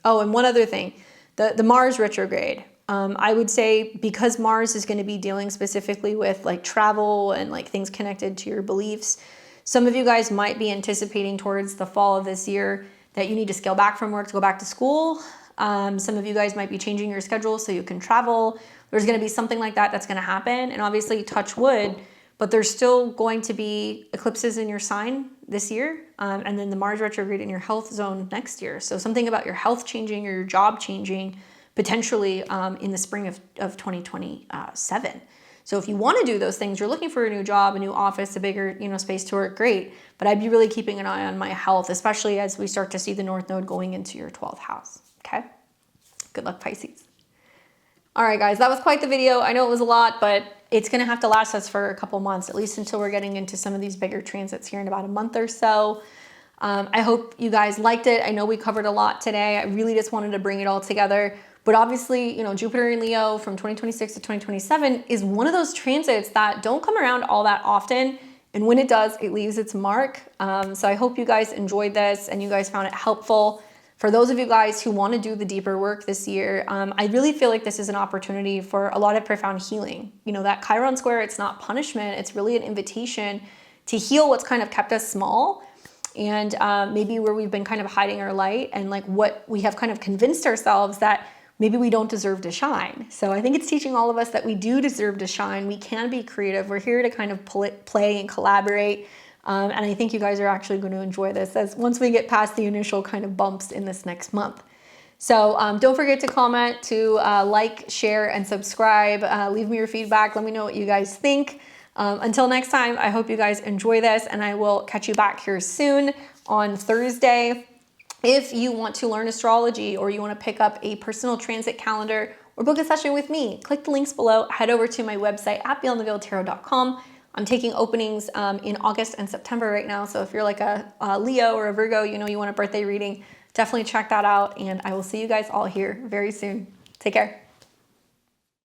Oh, and one other thing, the Mars retrograde. I would say, because Mars is going to be dealing specifically with like travel and like things connected to your beliefs, some of you guys might be anticipating towards the fall of this year that you need to scale back from work to go back to school. Some of you guys might be changing your schedule so you can travel. There's going to be something like that that's going to happen. And obviously, touch wood, but there's still going to be eclipses in your sign this year. And then the Mars retrograde in your health zone next year. So something about your health changing or your job changing potentially in the spring of 2027. So if you want to do those things, you're looking for a new job, a new office, a bigger, space to work, great. But I'd be really keeping an eye on my health, especially as we start to see the North Node going into your 12th house. Okay. Good luck, Pisces. All right, guys, that was quite the video. I know it was a lot, but it's going to have to last us for a couple months, at least until we're getting into some of these bigger transits here in about a month or so. I hope you guys liked it. I know we covered a lot today. I really just wanted to bring it all together. But obviously, Jupiter in Leo from 2026 to 2027 is one of those transits that don't come around all that often. And when it does, it leaves its mark. So I hope you guys enjoyed this and you guys found it helpful. For those of you guys who want to do the deeper work this year, I really feel like this is an opportunity for a lot of profound healing. That Chiron square, it's not punishment. It's really an invitation to heal what's kind of kept us small, and maybe where we've been kind of hiding our light, and like what we have kind of convinced ourselves that maybe we don't deserve to shine. So I think it's teaching all of us that we do deserve to shine. We can be creative. We're here to kind of play and collaborate. And I think you guys are actually going to enjoy this as once we get past the initial kind of bumps in this next month. So don't forget to comment, to like, share, and subscribe. Leave me your feedback. Let me know what you guys think. Until next time, I hope you guys enjoy this, and I will catch you back here soon on Thursday. If you want to learn astrology, or you want to pick up a personal transit calendar or book a session with me, click the links below. Head over to my website at beyondtheveiledtarot.com. I'm taking openings in August and September right now. So if you're like a Leo or a Virgo, you want a birthday reading, definitely check that out. And I will see you guys all here very soon. Take care.